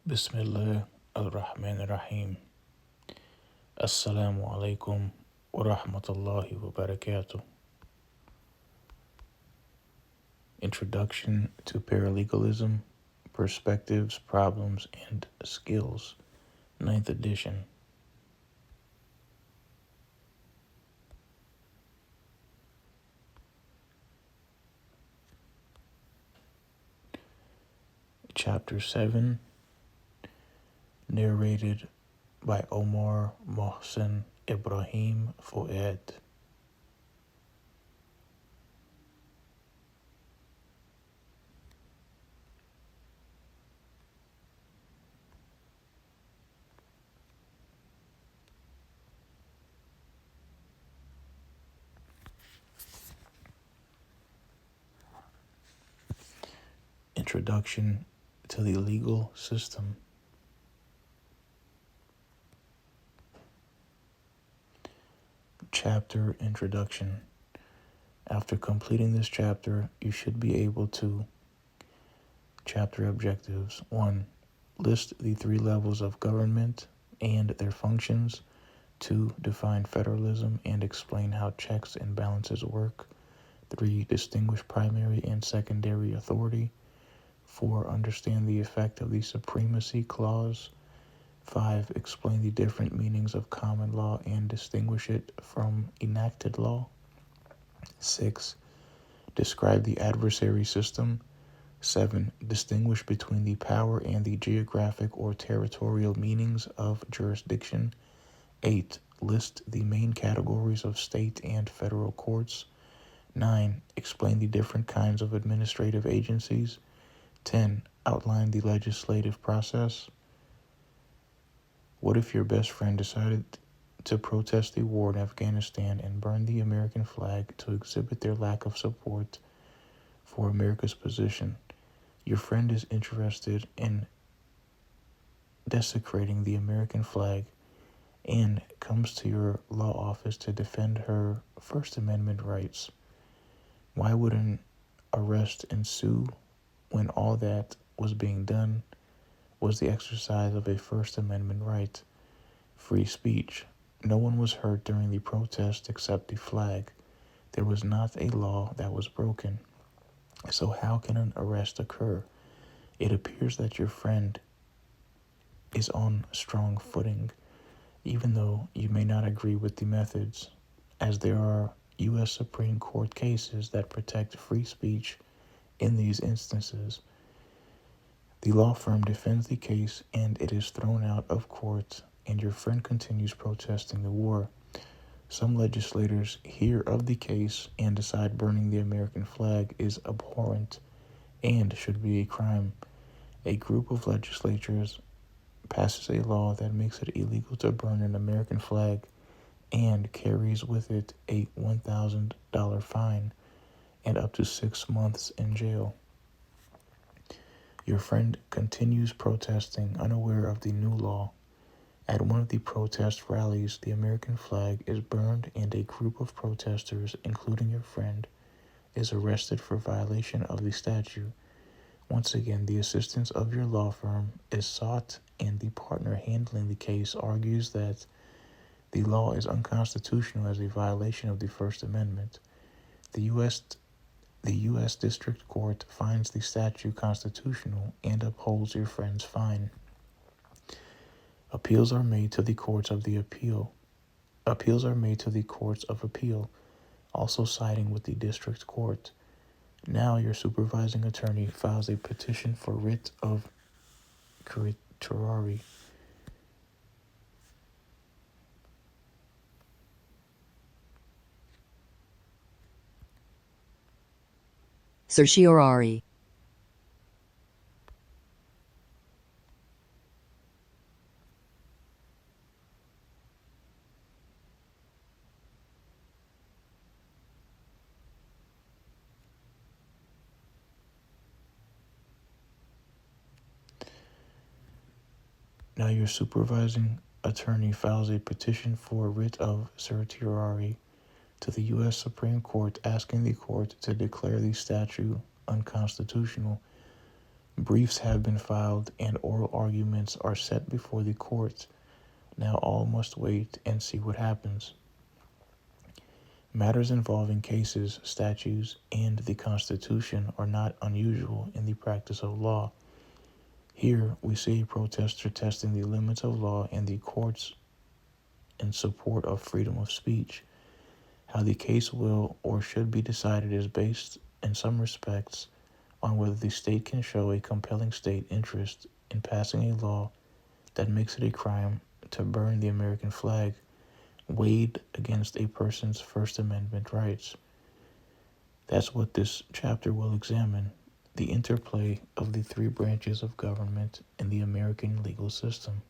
Bismillah ar-Rahman ar-Rahim. Assalamu alaikum wa rahmatullahi wa barakatuh. Introduction to Paralegalism, Perspectives, Problems, and Skills, 9th edition. Chapter 7, narrated by Omar Mohsen Ibrahim Fouad. Introduction to the Legal System. Chapter Introduction. After completing this chapter, you should be able to. Chapter Objectives. 1. List the 3 levels of government and their functions. 2. Define federalism and explain how checks and balances work. 3. Distinguish primary and secondary authority. 4. Understand the effect of the Supremacy Clause. 5. Explain the different meanings of common law and distinguish it from enacted law. 6. Describe the adversary system. 7. Distinguish between the power and the geographic or territorial meanings of jurisdiction. 8. List the main categories of state and federal courts. 9. Explain the different kinds of administrative agencies. 10. Outline the legislative process. What if your best friend decided to protest the war in Afghanistan and burn the American flag to exhibit their lack of support for America's position? Your friend is interested in desecrating the American flag and comes to your law office to defend her First Amendment rights. Why would an arrest ensue when all that was being done was the exercise of a First Amendment right? Free speech. No one was hurt during the protest except the flag. There was not a law that was broken. So how can an arrest occur? It appears that your friend is on strong footing, even though you may not agree with the methods, as there are U.S. Supreme Court cases that protect free speech in these instances. The law firm defends the case and it is thrown out of court, and your friend continues protesting the war. Some legislators hear of the case and decide burning the American flag is abhorrent and should be a crime. A group of legislators passes a law that makes it illegal to burn an American flag and carries with it a $1,000 fine and up to 6 months in jail. Your friend continues protesting, unaware of the new law. At one of the protest rallies, the American flag is burned and a group of protesters, including your friend, is arrested for violation of the statute. Once again, the assistance of your law firm is sought, and the partner handling the case argues that the law is unconstitutional as a violation of the First Amendment. The U.S. District Court finds the statute constitutional and upholds your friend's fine. Appeals are made to the courts of appeal, also siding with the district court. Now your supervising attorney files a petition for writ of certiorari. Certiorari. Now your supervising attorney files a petition for writ of certiorari to the U.S. Supreme Court, asking the court to declare the statute unconstitutional. Briefs have been filed and oral arguments are set before the court. Now all must wait and see what happens. Matters involving cases, statutes, and the Constitution are not unusual in the practice of law. Here we see a protester testing the limits of law and the courts in support of freedom of speech. How the case will or should be decided is based, in some respects, on whether the state can show a compelling state interest in passing a law that makes it a crime to burn the American flag, weighed against a person's First Amendment rights. That's what this chapter will examine, the interplay of the three branches of government in the American legal system.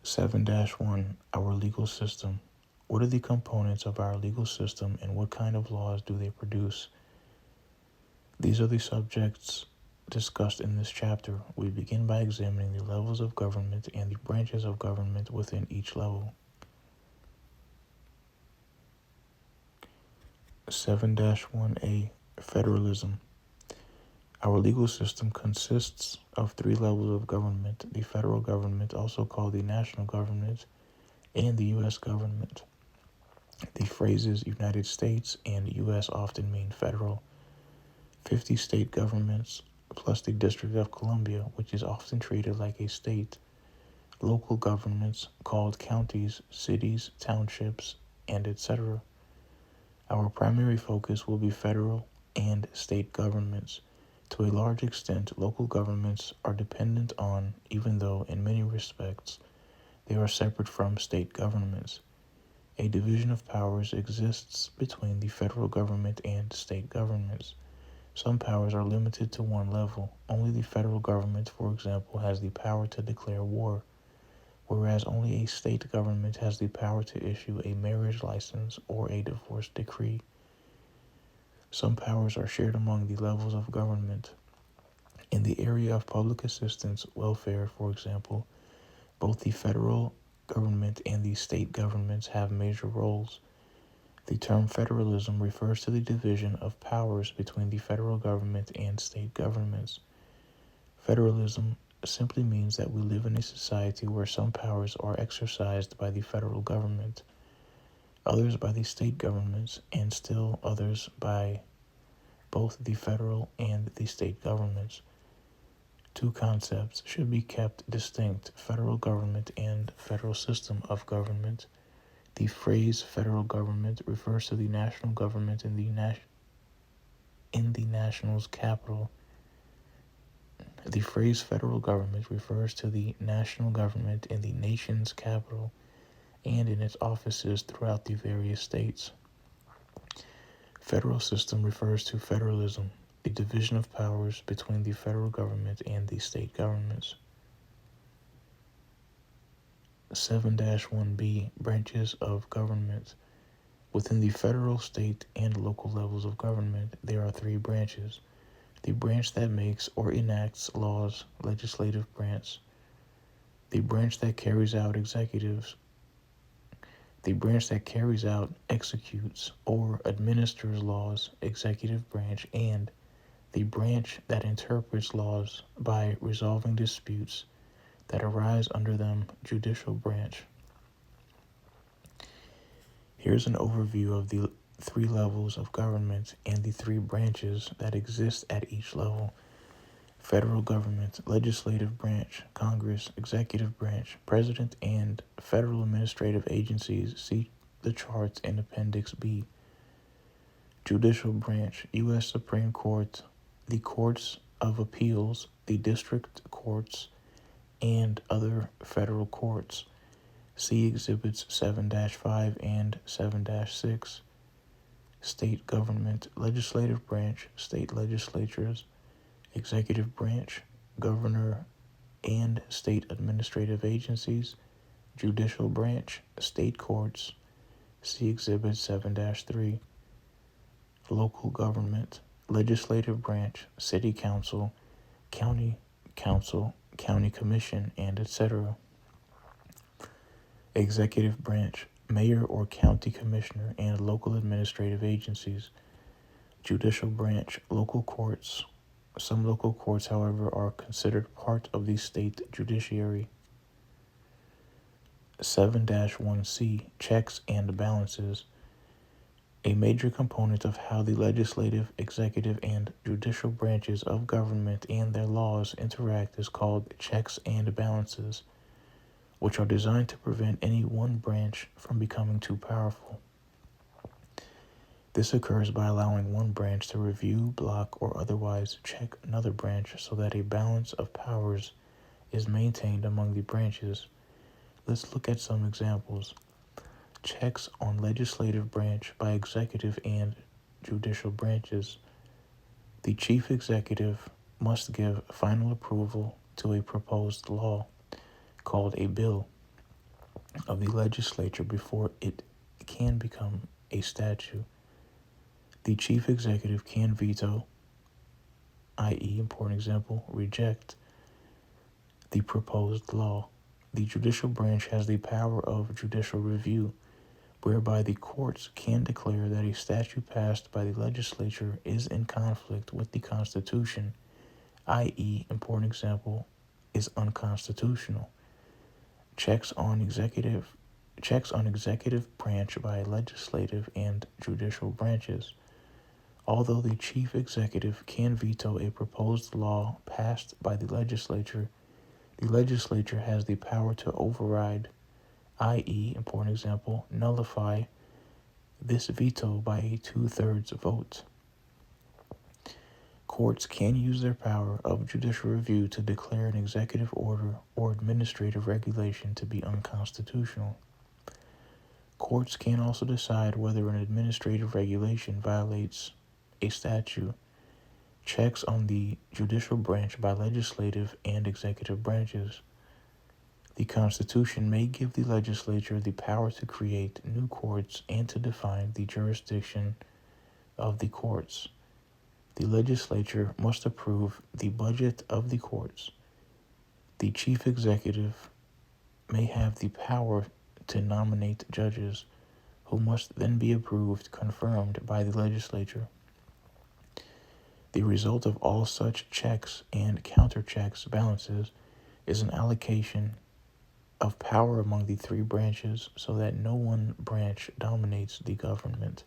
7-1 Our legal system. What are the components of our legal system and what kind of laws do they produce? These are the subjects discussed in this chapter. We begin by examining the levels of government and the branches of government within each level. 7-1A Federalism. Our legal system consists of three levels of government: the federal government, also called the national government, and the U.S. government. The phrases United States and U.S. often mean federal. 50 state governments, plus the District of Columbia, which is often treated like a state. Local governments, called counties, cities, townships, and etc. Our primary focus will be federal and state governments. To a large extent, local governments are dependent on, even though in many respects they are separate from state governments. A division of powers exists between the federal government and state governments. Some powers are limited to one level. Only the federal government, for example, has the power to declare war, whereas only a state government has the power to issue a marriage license or a divorce decree. Some powers are shared among the levels of government. In the area of public assistance, welfare, for example, both the federal government and the state governments have major roles. The term federalism refers to the division of powers between the federal government and state governments. Federalism simply means that we live in a society where some powers are exercised by the federal government, others by the state governments, and still others by both the federal and the state governments. Two concepts should be kept distinct: federal government and federal system of government. The phrase federal government refers to the national government in the national's capital. The phrase federal government refers to the national government in the nation's capital and in its offices throughout the various states. Federal system refers to federalism, the division of powers between the federal government and the state governments. 7-1B Branches of government. Within the federal, state, and local levels of government, there are three branches. The branch that makes or enacts laws, legislative branch. The branch that carries out executes, or administers laws, executive branch, and the branch that interprets laws by resolving disputes that arise under them, judicial branch. Here's an overview of the three levels of government and the three branches that exist at each level. Federal government, legislative branch, Congress, executive branch, president, and federal administrative agencies. See the charts in Appendix B. Judicial branch, U.S. Supreme Court, the courts of appeals, the district courts, and other federal courts. See Exhibits 7-5 and 7-6. State government, legislative branch, state legislatures, executive branch, governor and state administrative agencies, judicial branch, state courts. See Exhibit 7-3. Local government, legislative branch, city council, county council, county commission, and etc. Executive branch, mayor or county commissioner, and local administrative agencies. Judicial branch, local courts. Some local courts, however, are considered part of the state judiciary. 7-1C, checks and balances. A major component of how the legislative, executive, and judicial branches of government and their laws interact is called checks and balances, which are designed to prevent any one branch from becoming too powerful. This occurs by allowing one branch to review, block, or otherwise check another branch so that a balance of powers is maintained among the branches. Let's look at some examples. Checks on legislative branch by executive and judicial branches. The chief executive must give final approval to a proposed law, called a bill, of the legislature before it can become a statute. The chief executive can veto, i.e., important example, reject the proposed law. The judicial branch has the power of judicial review, whereby the courts can declare that a statute passed by the legislature is in conflict with the Constitution, i.e., important example, is unconstitutional. Checks on executive branch by legislative and judicial branches. Although the chief executive can veto a proposed law passed by the legislature has the power to override, i.e., important example, nullify this veto by a 2/3 vote. Courts can use their power of judicial review to declare an executive order or administrative regulation to be unconstitutional. Courts can also decide whether an administrative regulation violates a statute. Checks on the judicial branch by legislative and executive branches. The Constitution may give the legislature the power to create new courts and to define the jurisdiction of the courts. The legislature must approve the budget of the courts. The chief executive may have the power to nominate judges, who must then be confirmed by the legislature. The result of all such checks and counter-checks balances is an allocation of power among the three branches so that no one branch dominates the government.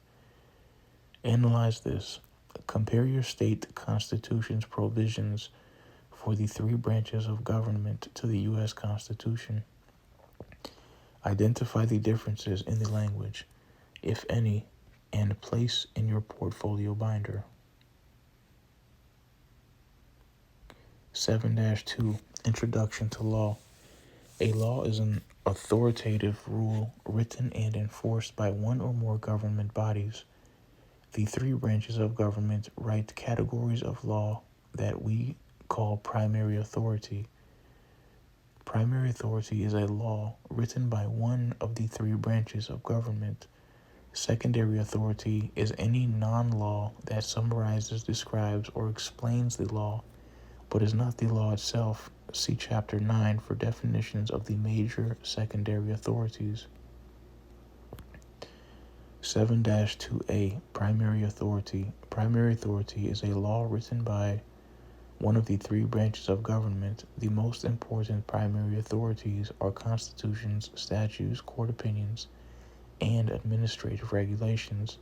Analyze this. Compare your state constitution's provisions for the three branches of government to the U.S. Constitution. Identify the differences in the language, if any, and place in your portfolio binder. 7-2, Introduction to Law. A law is an authoritative rule written and enforced by one or more government bodies. The three branches of government write categories of law that we call primary authority. Primary authority is a law written by one of the three branches of government. Secondary authority is any non-law that summarizes, describes, or explains the law, but is not the law itself. See Chapter 9 for definitions of the major secondary authorities. 7-2A, Primary Authority. Primary authority is a law written by one of the three branches of government. The most important primary authorities are constitutions, statutes, court opinions, and administrative regulations.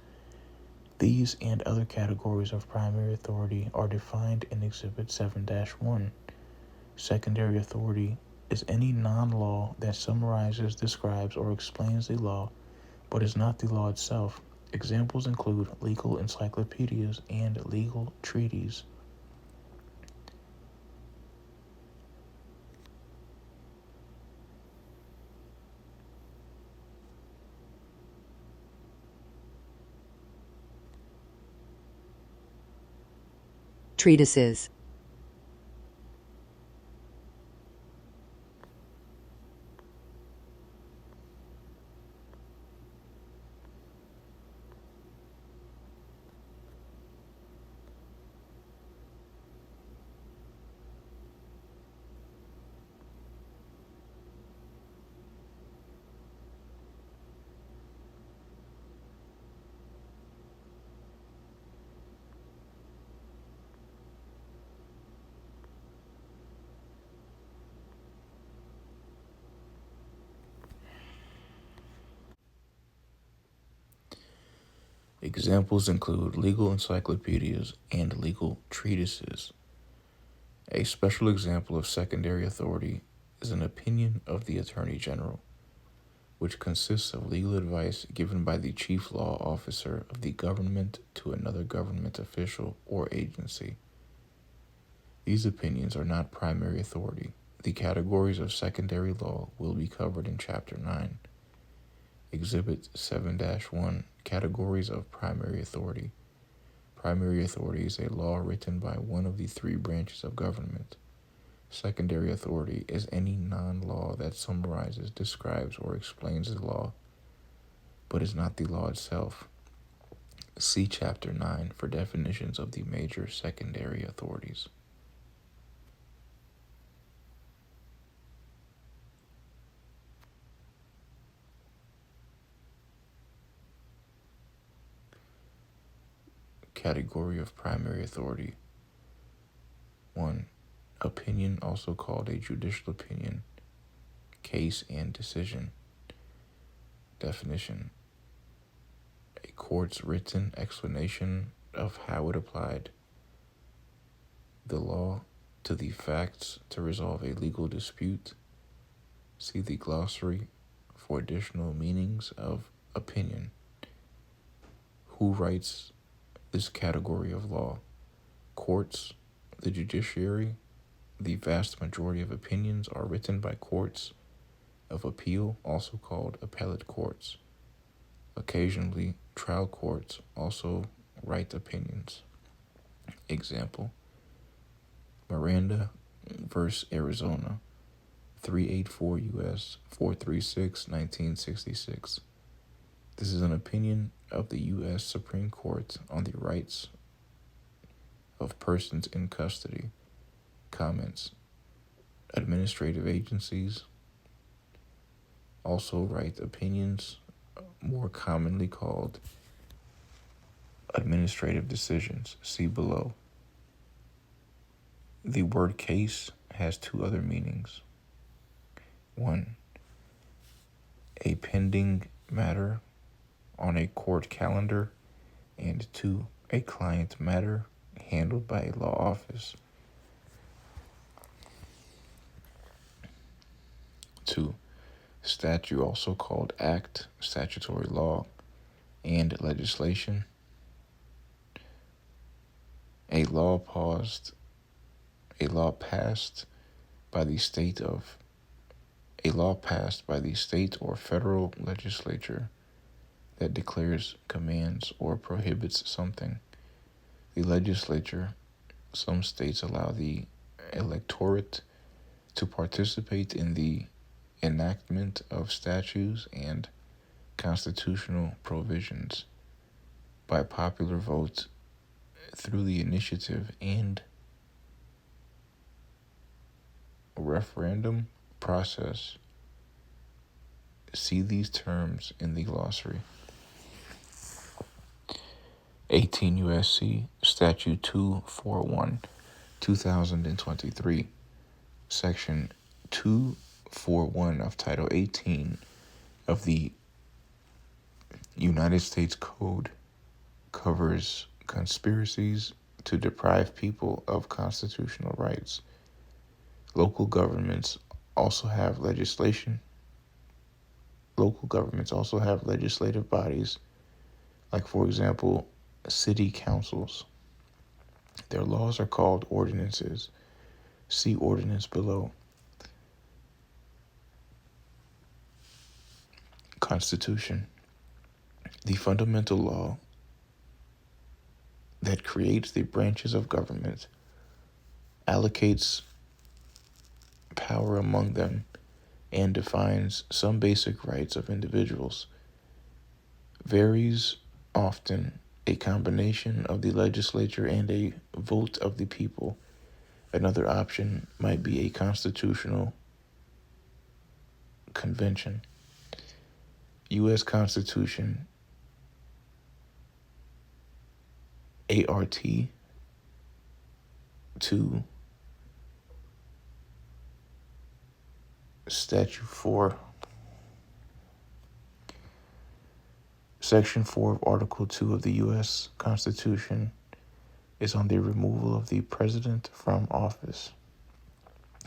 These and other categories of primary authority are defined in Exhibit 7-1. Secondary authority is any non-law that summarizes, describes, or explains the law, but is not the law itself. Examples include legal encyclopedias and legal treaties. Treatises. Examples include legal encyclopedias and legal treatises. A special example of secondary authority is an opinion of the Attorney General, which consists of legal advice given by the chief law officer of the government to another government official or agency. These opinions are not primary authority. The categories of secondary law will be covered in Chapter 9. Exhibit 7-1, Categories of Primary Authority. Primary authority is a law written by one of the three branches of government. Secondary authority is any non-law that summarizes, describes, or explains the law, but is not the law itself. See Chapter 9 for definitions of the major secondary authorities. Category of primary authority. 1. Opinion, also called a judicial opinion, case and decision. Definition: a court's written explanation of how it applied the law to the facts to resolve a legal dispute. See the glossary for additional meanings of opinion. Who writes this category of law? Courts, the judiciary. The vast majority of opinions are written by courts of appeal, also called appellate courts. Occasionally, trial courts also write opinions. Example: Miranda v. Arizona, 384 U.S. 436, 1966. This is an opinion of the U.S. Supreme Court on the rights of persons in custody. Comments: administrative agencies also write opinions, more commonly called administrative decisions. See below. The word case has two other meanings. 1. A pending matter on a court calendar, and 2. A client matter handled by a law office. 2. Statute, also called act, statutory law, and legislation. A law passed by the state or federal legislature that declares, commands, or prohibits something. The legislature, some states allow the electorate to participate in the enactment of statutes and constitutional provisions by popular vote through the initiative and referendum process. See these terms in the glossary. 18 U.S.C. Statute 241, 2023, Section 241 of Title 18 of the United States Code covers conspiracies to deprive people of constitutional rights. Local governments also have legislative bodies, like, for example, city councils. Their laws are called ordinances. See ordinance below. Constitution. The fundamental law that creates the branches of government, allocates power among them, and defines some basic rights of individuals. Varies often a combination of the legislature and a vote of the people. Another option might be a constitutional convention. U.S. Constitution, ART 2, Statute 4, Section 4 of Article 2 of the U.S. Constitution is on the removal of the President from office.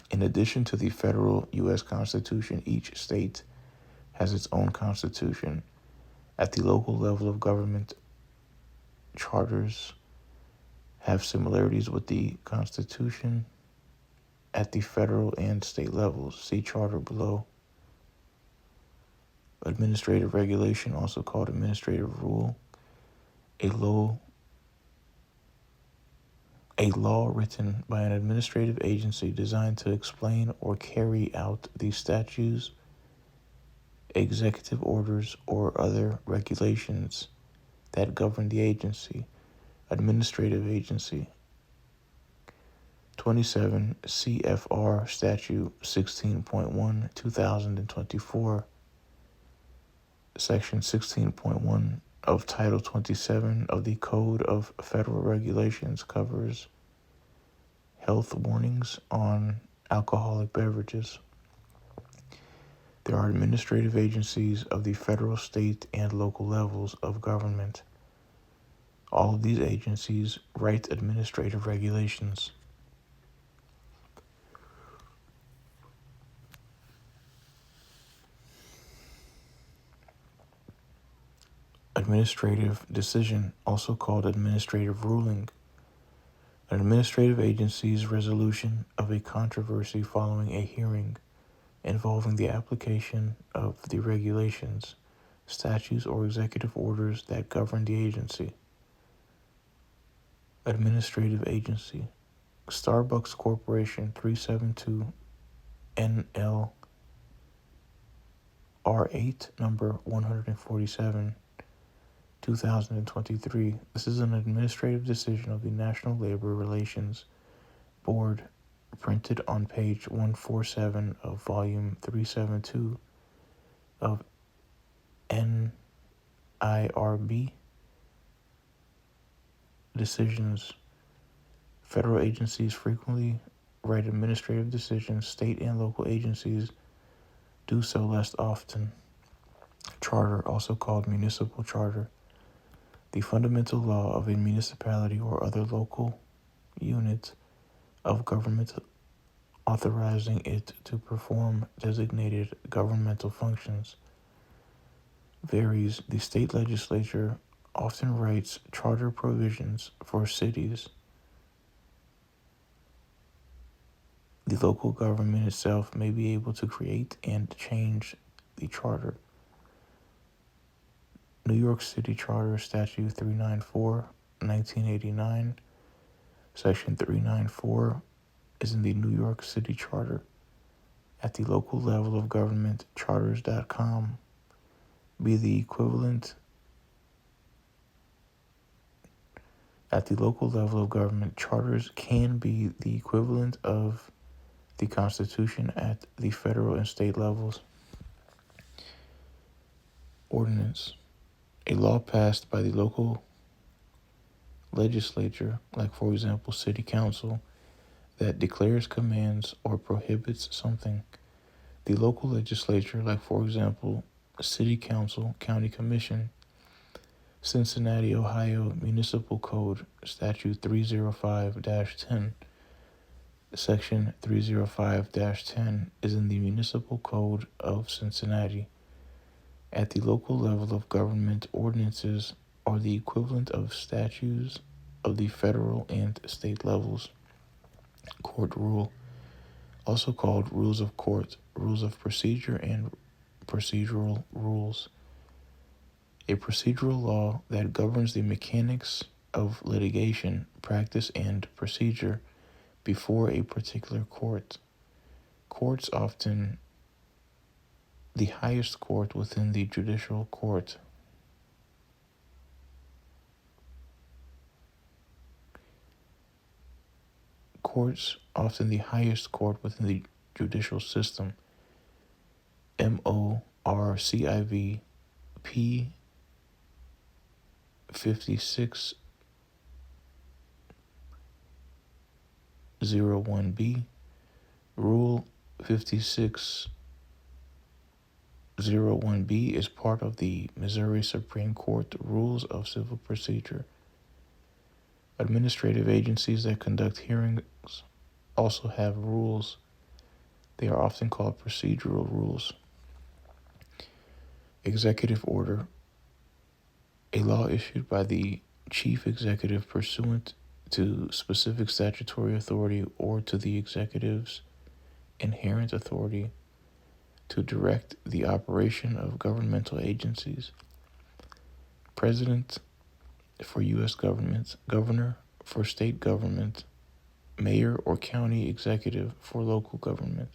In addition to the federal U.S. Constitution, each state has its own constitution. At the local level of government, charters have similarities with the Constitution. At the federal and state levels, see charter below. Administrative regulation, also called administrative rule, a law written by an administrative agency designed to explain or carry out the statutes, executive orders, or other regulations that govern the agency. Administrative agency. 27 CFR Statute 16.1 2024, Section 16.1 of Title 27 of the Code of Federal Regulations covers health warnings on alcoholic beverages. There are administrative agencies of the federal, state, and local levels of government. All of these agencies write administrative regulations. Administrative decision, also called administrative ruling. An administrative agency's resolution of a controversy following a hearing involving the application of the regulations, statutes, or executive orders that govern the agency. Administrative agency. Starbucks Corporation 372 NL R8 number 147 2023. This is an administrative decision of the National Labor Relations Board printed on page 147 of volume 372 of NIRB decisions. Federal agencies frequently write administrative decisions. State and local agencies do so less often. Charter, also called municipal charter. The fundamental law of a municipality or other local unit of government authorizing it to perform designated governmental functions varies. The state legislature often writes charter provisions for cities. The local government itself may be able to create and change the charter. New York City Charter Statute 394, 1989, Section 394 is in the New York City Charter. At the local level of government, charters.com be the equivalent. At the local level of government, charters can be the equivalent of the Constitution at the federal and state levels. Ordinance. A law passed by the local legislature, like for example city council, that declares, commands, or prohibits something. The local legislature, like for example city council, county commission. Cincinnati, Ohio Municipal Code, Statute 305-10. Section 305-10 is in the Municipal Code of Cincinnati. At the local level of government, ordinances are the equivalent of statutes of the federal and state levels. Court rule, also called rules of court, rules of procedure, and procedural rules. A procedural law that governs the mechanics of litigation, practice, and procedure before a particular court. Courts often the highest court within the judicial court. Courts often the highest court within the judicial system. MORCIV P 5601B, Rule 56 01B is part of the Missouri Supreme Court Rules of Civil Procedure. Administrative agencies that conduct hearings also have rules. They are often called procedural rules. Executive order, a law issued by the chief executive pursuant to specific statutory authority or to the executive's inherent authority to direct the operation of governmental agencies. President for U.S. government, governor for state government, mayor or county executive for local government.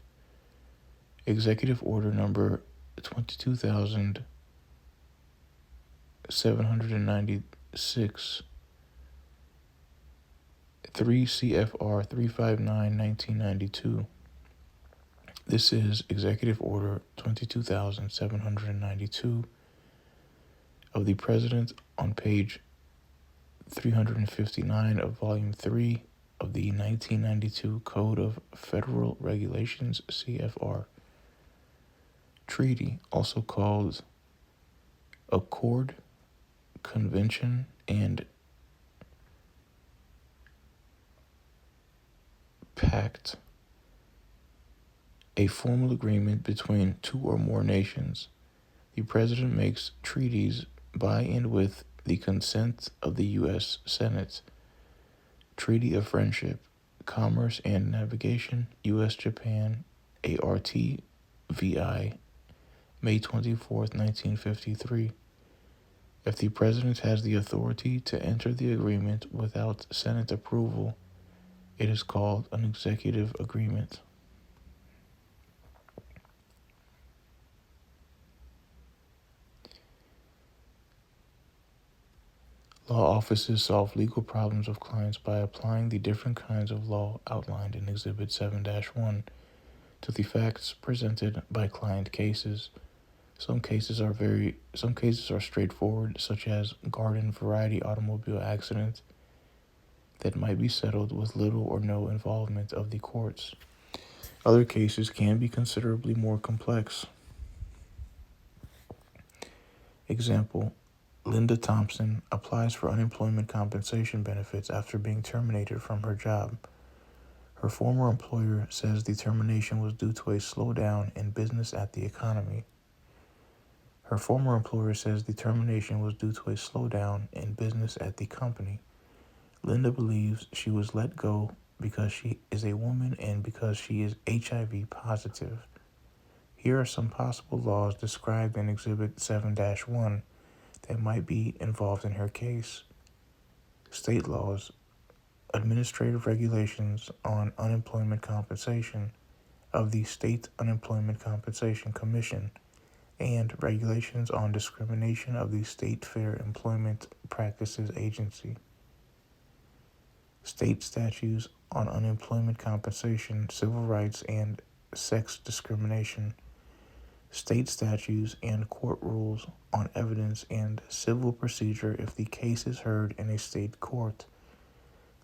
Executive Order number 22,796, 3 CFR 359/1992. This is Executive Order 22,792 of the President on page 359 of Volume 3 of the 1992 Code of Federal Regulations, CFR. Treaty, also called Accord, Convention, and Pact, a formal agreement between two or more nations. The President makes treaties by and with the consent of the U.S. Senate. Treaty of Friendship, Commerce and Navigation, U.S.-Japan, ART-VI, May 24, 1953. If the President has the authority to enter the agreement without Senate approval, it is called an executive agreement. Law offices solve legal problems of clients by applying the different kinds of law outlined in Exhibit 7-1 to the facts presented by client cases. Some cases are straightforward, such as garden variety automobile accident that might be settled with little or no involvement of the courts. Other cases can be considerably more complex. Example, Linda Thompson applies for unemployment compensation benefits after being terminated from her job. Her former employer says the termination was due to a slowdown in business at the economy. Her former employer says the termination was due to a slowdown in business at the company. Linda believes she was let go because she is a woman and because she is HIV positive. Here are some possible laws described in Exhibit 7-1 that might be involved in her case. State laws, administrative regulations on unemployment compensation of the State Unemployment Compensation Commission, and regulations on discrimination of the State Fair Employment Practices Agency. State statutes on unemployment compensation, civil rights, and sex discrimination. State statutes and court rules on evidence and civil procedure if the case is heard in a state court.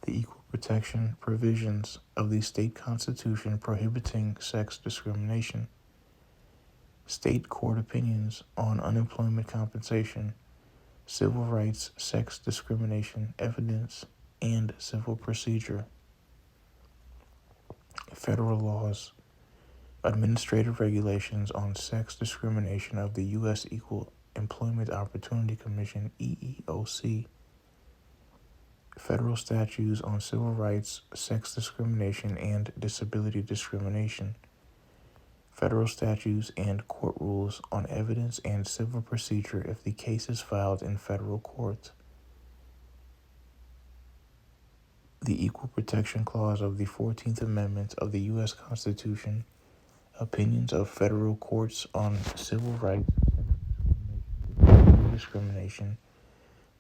The equal protection provisions of the state constitution prohibiting sex discrimination. State court opinions on unemployment compensation, civil rights, sex discrimination, evidence, and civil procedure. Federal laws, administrative regulations on sex discrimination of the U.S. Equal Employment Opportunity Commission, EEOC. Federal statutes on civil rights, sex discrimination, and disability discrimination. Federal statutes and court rules on evidence and civil procedure if the case is filed in federal court. The Equal Protection Clause of the 14th Amendment of the U.S. Constitution, opinions of federal courts on civil rights, discrimination,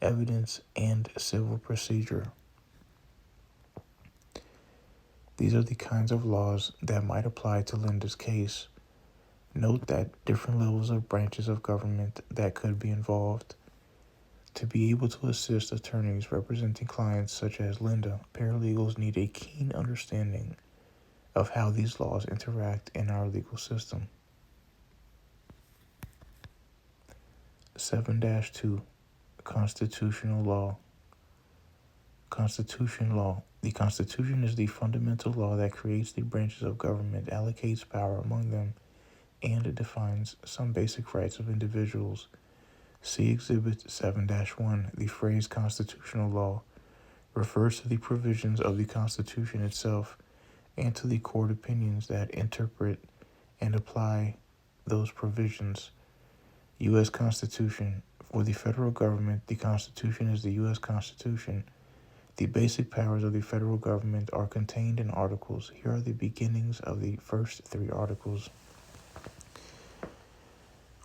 evidence, and civil procedure. These are the kinds of laws that might apply to Linda's case. Note that different levels of branches of government that could be involved. To be able to assist attorneys representing clients such as Linda, paralegals need a keen understanding of how these laws interact in our legal system. 7-2, Constitutional Law. Constitution Law. The Constitution is the fundamental law that creates the branches of government, allocates power among them, and defines some basic rights of individuals. See Exhibit 7-1. The phrase constitutional law refers to the provisions of the Constitution itself and to the court opinions that interpret and apply those provisions. U.S. Constitution. For the federal government, the Constitution is the U.S. Constitution. The basic powers of the federal government are contained in articles. Here are the beginnings of the first three articles.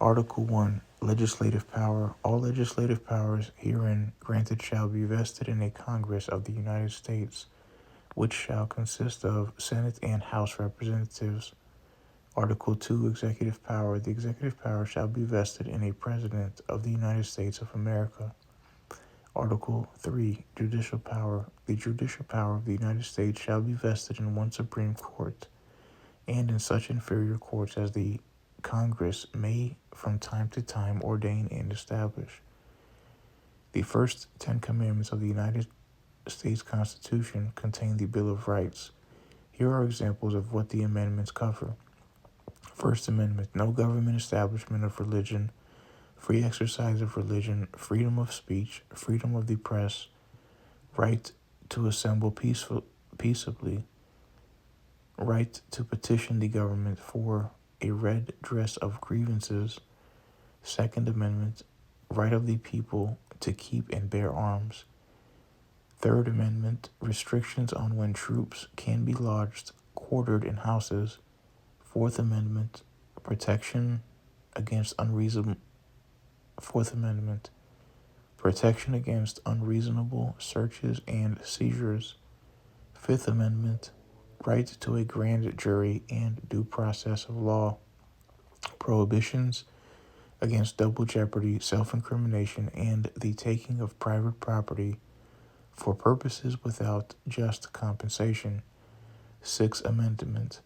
Article 1. Legislative power. All legislative powers herein granted shall be vested in a Congress of the United States, which shall consist of Senate and House representatives. Article 2. Executive power. The executive power shall be vested in a President of the United States of America. Article 3. Judicial power. The judicial power of the United States shall be vested in one Supreme Court, and in such inferior courts as the Congress may from time to time ordain and establish. The first 10 commandments of the United States Constitution contain the Bill of Rights. Here are examples of what the amendments cover. First Amendment. No government establishment of religion, free exercise of religion, freedom of speech, freedom of the press, right to assemble peaceably, right to petition the government for a redress of grievances. Second Amendment. Right of the people to keep and bear arms. Third Amendment. Restrictions on when troops can be lodged, quartered in houses. Fourth Amendment. Protection against unreasonable searches and seizures. Fifth Amendment. Right to a grand jury and due process of law. Prohibitions against double jeopardy, self-incrimination, and the taking of private property for purposes without just compensation. Sixth Amendment.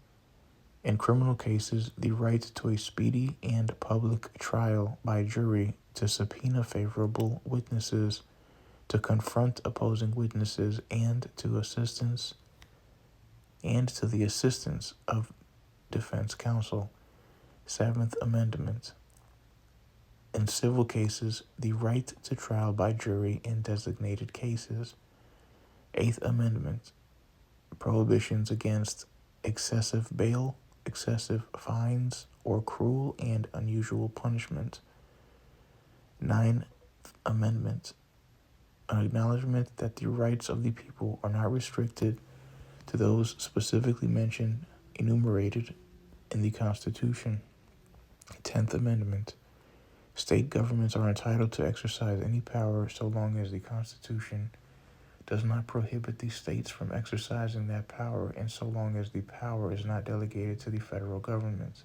In criminal cases, the right to a speedy and public trial by jury, to subpoena favorable witnesses, to confront opposing witnesses, and to the assistance of defense counsel. Seventh Amendment. In civil cases, the right to trial by jury in designated cases. Eighth Amendment. Prohibitions against excessive bail, excessive fines, or cruel and unusual punishment. Ninth Amendment. An acknowledgement that the rights of the people are not restricted to those specifically enumerated in the Constitution. 10th Amendment. State governments are entitled to exercise any power so long as the Constitution does not prohibit the states from exercising that power, and so long as the power is not delegated to the federal government.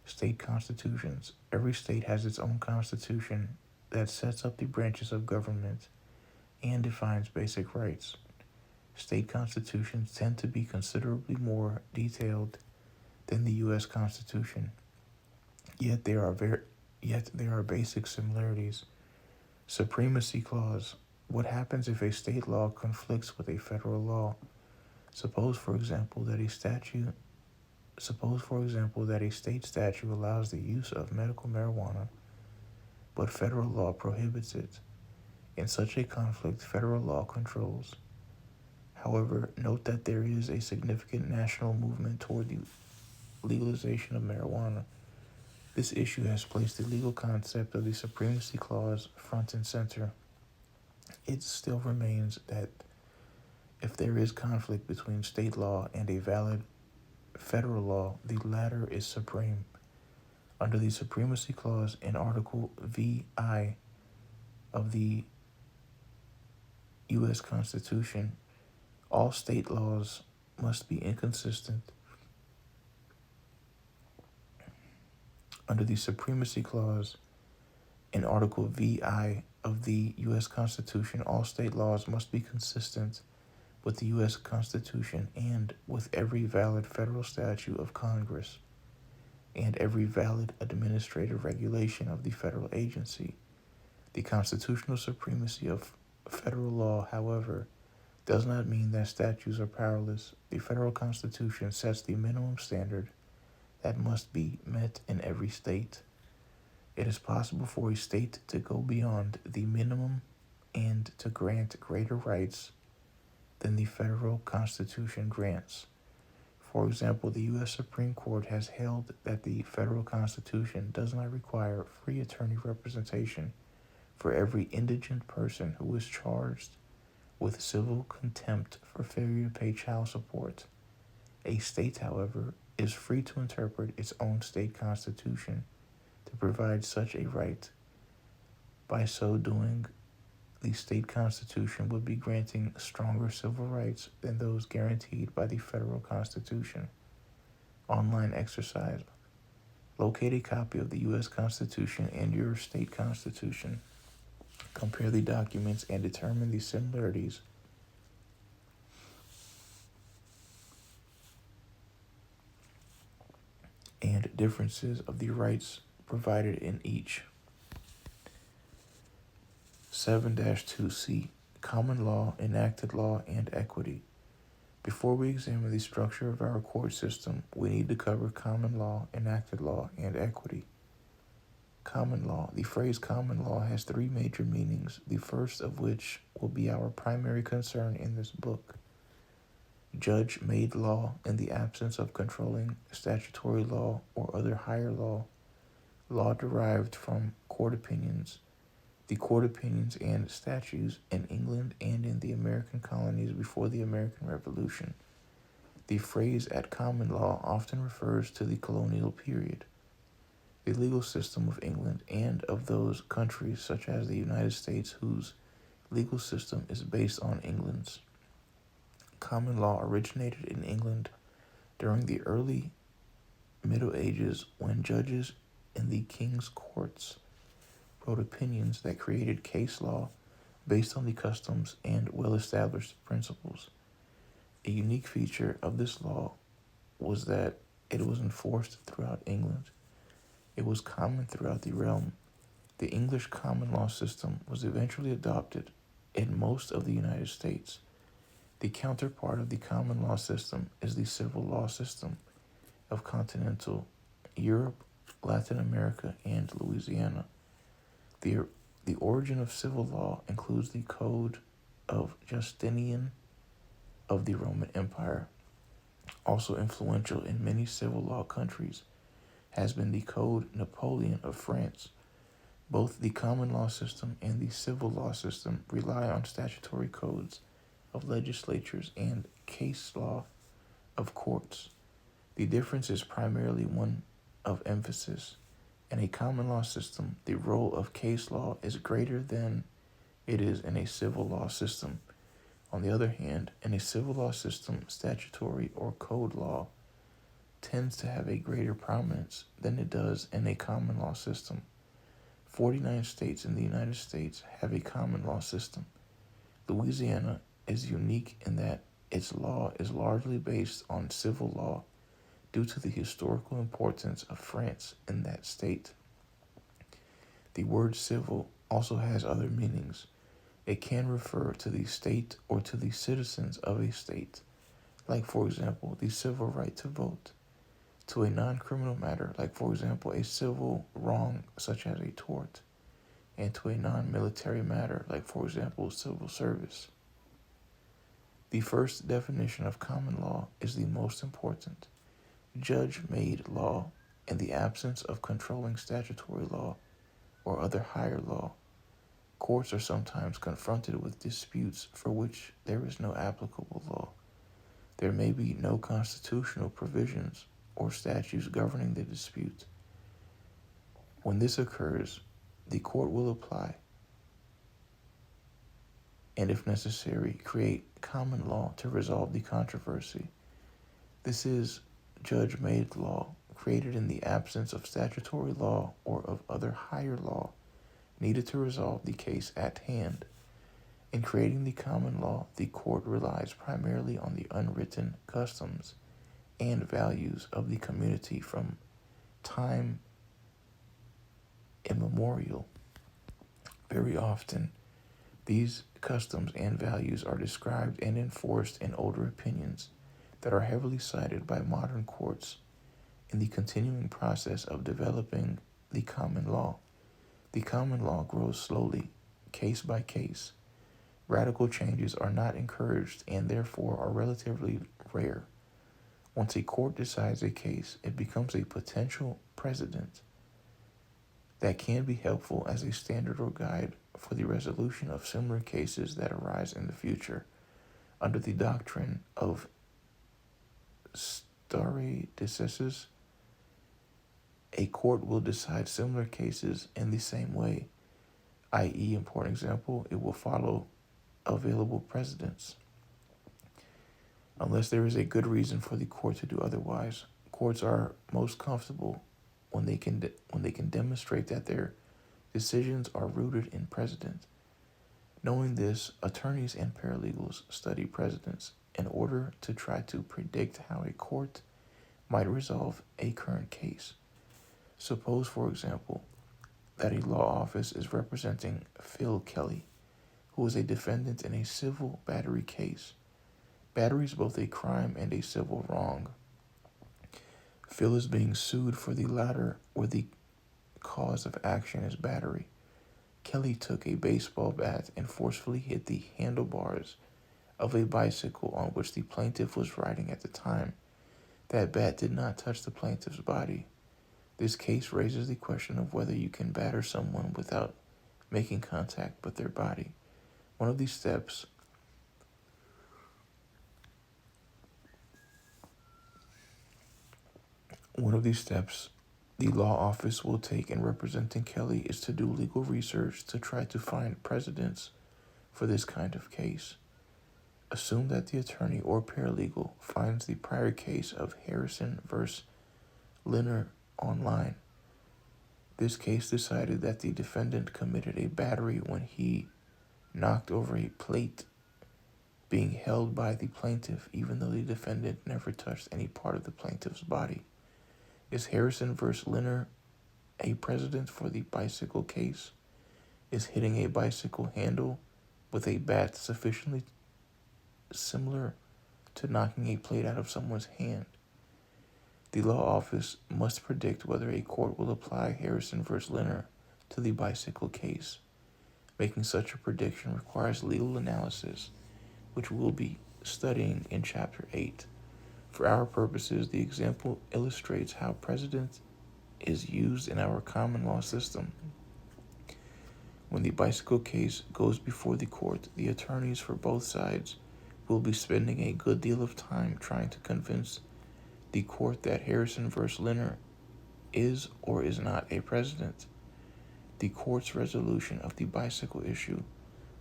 State constitutions. Every state has its own constitution that sets up the branches of government and defines basic rights. State constitutions tend to be considerably more detailed than the U.S. Constitution, yet there are basic similarities. Supremacy Clause. What happens if a state law conflicts with a federal law? Suppose, for example, that a state statute allows the use of medical marijuana, but federal law prohibits it. In such a conflict, federal law controls. However, note that there is a significant national movement toward the legalization of marijuana. This issue has placed the legal concept of the Supremacy Clause front and center. It still remains that if there is conflict between state law and a valid federal law, the latter is supreme. Under the Supremacy Clause in Article VI of the U.S. Constitution, all state laws must be inconsistent. Under the Supremacy Clause in Article VI of the U.S. Constitution, all state laws must be consistent with the U.S. Constitution and with every valid federal statute of Congress. and every valid administrative regulation of the federal agency. The constitutional supremacy of federal law, however, does not mean that statutes are powerless. The federal constitution sets the minimum standard that must be met in every state. It is possible for a state to go beyond the minimum and to grant greater rights than the federal constitution grants. For example, the U.S. Supreme Court has held that the federal constitution does not require free attorney representation for every indigent person who is charged with civil contempt for failure to pay child support. A state, however, is free to interpret its own state constitution to provide such a right. By so doing, the state constitution would be granting stronger civil rights than those guaranteed by the federal constitution. Online exercise. Locate a copy of the U.S. Constitution and your state constitution. Compare the documents and determine the similarities and differences of the rights provided in each. 7-2C, Common Law, Enacted Law, and Equity. Before we examine the structure of our court system, we need to cover common law, enacted law, and equity. Common law. The phrase common law has three major meanings, the first of which will be our primary concern in this book. Judge-made law in the absence of controlling statutory law or other higher law, law derived from court opinions. The court opinions and statutes in England and in the American colonies before the American Revolution. The phrase at common law often refers to the colonial period. The legal system of England and of those countries such as the United States whose legal system is based on England's. Common law originated in England during the early Middle Ages when judges in the king's courts wrote opinions that created case law based on the customs and well-established principles. A unique feature of this law was that it was enforced throughout England. It was common throughout the realm. The English common law system was eventually adopted in most of the United States. The counterpart of the common law system is the civil law system of continental Europe, Latin America, and Louisiana. The origin of civil law includes the Code of Justinian of the Roman Empire. Also influential in many civil law countries has been the Code Napoleon of France. Both the common law system and the civil law system rely on statutory codes of legislatures and case law of courts. The difference is primarily one of emphasis. In a common law system, the role of case law is greater than it is in a civil law system. On the other hand, in a civil law system, statutory or code law tends to have a greater prominence than it does in a common law system. 49 states in the United States have a common law system. Louisiana is unique in that its law is largely based on civil law due to the historical importance of France in that state. The word civil also has other meanings. It can refer to the state or to the citizens of a state, like for example, the civil right to vote, to a non-criminal matter, like for example, a civil wrong such as a tort, and to a non-military matter, like for example, civil service. The first definition of common law is the most important. Judge-made law in the absence of controlling statutory law or other higher law. Courts are sometimes confronted with disputes for which there is no applicable law. There may be no constitutional provisions or statutes governing the dispute. When this occurs, the court will apply, and if necessary, create common law to resolve the controversy. This is judge-made law, created in the absence of statutory law or of other higher law, needed to resolve the case at hand. In creating the common law, the court relies primarily on the unwritten customs and values of the community from time immemorial. Very often, these customs and values are described and enforced in older opinions that are heavily cited by modern courts in the continuing process of developing the common law. The common law grows slowly, case by case. Radical changes are not encouraged and therefore are relatively rare. Once a court decides a case, it becomes a potential precedent that can be helpful as a standard or guide for the resolution of similar cases that arise in the future. Under the doctrine of stare decisis, a court will decide similar cases in the same way, i.e., important example, it will follow available precedents. Unless there is a good reason for the court to do otherwise, courts are most comfortable when they can demonstrate that their decisions are rooted in precedent. Knowing this, attorneys and paralegals study precedents in order to try to predict how a court might resolve a current case. Suppose, for example, that a law office is representing Phil Kelly, who is a defendant in a civil battery case. Battery is both a crime and a civil wrong. Phil is being sued for the latter, where the cause of action is battery. Kelly took a baseball bat and forcefully hit the handlebars of a bicycle on which the plaintiff was riding at the time. That bat did not touch the plaintiff's body. This case raises the question of whether you can batter someone without making contact with their body. One of these steps the law office will take in representing Kelly is to do legal research to try to find precedents for this kind of case. Assume that the attorney or paralegal finds the prior case of Harrison versus Linner online. This case decided that the defendant committed a battery when he knocked over a plate being held by the plaintiff, even though the defendant never touched any part of the plaintiff's body. Is Harrison versus Linner a precedent for the bicycle case? Is hitting a bicycle handle with a bat sufficiently similar to knocking a plate out of someone's hand? The law office must predict whether a court will apply Harrison versus Linner to the bicycle case. Making such a prediction requires legal analysis, which we'll be studying in Chapter 8. For our purposes, the example illustrates how precedent is used in our common law system. When the bicycle case goes before the court, the attorneys for both sides will be spending a good deal of time trying to convince the court that Harrison versus Linner is or is not a precedent. The court's resolution of the bicycle issue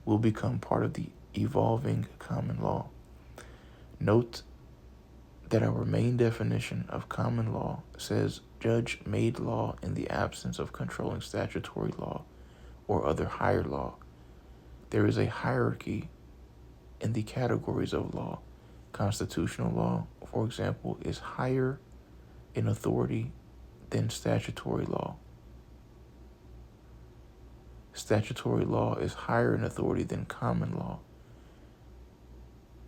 will become part of the evolving common law. Note that our main definition of common law says judge made law in the absence of controlling statutory law or other higher law. There is a hierarchy in the categories of law. Constitutional law, for example, is higher in authority than statutory law. Statutory law is higher in authority than common law.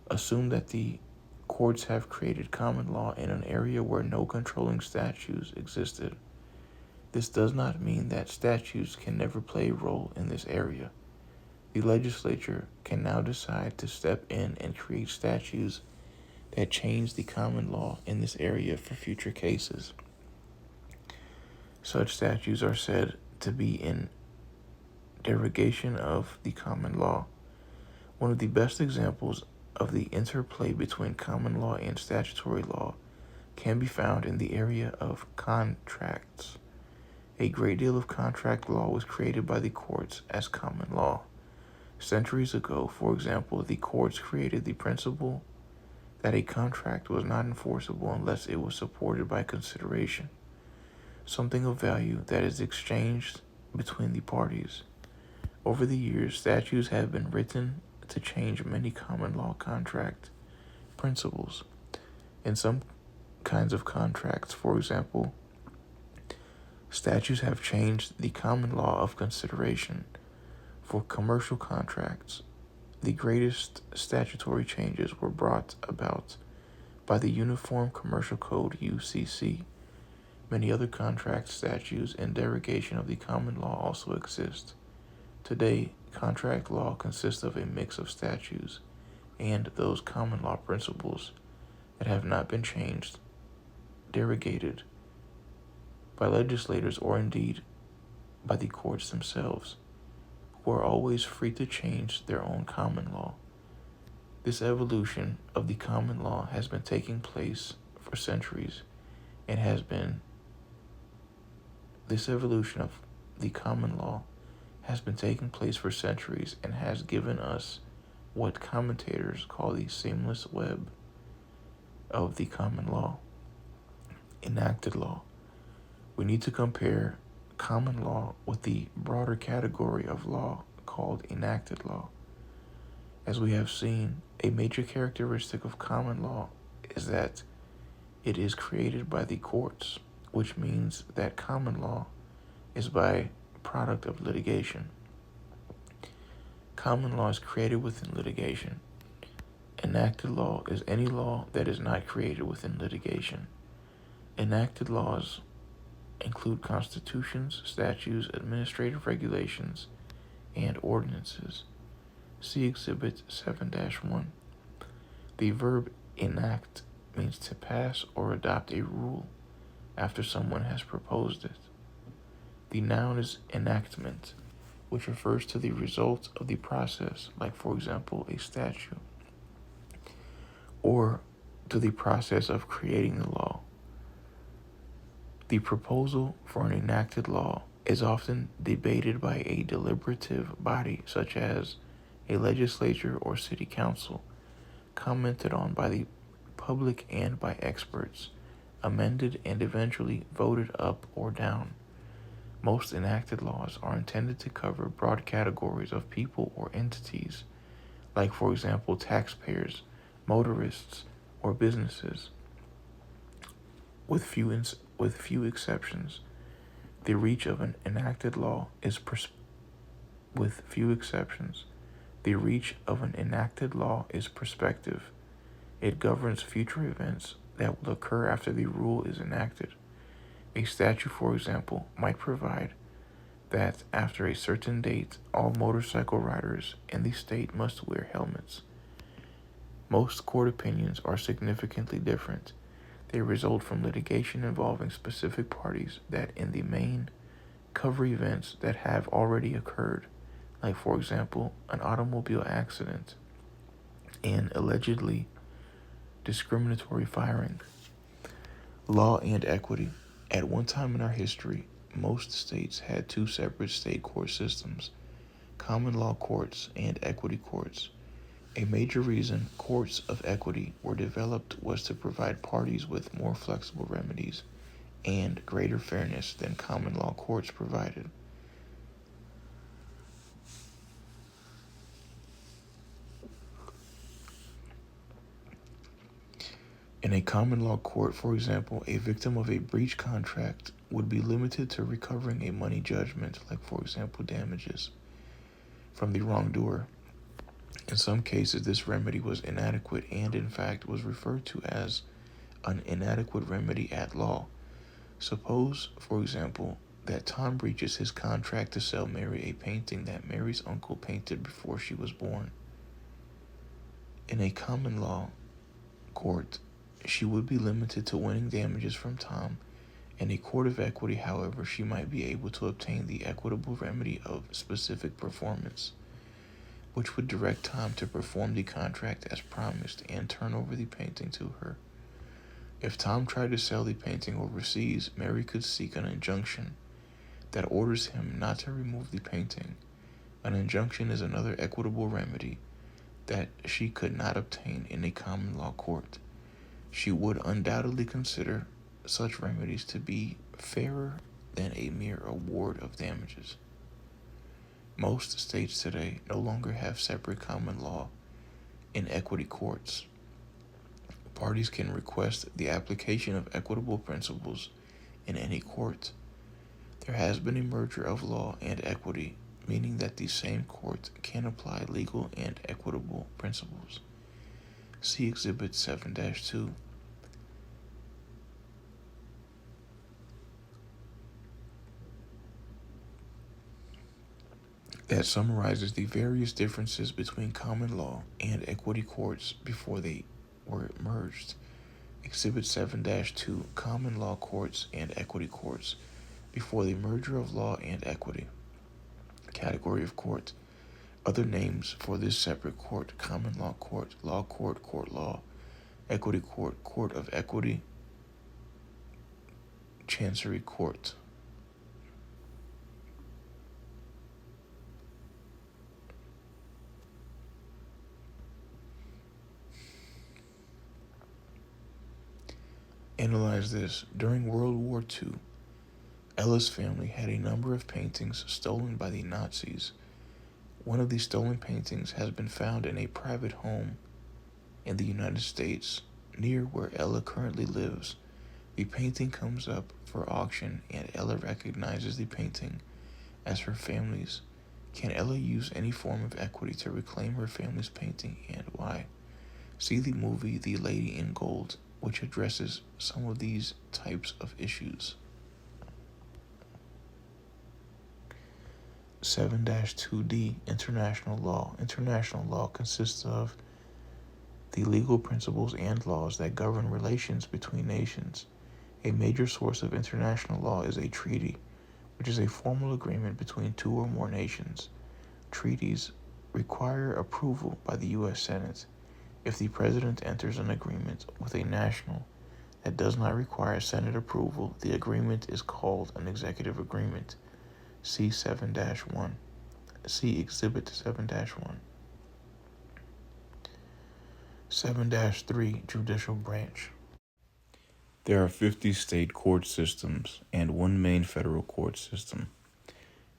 Assume that the courts have created common law in an area where no controlling statutes existed. This does not mean that statutes can never play a role in this area. The legislature can now decide to step in and create statutes that change the common law in this area for future cases. Such statutes are said to be in derogation of the common law. One of the best examples of the interplay between common law and statutory law can be found in the area of contracts. A great deal of contract law was created by the courts as common law. Centuries ago, for example, the courts created the principle that a contract was not enforceable unless it was supported by consideration, something of value that is exchanged between the parties. Over the years, statutes have been written to change many common law contract principles. In some kinds of contracts, for example, Statutes have changed the common law of consideration for commercial contracts. The greatest statutory changes were brought about by the Uniform Commercial Code UCC. Many other contract statutes in derogation of the common law also exist. Today, contract law consists of a mix of statutes and those common law principles that have not been changed, derogated by legislators, or indeed by the courts themselves, who are always free to change their own common law. This evolution of the common law has been taking place for centuries and has given us what commentators call the seamless web of the common law, enacted law. We need to compare common law with the broader category of law called enacted law. As we have seen, a major characteristic of common law is that it is created by the courts, which means that common law is by product of litigation. Common law is created within litigation. Enacted law is any law that is not created within litigation. Enacted laws include constitutions, statutes, administrative regulations, and ordinances. See Exhibit 7-1. The verb enact means to pass or adopt a rule after someone has proposed it. The noun is enactment, which refers to the result of the process, like, for example, a statute, or to the process of creating the law. The proposal for an enacted law is often debated by a deliberative body, such as a legislature or city council, commented on by the public and by experts, amended and eventually voted up or down. Most enacted laws are intended to cover broad categories of people or entities, like, for example, taxpayers, motorists, or businesses. With few exceptions, the reach of an enacted law is perspective. It governs future events that will occur after the rule is enacted. A statute, for example, might provide that after a certain date, all motorcycle riders in the state must wear helmets. Most court opinions are significantly different. They result from litigation involving specific parties that, in the main, cover events that have already occurred, like, for example, an automobile accident and allegedly discriminatory firing. Law and equity. At one time in our history, most states had two separate state court systems, common law courts and equity courts. A major reason courts of equity were developed was to provide parties with more flexible remedies and greater fairness than common law courts provided. In a common law court, for example, a victim of a breach contract would be limited to recovering a money judgment, like, for example, damages, from the wrongdoer. In some cases, this remedy was inadequate and, in fact, was referred to as an inadequate remedy at law. Suppose, for example, that Tom breaches his contract to sell Mary a painting that Mary's uncle painted before she was born. In a common law court, she would be limited to winning damages from Tom. In a court of equity, however, she might be able to obtain the equitable remedy of specific performance, which would direct Tom to perform the contract as promised and turn over the painting to her. If Tom tried to sell the painting overseas, Mary could seek an injunction that orders him not to remove the painting. An injunction is another equitable remedy that she could not obtain in a common law court. She would undoubtedly consider such remedies to be fairer than a mere award of damages. Most states today no longer have separate common law and equity courts. Parties can request the application of equitable principles in any court. There has been a merger of law and equity, meaning that the same court can apply legal and equitable principles. See Exhibit 7-2. That summarizes the various differences between common law and equity courts before they were merged. Exhibit 7-2, Common Law Courts and Equity Courts before the merger of law and equity. Category of court. Other names for this separate court: common law court, court law, equity court, court of equity, chancery court. Analyze this. During World War II, Ella's family had a number of paintings stolen by the Nazis. One of these stolen paintings has been found in a private home in the United States, near where Ella currently lives. The painting comes up for auction, and Ella recognizes the painting as her family's. Can Ella use any form of equity to reclaim her family's painting, and why? See the movie The Lady in Gold, which addresses some of these types of issues. 7-2D, International Law. International law consists of the legal principles and laws that govern relations between nations. A major source of international law is a treaty, which is a formal agreement between two or more nations. Treaties require approval by the U.S. Senate. If the president enters an agreement with a national that does not require Senate approval, the agreement is called an executive agreement. See 7-1. See Exhibit 7-1. 7-3, Judicial Branch. There are 50 state court systems and one main federal court system.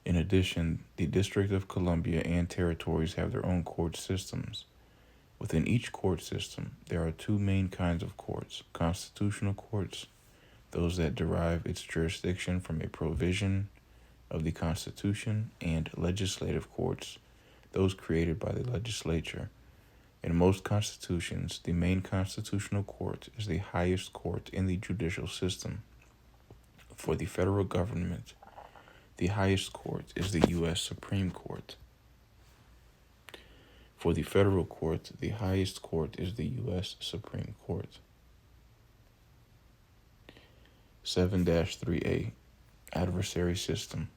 In addition, the District of Columbia and territories have their own court systems. Within each court system, there are two main kinds of courts: constitutional courts, those that derive its jurisdiction from a provision of the Constitution, and legislative courts, those created by the legislature. In most constitutions, the main constitutional court is the highest court in the judicial system. For the federal government, the highest court is the U.S. Supreme Court. For the federal court, the highest court is the U.S. Supreme Court. 7-3A, Adversary System.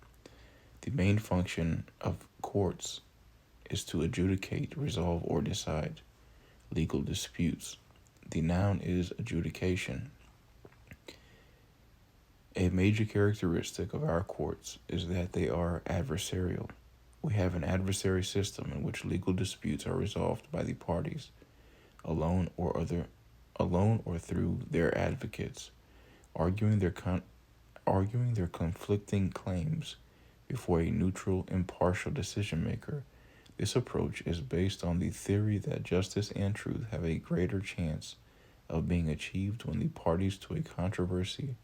The main function of courts is to adjudicate, resolve, or decide legal disputes. The noun is adjudication. A major characteristic of our courts is that they are adversarial. We have an adversary system in which legal disputes are resolved by the parties, alone or through their advocates, arguing their conflicting claims before a neutral, impartial decision maker. This approach is based on the theory that justice and truth have a greater chance of being achieved when the parties to a controversy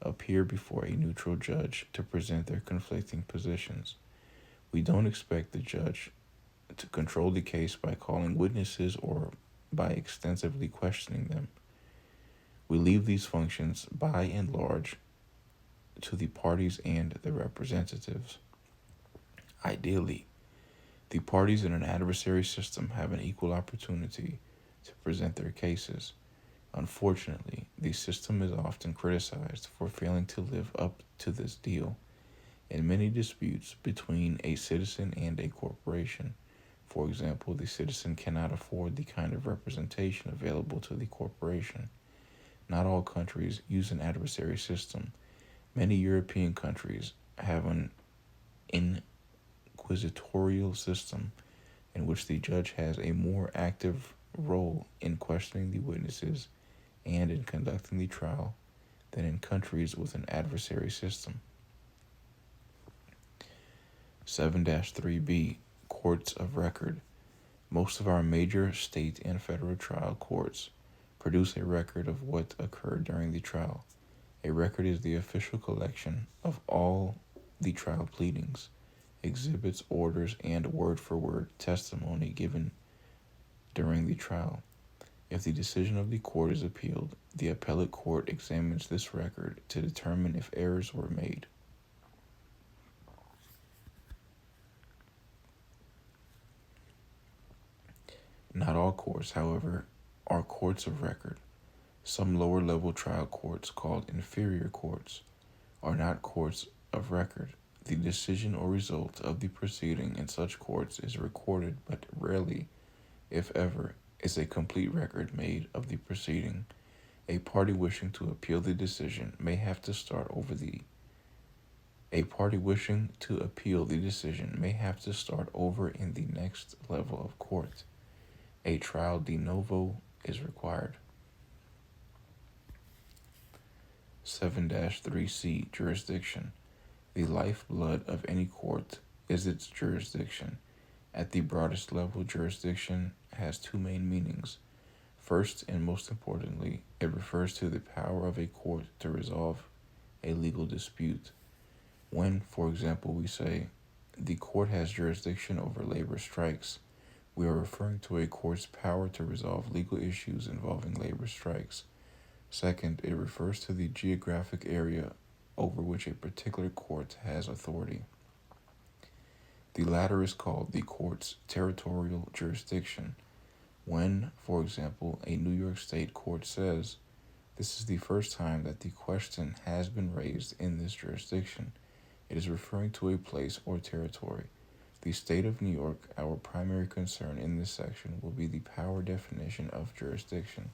appear before a neutral judge to present their conflicting positions. We don't expect the judge to control the case by calling witnesses or by extensively questioning them. We leave these functions, by and large, to the parties and their representatives. Ideally, the parties in an adversary system have an equal opportunity to present their cases. Unfortunately, the system is often criticized for failing to live up to this deal. In many disputes between a citizen and a corporation, for example, the citizen cannot afford the kind of representation available to the corporation. Not all countries use an adversary system. Many European countries have an inquisitorial system in which the judge has a more active role in questioning the witnesses and in conducting the trial than in countries with an adversary system. 7-3B, Courts of Record. Most of our major state and federal trial courts produce a record of what occurred during the trial. A record is the official collection of all the trial pleadings, exhibits, orders, and word-for-word testimony given during the trial. If the decision of the court is appealed, the appellate court examines this record to determine if errors were made. Not all courts, however, are courts of record. Some lower-level trial courts, called inferior courts, are not courts of record. The decision or result of the proceeding in such courts is recorded, but rarely, if ever, is a complete record made of the proceeding. A party wishing to appeal the decision may have to start over in the next level of court. A trial de novo is required. 7-3C Jurisdiction. The lifeblood of any court is its jurisdiction. At the broadest level, jurisdiction has two main meanings. First, and most importantly, it refers to the power of a court to resolve a legal dispute. When, for example, we say, the court has jurisdiction over labor strikes, we are referring to a court's power to resolve legal issues involving labor strikes. Second, it refers to the geographic area over which a particular court has authority. The latter is called the court's territorial jurisdiction. When, for example, a New York State court says, "This is the first time that the question has been raised in this jurisdiction," it is referring to a place or territory. The state of New York, our primary concern in this section, will be the power definition of jurisdiction.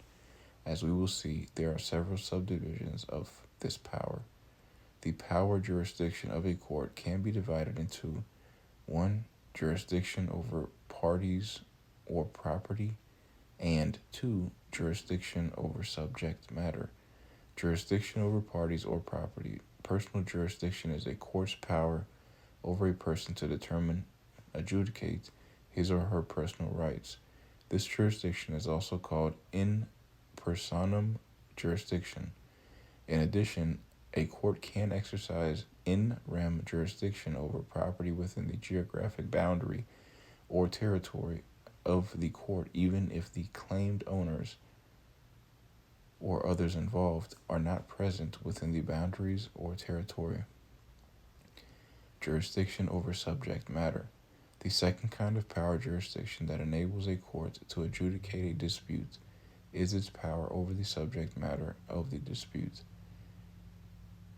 As we will see, there are several subdivisions of this power. The power jurisdiction of a court can be divided into 1. Jurisdiction over parties or property, and 2. Jurisdiction over subject matter. Jurisdiction over parties or property. Personal jurisdiction is a court's power over a person to determine, adjudicate his or her personal rights. This jurisdiction is also called in personam jurisdiction. In addition, a court can exercise in rem jurisdiction over property within the geographic boundary or territory of the court, even if the claimed owners or others involved are not present within the boundaries or territory. Jurisdiction over subject matter. The second kind of power jurisdiction that enables a court to adjudicate a dispute is its power over the subject matter of the dispute.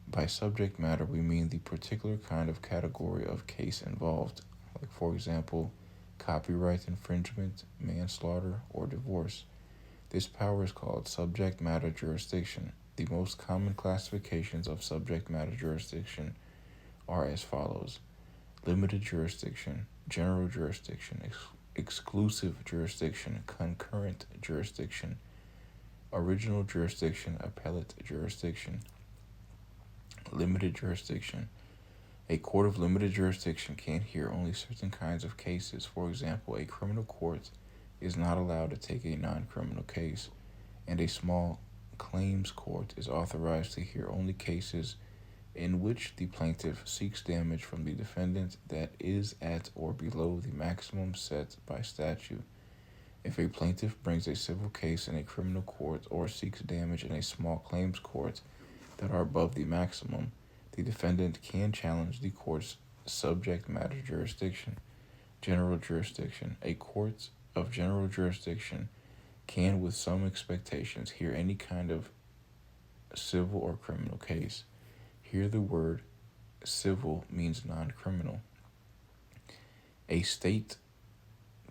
By subject matter, we mean the particular kind of category of case involved, like, for example, copyright infringement, manslaughter, or divorce. This power is called subject matter jurisdiction. The most common classifications of subject matter jurisdiction are as follows: limited jurisdiction, general jurisdiction, exclusive jurisdiction, concurrent jurisdiction, original jurisdiction, appellate jurisdiction. Limited jurisdiction. A court of limited jurisdiction can hear only certain kinds of cases. For example, a criminal court is not allowed to take a non-criminal case, and a small claims court is authorized to hear only cases in which the plaintiff seeks damage from the defendant that is at or below the maximum set by statute. If a plaintiff brings a civil case in a criminal court or seeks damage in a small claims court that are above the maximum, the defendant can challenge the court's subject matter jurisdiction. General jurisdiction. A court of general jurisdiction can, with some expectations, hear any kind of civil or criminal case. Here the word civil means non-criminal. A state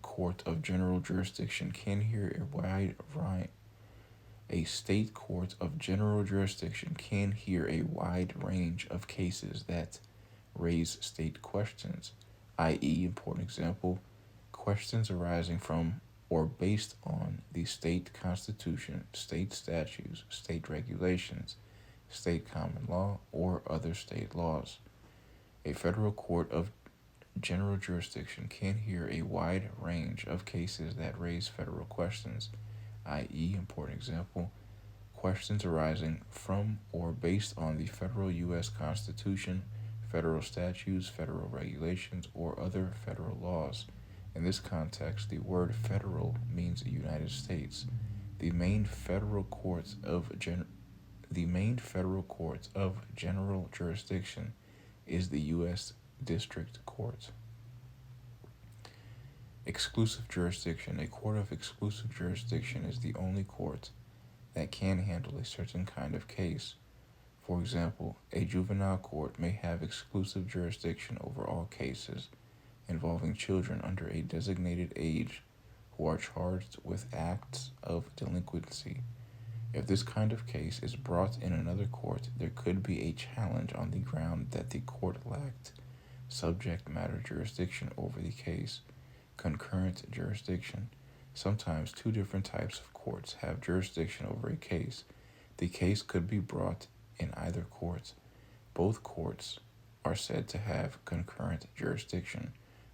court of general jurisdiction can hear a wide range of cases that raise state questions, i.e., important example, questions arising from or based on the state constitution, state statutes, state regulations, state common law, or other state laws. A federal court of general jurisdiction can hear a wide range of cases that raise federal questions, i.e., important example, questions arising from or based on the federal U.S. Constitution, federal statutes, federal regulations, or other federal laws. In this context, the word federal means United States. The main federal courts of general jurisdiction is the U.S. District Court. Exclusive jurisdiction. A court of exclusive jurisdiction is the only court that can handle a certain kind of case. For example, a juvenile court may have exclusive jurisdiction over all cases involving children under a designated age who are charged with acts of delinquency. If this kind of case is brought in another court, there could be a challenge on the ground that the court lacked subject matter jurisdiction over the case. Concurrent jurisdiction. Sometimes two different types of courts have jurisdiction over a case. The case could be brought in either court. Both courts are said to have concurrent jurisdiction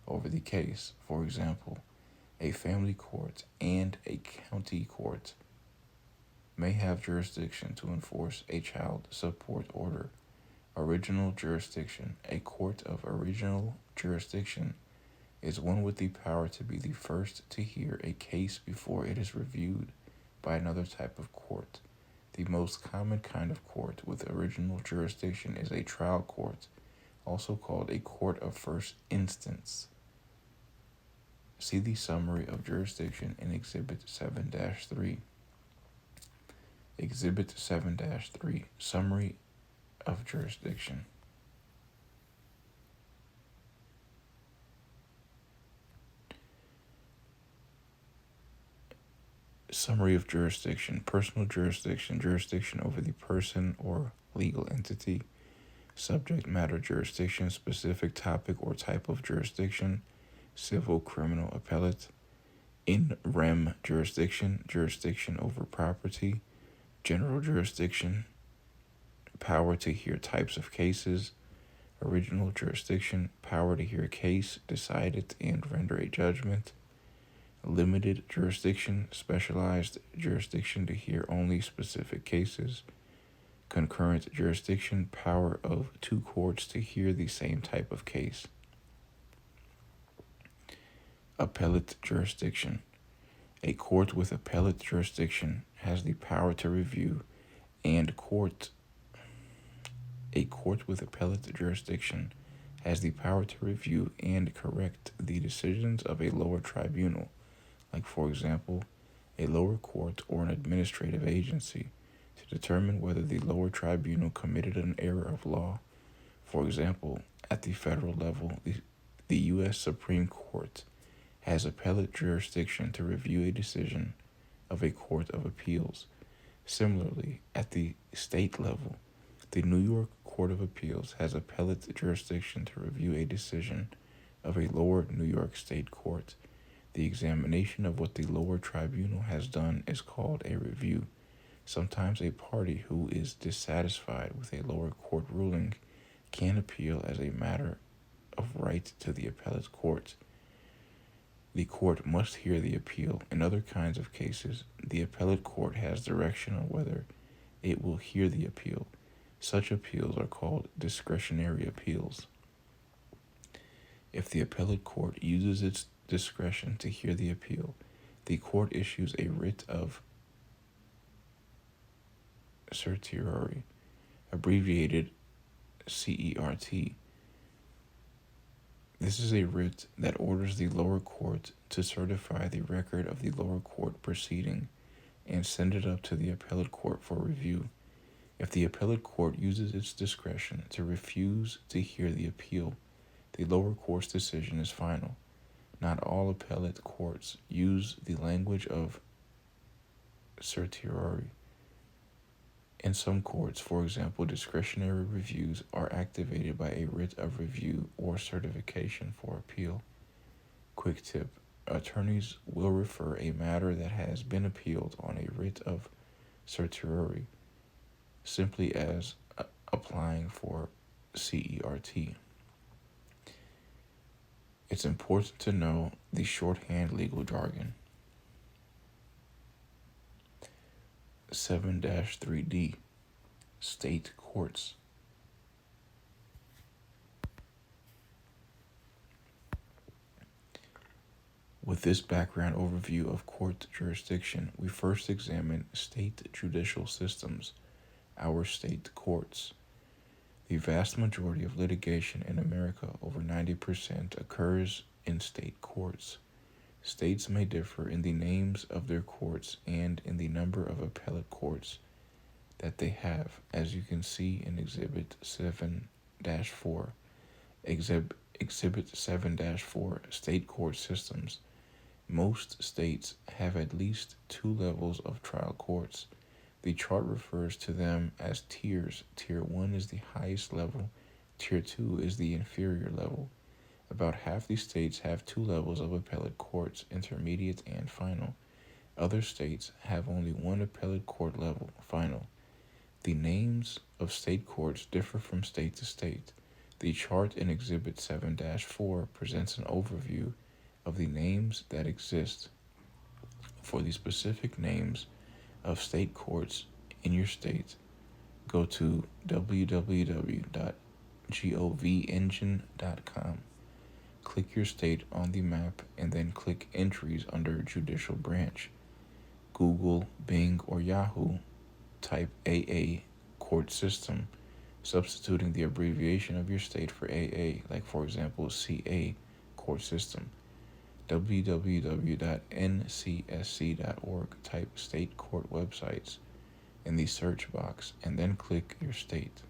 over the case. For example, a family court and a county court may have jurisdiction to enforce a child support order. Original jurisdiction. A court of original jurisdiction is one with the power to be the first to hear a case before it is reviewed by another type of court. The most common kind of court with original jurisdiction is a trial court, also called a court of first instance. See the summary of jurisdiction in Exhibit 7-3. Exhibit 7-3, Summary of Jurisdiction. Summary of jurisdiction. Personal jurisdiction. Jurisdiction over the person or legal entity. Subject matter jurisdiction. Specific topic or type of jurisdiction. Civil, criminal, appellate. In rem jurisdiction. Jurisdiction over property. General jurisdiction. Power to hear types of cases. Original jurisdiction. Power to hear a case, decide it, and render a judgment. Limited jurisdiction, specialized jurisdiction to hear only specific cases. Concurrent jurisdiction, power of two courts to hear the same type of case. Appellate jurisdiction. A court with appellate jurisdiction has the power to review A court with appellate jurisdiction has the power to review and correct the decisions of a lower tribunal, like, for example, a lower court or an administrative agency, to determine whether the lower tribunal committed an error of law. For example, at the federal level, the U.S. Supreme Court has appellate jurisdiction to review a decision of a court of appeals. Similarly, at the state level, the New York Court of Appeals has appellate jurisdiction to review a decision of a lower New York State court. The examination of what the lower tribunal has done is called a review. Sometimes a party who is dissatisfied with a lower court ruling can appeal as a matter of right to the appellate court. The court must hear the appeal. In other kinds of cases, the appellate court has direction on whether it will hear the appeal. Such appeals are called discretionary appeals. If the appellate court uses its discretion to hear the appeal, the court issues a writ of certiorari, abbreviated CERT. This is a writ that orders the lower court to certify the record of the lower court proceeding and send it up to the appellate court for review. If the appellate court uses its discretion to refuse to hear the appeal, the lower court's decision is final. Not all appellate courts use the language of certiorari. In some courts, for example, discretionary reviews are activated by a writ of review or certification for appeal. Quick tip: attorneys will refer a matter that has been appealed on a writ of certiorari simply as applying for CERT. It's important to know the shorthand legal jargon. 7-3D, State Courts. With this background overview of court jurisdiction, we first examine state judicial systems, our state courts. The vast majority of litigation in America, over 90%, occurs in state courts. States may differ in the names of their courts and in the number of appellate courts that they have, as you can see in Exhibit 7-4. Exhibit 7-4, State Court Systems. Most states have at least 2 levels of trial courts. The chart refers to them as tiers. Tier 1 is the highest level. Tier 2 is the inferior level. About half the states have 2 levels of appellate courts, intermediate and final. Other states have only 1 appellate court level, final. The names of state courts differ from state to state. The chart in Exhibit 7-4 presents an overview of the names that exist. For the specific names of state courts in your state, go to www.govengine.com. Click your state on the map and then click Entries under Judicial Branch. Google, Bing, or Yahoo, type AA Court System, substituting the abbreviation of your state for AA, like for example CA Court System. www.ncsc.org, type state court websites in the search box and then click your state.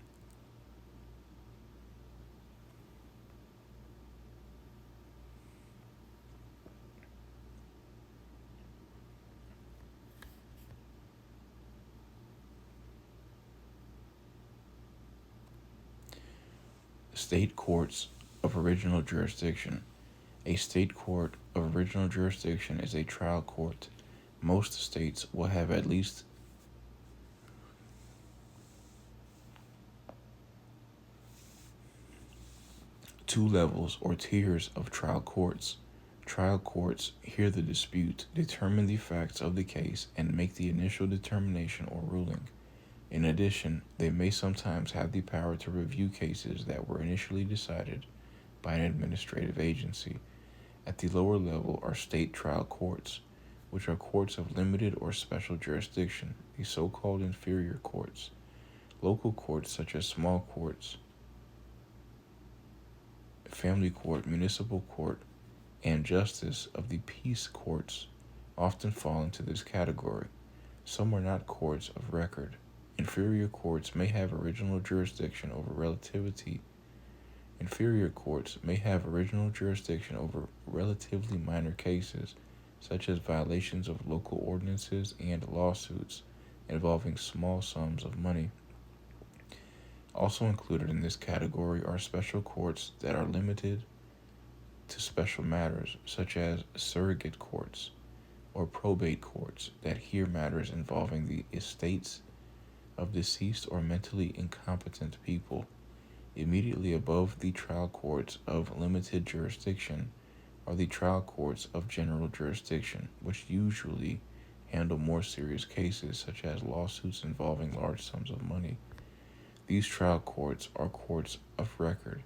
State courts of original jurisdiction. A state court of original jurisdiction is a trial court. Most states will have at least two levels or tiers of trial courts. Trial courts hear the dispute, determine the facts of the case, and make the initial determination or ruling. In addition, they may sometimes have the power to review cases that were initially decided by an administrative agency. At the lower level are state trial courts, which are courts of limited or special jurisdiction, the so-called inferior courts. Local courts such as small courts, family court, municipal court, and justice of the peace courts often fall into this category. Some are not courts of record. Inferior courts may have original jurisdiction over relatively minor cases, such as violations of local ordinances and lawsuits involving small sums of money. Also included in this category are special courts that are limited to special matters, such as surrogate courts or probate courts that hear matters involving the estates of deceased or mentally incompetent people. Immediately above the trial courts of limited jurisdiction are the trial courts of general jurisdiction, which usually handle more serious cases such as lawsuits involving large sums of money. These trial courts are courts of record.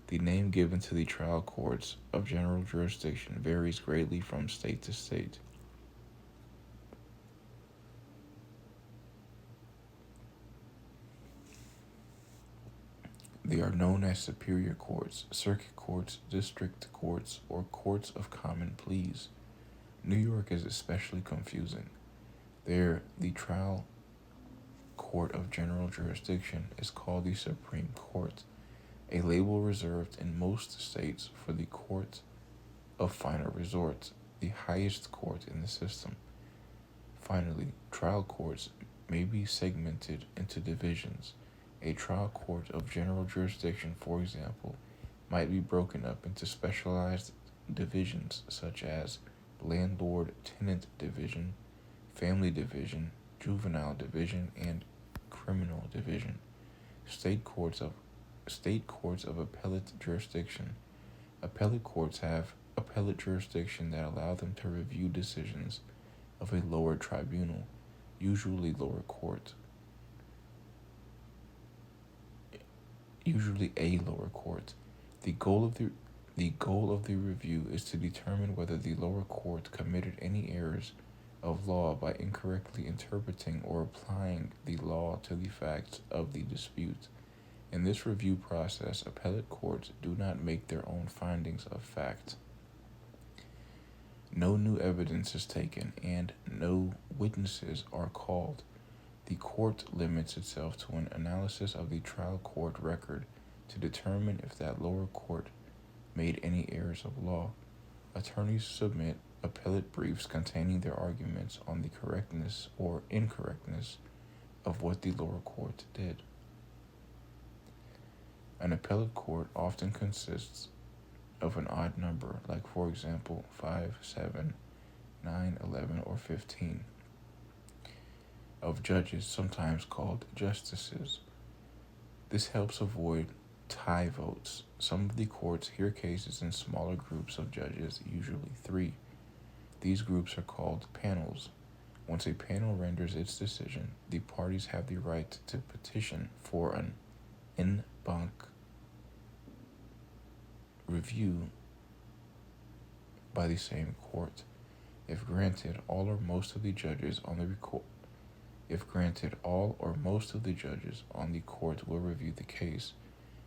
The name given to the trial courts of general jurisdiction varies greatly from state to state. They are known as superior courts, circuit courts, district courts, or courts of common pleas. New York is especially confusing. There, the trial court of general jurisdiction is called the Supreme Court, a label reserved in most states for the court of final resort, the highest court in the system. Finally, trial courts may be segmented into divisions. A trial court of general jurisdiction, for example, might be broken up into specialized divisions such as landlord-tenant division, family division, juvenile division, and criminal division. State courts of appellate jurisdiction. Appellate courts have appellate jurisdiction that allow them to review decisions of a lower tribunal. usually lower court, usually a lower court. The goal of the review is to determine whether the lower court committed any errors of law by incorrectly interpreting or applying the law to the facts of the dispute. In this review process, appellate courts do not make their own findings of fact. No new evidence is taken, and no witnesses are called. The court limits itself to an analysis of the trial court record to determine if that lower court made any errors of law. Attorneys submit appellate briefs containing their arguments on the correctness or incorrectness of what the lower court did. An appellate court often consists of an odd number, like for example 5, 7, 9, 11, or 15, of judges, sometimes called justices. This helps avoid tie votes. Some of the courts hear cases in smaller groups of judges, usually 3. These groups are called panels. Once a panel renders its decision, the parties have the right to petition for an en banc review by the same court. If granted, all or most of the judges on the court will review the case.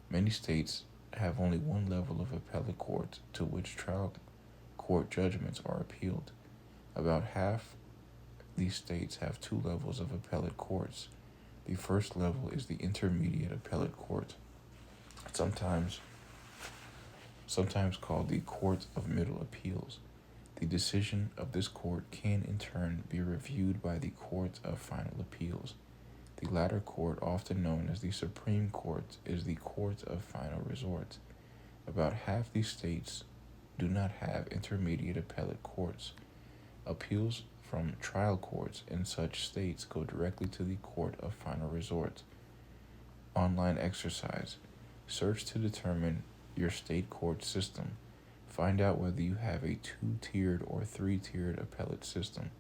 Many states have only one level of appellate court to which trial court judgments are appealed. About half these states have 2 levels of appellate courts. The first level is the intermediate appellate court, sometimes called the Court of Middle Appeals. The decision of this court can in turn be reviewed by the Court of Final Appeals. The latter court, often known as the Supreme Court, is the court of final resort. About half these states do not have intermediate appellate courts. Appeals from trial courts in such states go directly to the court of final resort. Online exercise. Search to determine your state court system. Find out whether you have a 2-tiered or 3-tiered appellate system.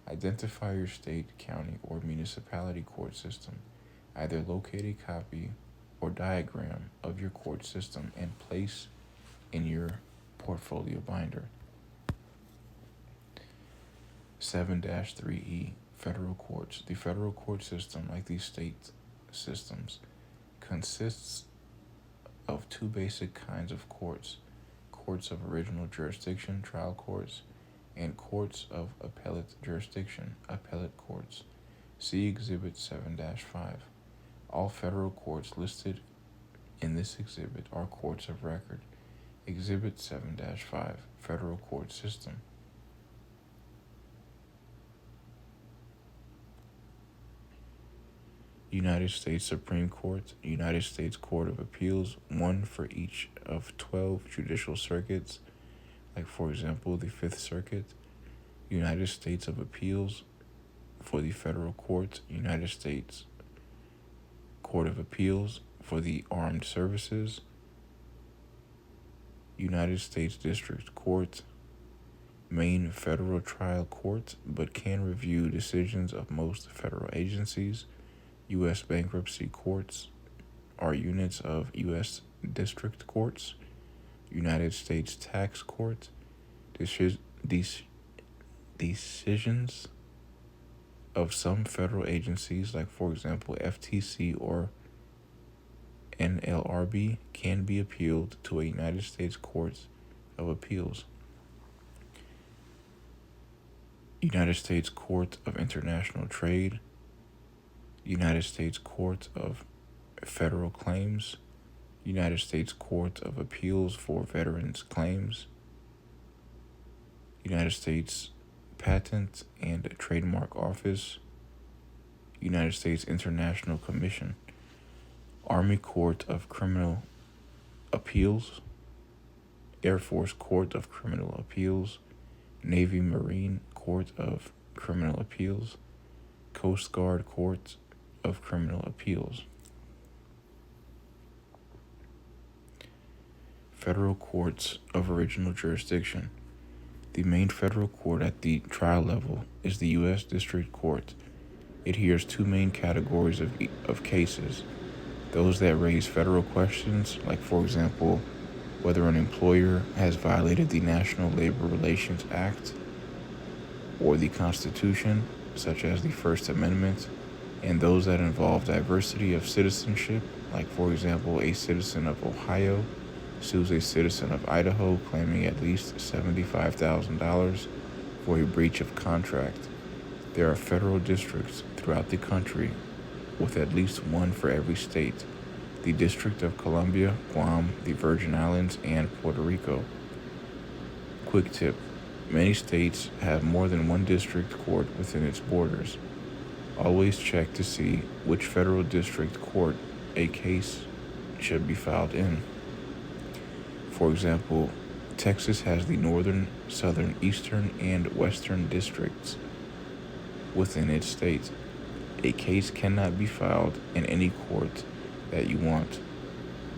Identify your state, county, or municipality court system. Either locate a copy or diagram of your court system and place in your portfolio binder. 7-3E, Federal Courts. The federal court system, like the state systems, consists of 2 basic kinds of courts: courts of original jurisdiction, trial courts, and courts of appellate jurisdiction, appellate courts. See Exhibit 7-5. All federal courts listed in this exhibit are courts of record. Exhibit 7-5, Federal Court System. United States Supreme Court, United States Court of Appeals, 1 for each of 12 judicial circuits, like for example the 5th Circuit. United States of Appeals for the federal court, United States Court of Appeals for the armed services, United States District Court, Maine Federal Trial Court, but can review decisions of most federal agencies. U.S. bankruptcy courts are units of U.S. district courts. United States Tax Court, decisions of some federal agencies, like for example FTC or NLRB, can be appealed to a United States Court of Appeals. United States Court of International Trade, United States Court of Federal Claims, United States Court of Appeals for Veterans Claims, United States Patent and Trademark Office, United States International Commission, Army Court of Criminal Appeals, Air Force Court of Criminal Appeals, Navy Marine Court of Criminal Appeals, Coast Guard Court of Criminal Appeals. Federal Courts of Original Jurisdiction. The main federal court at the trial level is the U.S. District Court. It hears two main categories of cases: those that raise federal questions, like, for example, whether an employer has violated the National Labor Relations Act or the Constitution, such as the First Amendment, and those that involve diversity of citizenship, like, for example, a citizen of Ohio sues a citizen of Idaho claiming at least $75,000 for a breach of contract. There are federal districts throughout the country, with at least one for every state: the District of Columbia, Guam, the Virgin Islands, and Puerto Rico. Quick tip: many states have more than one district court within its borders. Always check to see which federal district court a case should be filed in. For example, Texas has the northern, southern, eastern, and western districts within its state. A case cannot be filed in any court that you want.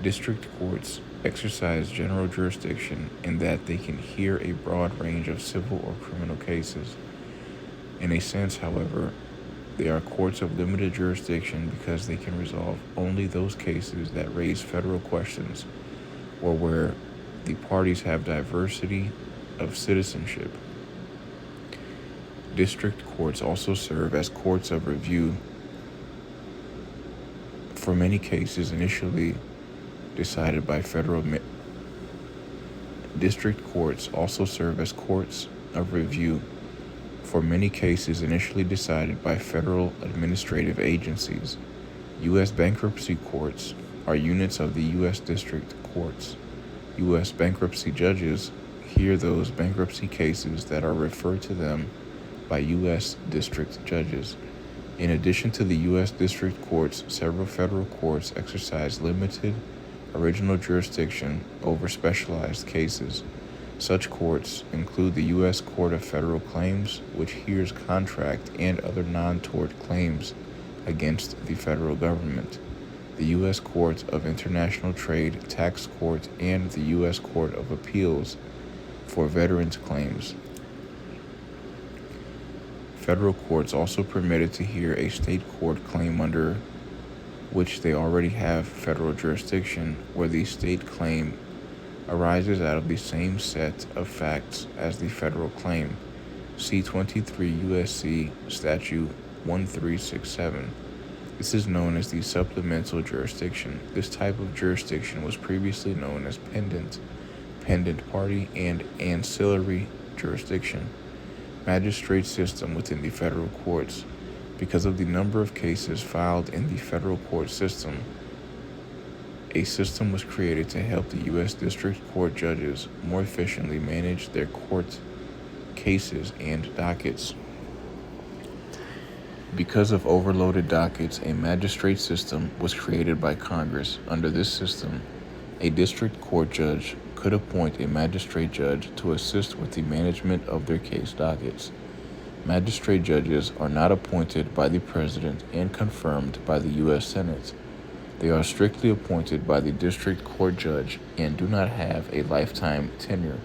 District courts exercise general jurisdiction in that they can hear a broad range of civil or criminal cases. In a sense, however, they are courts of limited jurisdiction because they can resolve only those cases that raise federal questions or where the parties have diversity of citizenship. District courts also serve as courts of review for many cases initially decided by federal. District courts also serve as courts of review for many cases initially decided by federal administrative agencies. U.S. bankruptcy courts are units of the U.S. district courts. U.S. bankruptcy judges hear those bankruptcy cases that are referred to them by U.S. district judges. In addition to the U.S. district courts, several federal courts exercise limited original jurisdiction over specialized cases. Such courts include the U.S. Court of Federal Claims, which hears contract and other non-tort claims against the federal government, the U.S. Court of International Trade, Tax Court, and the U.S. Court of Appeals for veterans' claims. Federal courts also permitted to hear a state court claim under which they already have federal jurisdiction, where the state claim arises out of the same set of facts as the federal claim. See 23 U.S.C. Statute 1367. This is known as the supplemental jurisdiction. This type of jurisdiction was previously known as pendant party, and ancillary jurisdiction. Magistrate system within the federal courts. Because of the number of cases filed in the federal court system, a system was created to help the U.S. District Court judges more efficiently manage their court cases and dockets. Because of overloaded dockets, a magistrate system was created by Congress. Under this system, a district court judge could appoint a magistrate judge to assist with the management of their case dockets. Magistrate judges are not appointed by the President and confirmed by the U.S. Senate. They are strictly appointed by the district court judge and do not have a lifetime tenure.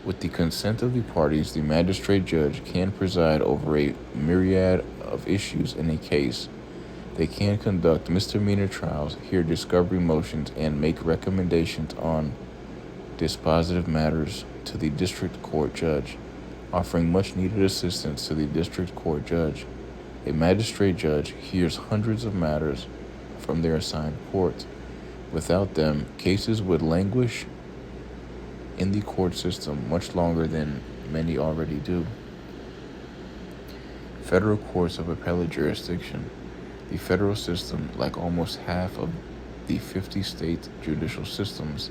With the consent of the parties, the magistrate judge can preside over a myriad of issues in a case. They can conduct misdemeanor trials, hear discovery motions, and make recommendations on dispositive matters to the district court judge, offering much needed assistance to the district court judge. A magistrate judge hears hundreds of matters from their assigned court. Without them, cases would languish in the court system much longer than many already do. Federal courts of appellate jurisdiction. The federal system, like almost half of the 50 state judicial systems,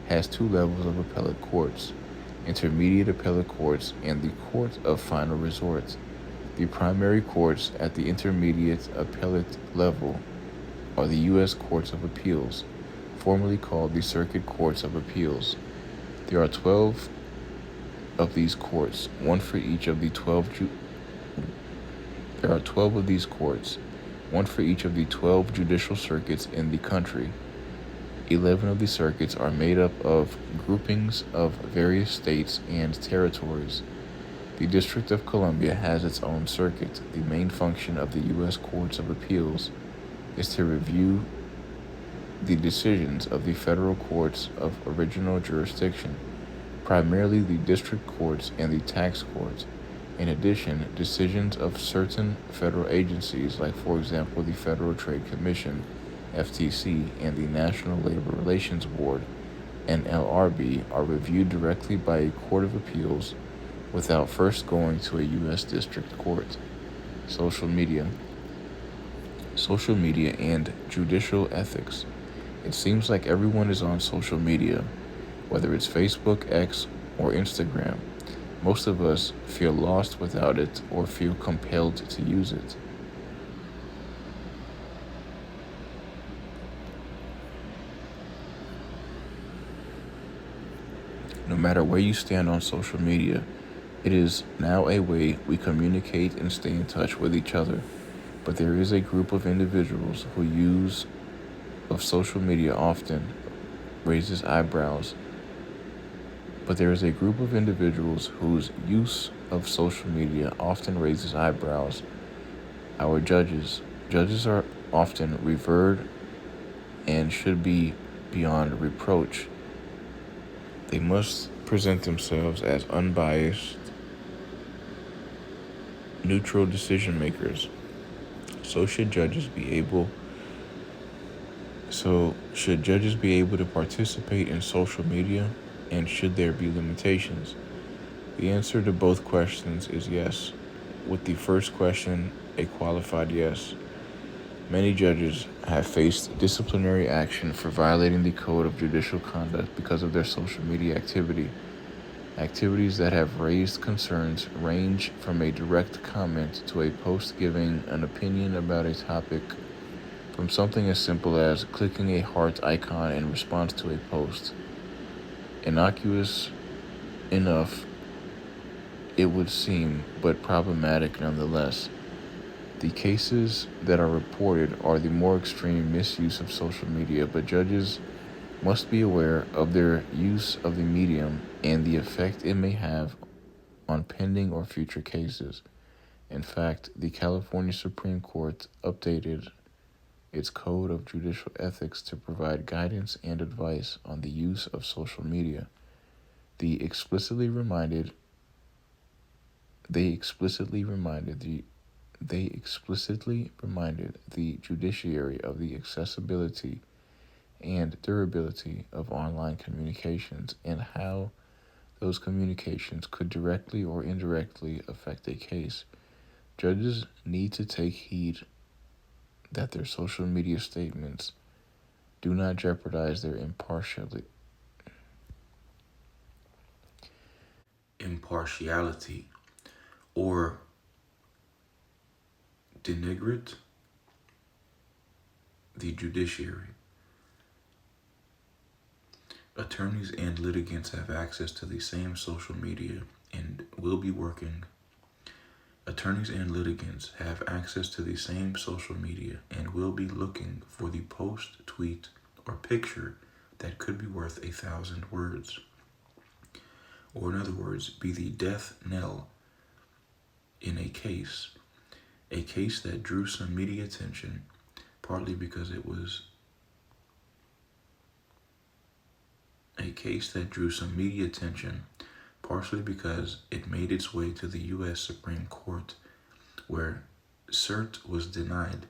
has two levels of appellate courts: intermediate appellate courts and the court of final resort. The primary courts at the intermediate appellate level are the U.S. Courts of Appeals, formerly called the Circuit Courts of Appeals. There are 12 of these courts, one for each of the 12 judicial circuits in the country. 11 of the circuits are made up of groupings of various states and territories. The District of Columbia has its own circuit. The main function of the U.S. Courts of Appeals is to review the decisions of the federal courts of original jurisdiction, primarily the district courts and the tax courts. In addition, decisions of certain federal agencies, like for example the Federal Trade Commission, FTC, and the National Labor Relations Board, NLRB, are reviewed directly by a court of appeals without first going to a U.S. district court. Social media and judicial ethics. It seems like everyone is on social media, whether it's Facebook, X, or Instagram. Most of us feel lost without it or feel compelled to use it. No matter where you stand on social media, it is now a way we communicate and stay in touch with each other. But there is a group of individuals who use of social media often raises eyebrows. But there is a group of individuals whose use of social media often raises eyebrows. Our judges. Judges are often revered and should be beyond reproach. They must present themselves as unbiased, neutral decision makers. Should judges be able to participate in social media, and should there be limitations? The answer to both questions is yes. With the first question, a qualified yes. Many judges have faced disciplinary action for violating the code of judicial conduct because of their social media activity. Activities that have raised concerns range from a direct comment to a post giving an opinion about a topic, from something as simple as clicking a heart icon in response to a post. Innocuous enough, it would seem, but problematic nonetheless. The cases that are reported are the more extreme misuse of social media, but judges must be aware of their use of the medium and the effect it may have on pending or future cases. In fact, the California Supreme Court updated its Code of Judicial Ethics to provide guidance and advice on the use of social media. They explicitly reminded the judiciary of the accessibility and durability of online communications and how those communications could directly or indirectly affect a case. Judges need to take heed that their social media statements do not jeopardize their impartiality or denigrate the judiciary. Attorneys and litigants have access to the same social media and will be working. Attorneys and litigants have access to the same social media and will be looking for the post, tweet, or picture that could be worth 1,000 words. Or in other words, be the death knell in a case that drew some media attention, partly because it was partially because it made its way to the U.S. Supreme Court, where cert was denied,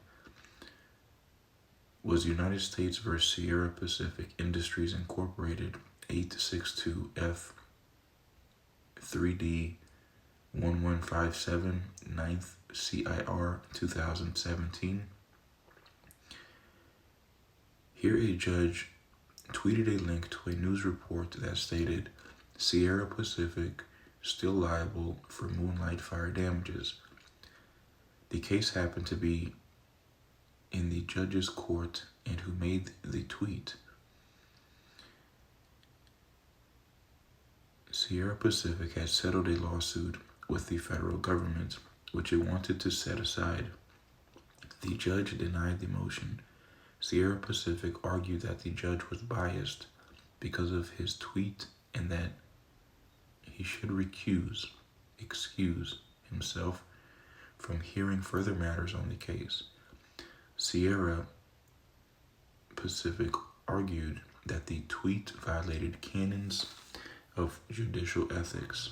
was United States v. Sierra Pacific Industries Incorporated, 862 F 3D 1157, 9th CIR 2017. Here a judge tweeted a link to a news report that stated, Sierra Pacific still liable for Moonlight fire damages. The case happened to be in the judge's court, and who made the tweet. Sierra Pacific had settled a lawsuit with the federal government, which it wanted to set aside. The judge denied the motion. Sierra Pacific argued that the judge was biased because of his tweet and that he should recuse excuse himself from hearing further matters on the case. Sierra Pacific argued that the tweet violated canons of judicial ethics.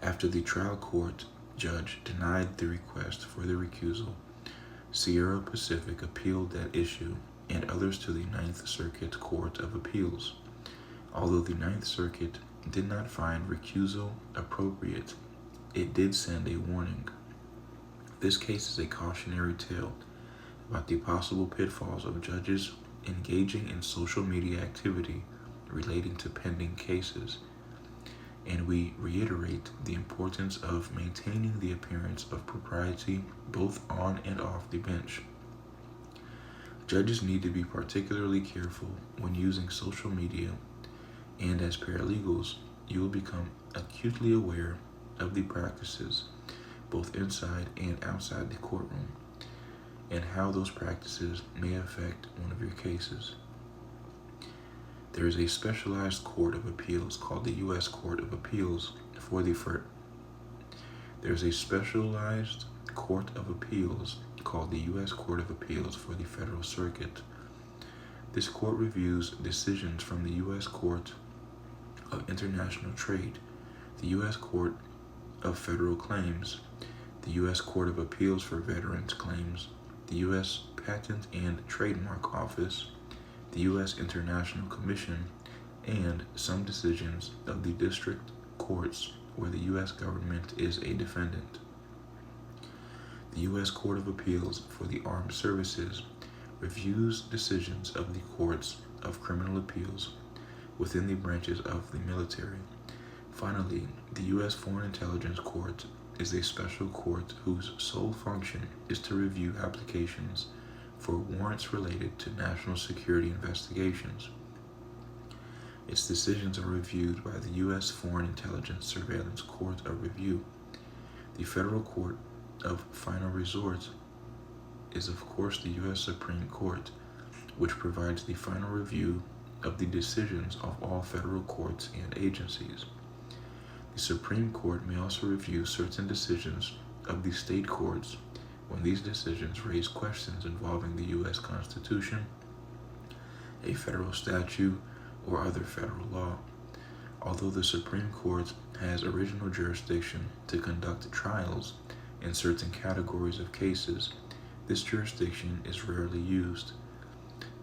After the trial court judge denied the request for the recusal, Sierra Pacific appealed that issue and others to the Ninth Circuit Court of Appeals. Although the Ninth Circuit did not find recusal appropriate, it did send a warning. This case is a cautionary tale about the possible pitfalls of judges engaging in social media activity relating to pending cases, and we reiterate the importance of maintaining the appearance of propriety both on and off the bench. Judges need to be particularly careful when using social media, and as paralegals, you will become acutely aware of the practices, both inside and outside the courtroom, and how those practices may affect one of your cases. There is a specialized court of appeals called the U.S. Court of Appeals for the Federal Circuit. This court reviews decisions from the U.S. Court of International Trade, the U.S. Court of Federal Claims, the U.S. Court of Appeals for Veterans Claims, the U.S. Patent and Trademark Office, the U.S. International Commission, and some decisions of the district courts where the U.S. government is a defendant. The U.S. Court of Appeals for the Armed Services reviews decisions of the courts of criminal appeals within the branches of the military. Finally, the U.S. Foreign Intelligence Court is a special court whose sole function is to review applications for warrants related to national security investigations. Its decisions are reviewed by the U.S. Foreign Intelligence Surveillance Court of Review. The Federal Court of Final Resort is, of course, the U.S. Supreme Court, which provides the final review of the decisions of all federal courts and agencies. The Supreme Court may also review certain decisions of the state courts when these decisions raise questions involving the U.S. Constitution, a federal statute, or other federal law. Although the Supreme Court has original jurisdiction to conduct trials in certain categories of cases, this jurisdiction is rarely used.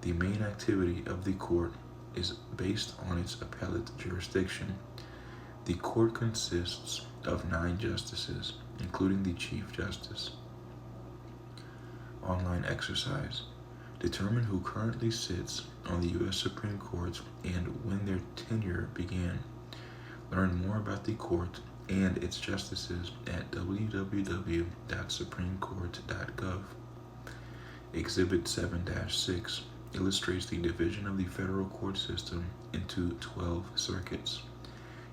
The main activity of the court is based on its appellate jurisdiction. The court consists of 9 justices, including the Chief Justice. Online exercise. Determine who currently sits on the U.S. Supreme Court and when their tenure began. Learn more about the court and its justices at www.supremecourt.gov. Exhibit 7-6 illustrates the division of the federal court system into 12 circuits.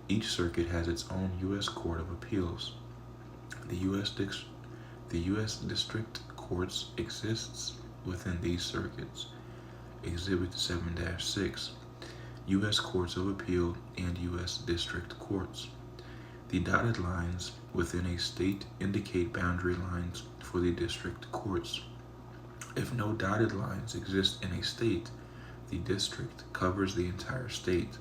Each circuit has its own U.S. Court of Appeals. The U.S. District Courts exists within these circuits. Exhibit 7-6, U.S. Courts of Appeal and U.S. District Courts. The dotted lines within a state indicate boundary lines for the district courts. If no dotted lines exist in a state, the district covers the entire state.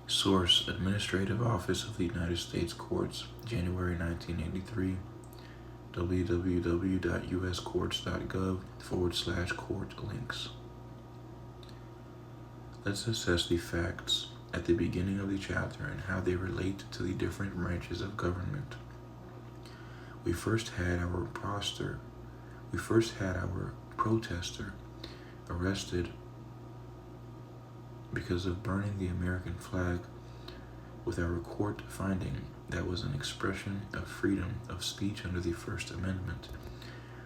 Source: Administrative Office of the United States Courts, January 1983, www.uscourts.gov/court links. Let's assess the facts at the beginning of the chapter and how they relate to the different branches of government. We first had our protester arrested because of burning the American flag, with our court finding that was an expression of freedom of speech under the First Amendment.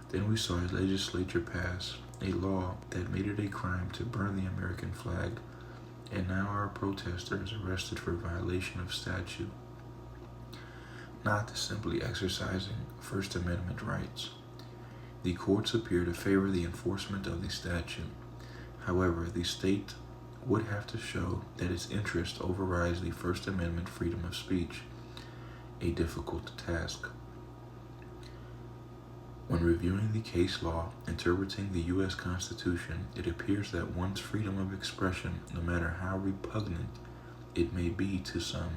Then we saw a legislature pass a law that made it a crime to burn the American flag, and now our protester is arrested for violation of statute, not simply exercising First Amendment rights. The courts appear to favor the enforcement of the statute. However, the state would have to show that its interest overrides the First Amendment freedom of speech, a difficult task. When reviewing the case law interpreting the U.S. Constitution, it appears that one's freedom of expression, no matter how repugnant it may be to some,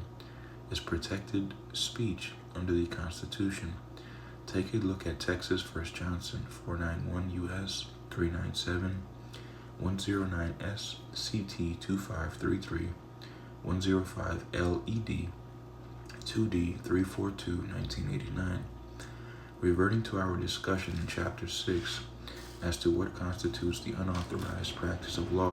is protected speech under the Constitution. Take a look at Texas v. Johnson, 491 U.S. 397, 109 S.C.T. 2533, 105 L.E.D. 2D 342, 1989. Reverting to our discussion in Chapter 6 as to what constitutes the unauthorized practice of law.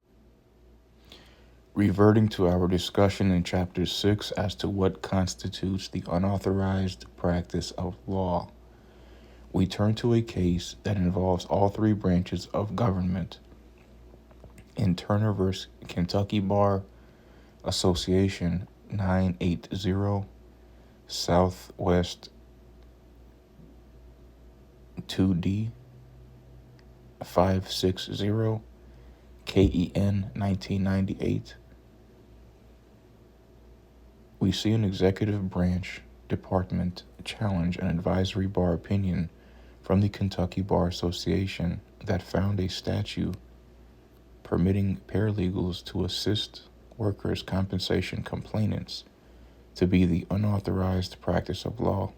Reverting to our discussion in Chapter 6 as to what constitutes the unauthorized practice of law, we turn to a case that involves all three branches of government. In Turner v. Kentucky Bar Association 980 Southwest 2D 560 KEN 1998, we see an executive branch department challenge an advisory bar opinion from the Kentucky Bar Association that found a statute permitting paralegals to assist workers' compensation complainants to be the unauthorized practice of law.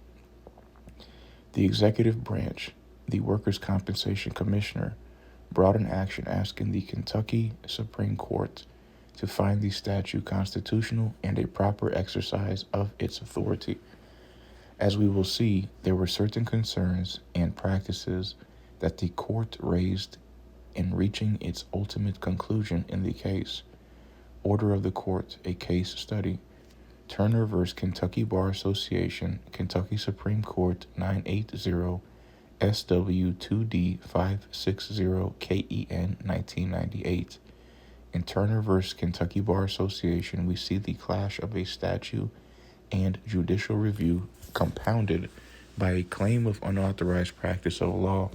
The executive branch, the Workers' Compensation Commissioner, brought an action asking the Kentucky Supreme Court to find the statute constitutional and a proper exercise of its authority. As we will see, there were certain concerns and practices that the court raised in reaching its ultimate conclusion in the case. Order of the Court, a case study. Turner v. Kentucky Bar Association, Kentucky Supreme Court 980 SW 2D 560 KEN 1998. In Turner v. Kentucky Bar Association, we see the clash of a statute and judicial review compounded by a claim of unauthorized practice of law.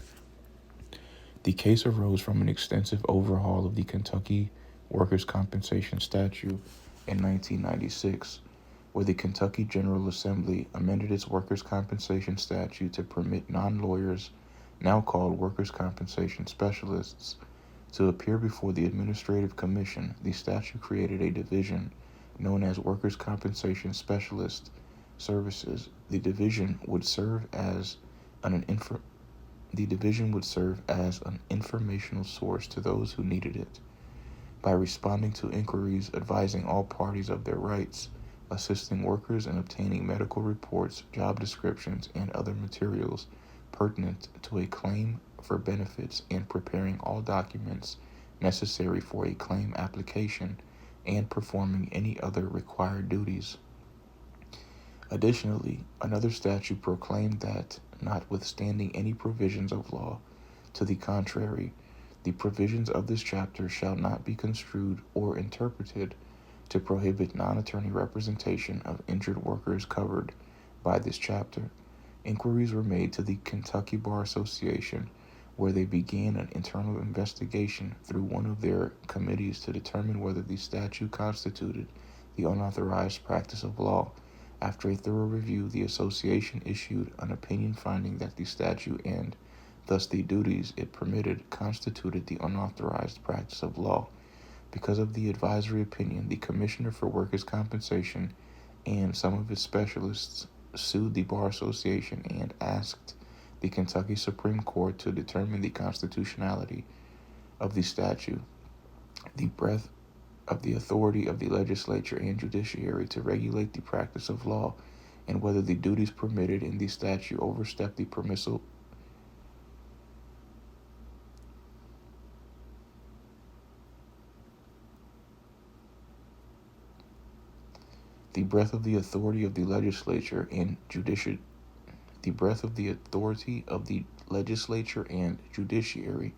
The case arose from an extensive overhaul of the Kentucky Workers' Compensation Statute in 1996, where the Kentucky General Assembly amended its workers' compensation statute to permit non-lawyers, now called workers' compensation specialists, to appear before the Administrative Commission. The statute created a division known as Workers' Compensation Specialist Services. The division would serve as an informational source to those who needed it, by responding to inquiries, advising all parties of their rights, assisting workers in obtaining medical reports, job descriptions, and other materials pertinent to a claim for benefits, and preparing all documents necessary for a claim application, and performing any other required duties. Additionally, another statute proclaimed that, notwithstanding any provisions of law to the contrary, the provisions of this chapter shall not be construed or interpreted to prohibit non-attorney representation of injured workers covered by this chapter. Inquiries were made to the Kentucky Bar Association, where they began an internal investigation through one of their committees to determine whether the statute constituted the unauthorized practice of law. After a thorough review, the association issued an opinion finding that the statute and thus the duties it permitted constituted the unauthorized practice of law. Because of the advisory opinion, the Commissioner for Workers' Compensation and some of its specialists sued the Bar Association and asked the Kentucky Supreme Court to determine the constitutionality of the statute. The of the authority of the legislature and judiciary to regulate the practice of law, and whether the duties permitted in the statute overstep the permissible the breadth of the authority of the legislature and judiciary the breadth of the authority of the legislature and judiciary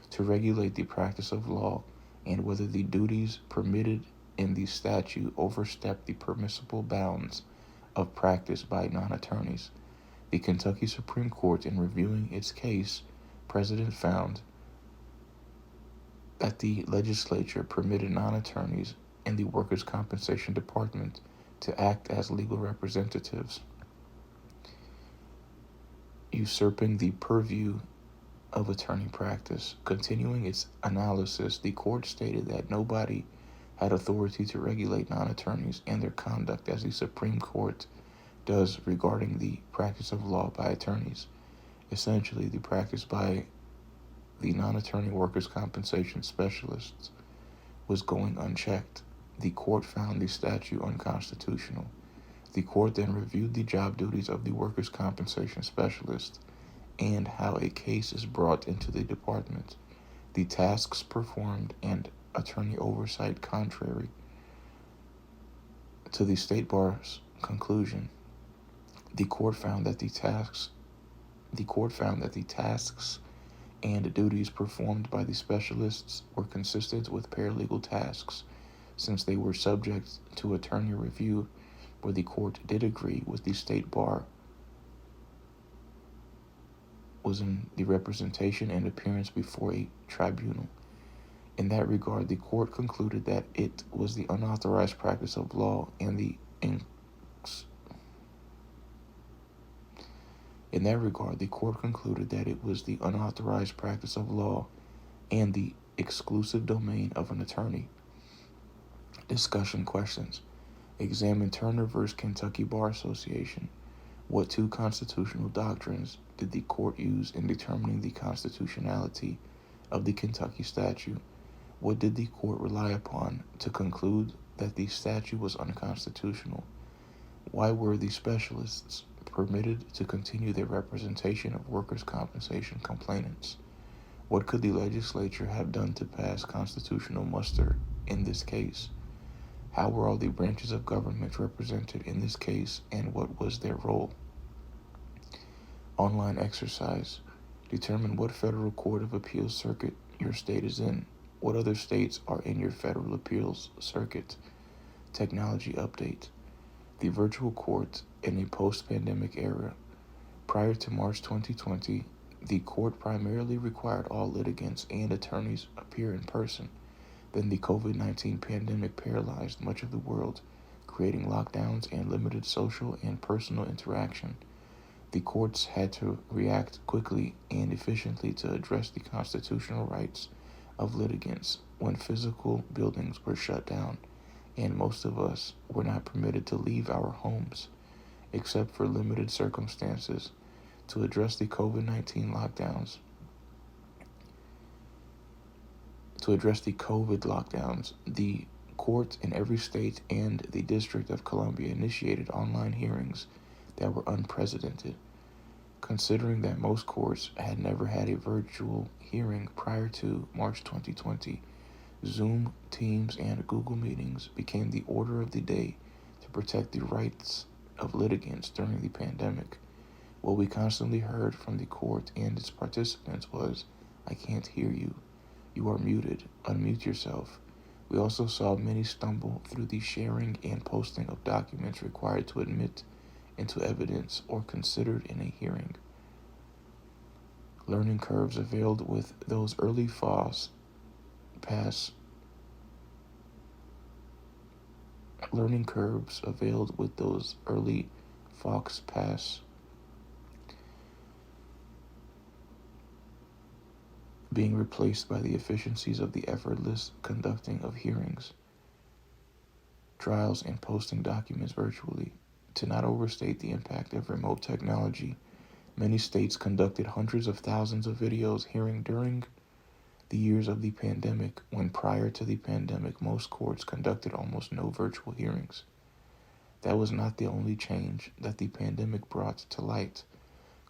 to regulate the practice of law, and whether the duties permitted in the statute overstep the permissible bounds of practice by non-attorneys. The Kentucky Supreme Court, in reviewing its case, precedent found that the legislature permitted non-attorneys in the Workers' Compensation Department to act as legal representatives, usurping the purview of attorney practice. Continuing its analysis, the court stated that nobody had authority to regulate non-attorneys and their conduct as the Supreme Court does regarding the practice of law by attorneys. Essentially, the practice by the non-attorney workers' compensation specialists was going unchecked. The court found the statute unconstitutional. The court then reviewed the job duties of the workers' compensation specialist and how a case is brought into the department, the tasks performed, and attorney oversight contrary to the state bar's conclusion. The court found that the tasks and duties performed by the specialists were consistent with paralegal tasks, since they were subject to attorney review, where the court did agree with the state bar was in the representation and appearance before a tribunal. In that regard, the court concluded that it was the unauthorized practice of law and the exclusive domain of an attorney. Discussion questions. Examine Turner v. Kentucky Bar Association. What two constitutional doctrines did the court use in determining the constitutionality of the Kentucky statute? What did the court rely upon to conclude that the statute was unconstitutional? Why were the specialists permitted to continue their representation of workers' compensation complainants? What could the legislature have done to pass constitutional muster in this case? How were all the branches of government represented in this case, and what was their role? Online exercise. Determine what federal court of appeals circuit your state is in. What other states are in your federal appeals circuit? Technology update. The virtual court in a post-pandemic era. Prior to March 2020, the court primarily required all litigants and attorneys appear in person. Then the COVID-19 pandemic paralyzed much of the world, creating lockdowns and limited social and personal interaction. The courts had to react quickly and efficiently to address the constitutional rights of litigants when physical buildings were shut down, and most of us were not permitted to leave our homes, except for limited circumstances, to address the COVID-19 lockdowns. The court in every state and the District of Columbia initiated online hearings that were unprecedented, considering that most courts had never had a virtual hearing prior to March 2020. Zoom, Teams, and Google Meetings became the order of the day to protect the rights of litigants during the pandemic. What we constantly heard from the court and its participants was, "I can't hear you. You are muted. Unmute yourself." We also saw many stumble through the sharing and posting of documents required to admit into evidence or considered in a hearing. Learning curves availed with those early FOSS pass being replaced by the efficiencies of the effortless conducting of hearings, trials, and posting documents virtually. To not overstate the impact of remote technology, many states conducted hundreds of thousands of videos hearing during the years of the pandemic, when prior to the pandemic most courts conducted almost no virtual hearings. That was not the only change that the pandemic brought to light.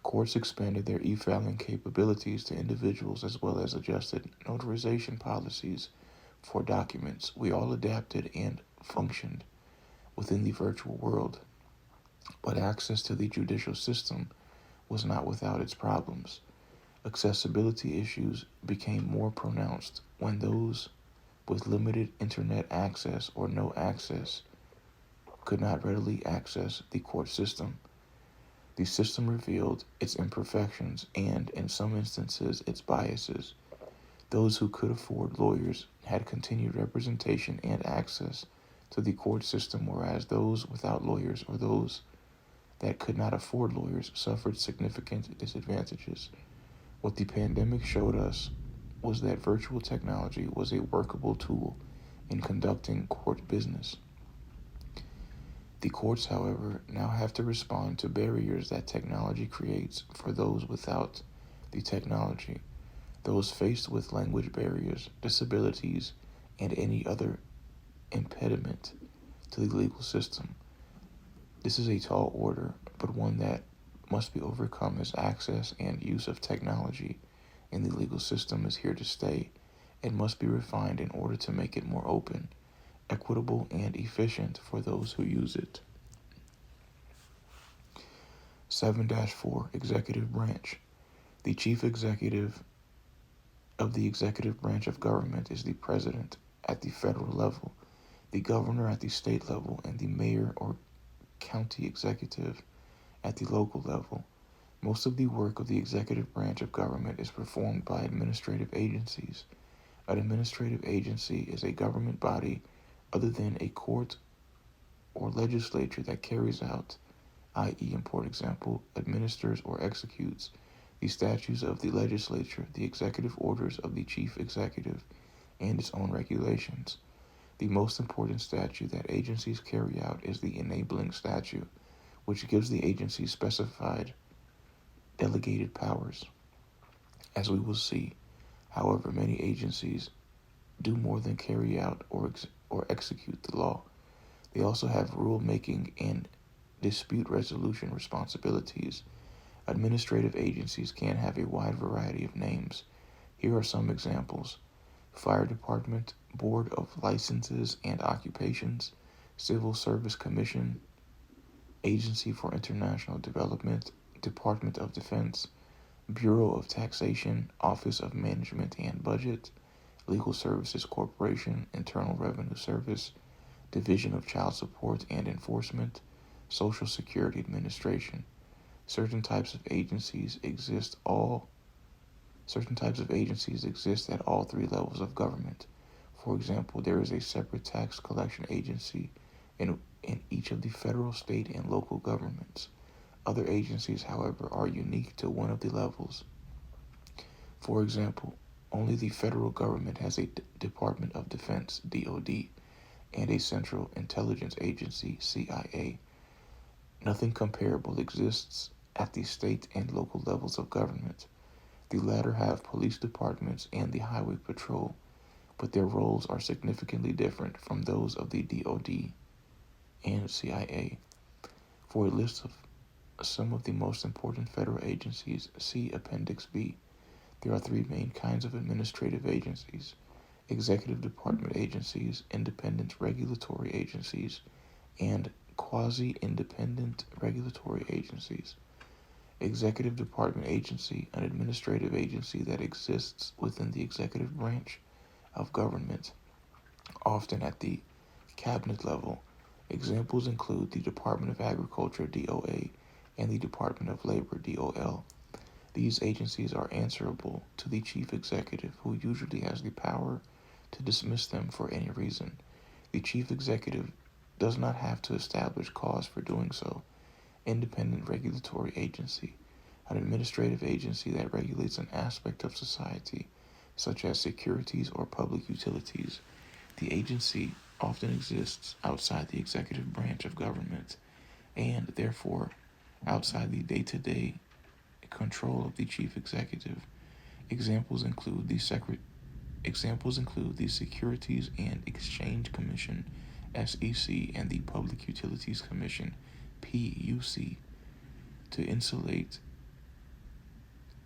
Courts expanded their e-filing capabilities to individuals as well as adjusted notarization policies for documents. We all adapted and functioned within the virtual world, but access to the judicial system was not without its problems. Accessibility issues became more pronounced when those with limited internet access or no access could not readily access the court system. The system revealed its imperfections and, in some instances, its biases. Those who could afford lawyers had continued representation and access to the court system, whereas those without lawyers or those that could not afford lawyers suffered significant disadvantages. What the pandemic showed us was that virtual technology was a workable tool in conducting court business. The courts, however, now have to respond to barriers that technology creates for those without the technology, those faced with language barriers, disabilities, and any other impediment to the legal system. This is a tall order, but one that must be overcome as access and use of technology in the legal system is here to stay and must be refined in order to make it more open, equitable, and efficient for those who use it. 7-4 Executive Branch. The chief executive of the executive branch of government is the president at the federal level, the governor at the state level, and the mayor or county executive at the local level. Most of the work of the executive branch of government is performed by administrative agencies. An administrative agency is a government body other than a court or legislature that carries out, i.e., for example, administers or executes the statutes of the legislature, the executive orders of the chief executive, and its own regulations. The most important statute that agencies carry out is the enabling statute, which gives the agency specified delegated powers. As we will see, however, many agencies do more than carry out or execute the law. They also have rulemaking and dispute resolution responsibilities. Administrative agencies can have a wide variety of names. Here are some examples: Fire Department, Board of Licenses and Occupations, Civil Service Commission, Agency for International Development, Department of Defense, Bureau of Taxation, Office of Management and Budget, Legal Services Corporation, Internal Revenue Service, Division of Child Support and Enforcement, Social Security Administration. Certain types of agencies exist at all three levels of government. For example, there is a separate tax collection agency in each of the federal, state, and local governments. Other agencies, however, are unique to one of the levels. For example, only the federal government has a Department of Defense, DoD, and a Central Intelligence Agency, CIA. Nothing comparable exists at the state and local levels of government. The latter have police departments and the Highway Patrol, but their roles are significantly different from those of the DoD and CIA. For a list of some of the most important federal agencies, see Appendix B. There are three main kinds of administrative agencies: executive department agencies, independent regulatory agencies, and quasi-independent regulatory agencies. Executive department agency, an administrative agency that exists within the executive branch of government, often at the cabinet level. Examples include the Department of Agriculture, DOA, and the Department of Labor, DOL. These agencies are answerable to the chief executive, who usually has the power to dismiss them for any reason. The chief executive does not have to establish cause for doing so. Independent regulatory agency, an administrative agency that regulates an aspect of society, such as securities or public utilities. The agency often exists outside the executive branch of government, and therefore outside the day-to-day control of the chief executive. Examples include the Examples include the Securities and Exchange Commission, SEC, and the Public Utilities Commission, PUC. To insulate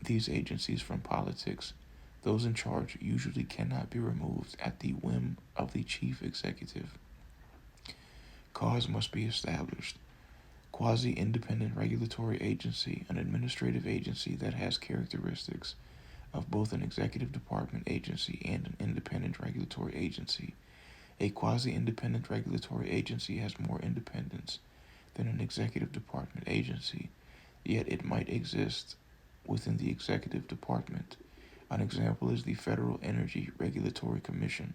these agencies from politics, those in charge usually cannot be removed at the whim of the chief executive. Cause must be established. Quasi-independent regulatory agency, an administrative agency that has characteristics of both an executive department agency and an independent regulatory agency. A quasi-independent regulatory agency has more independence than an executive department agency, yet it might exist within the executive department. An example is the Federal Energy Regulatory Commission,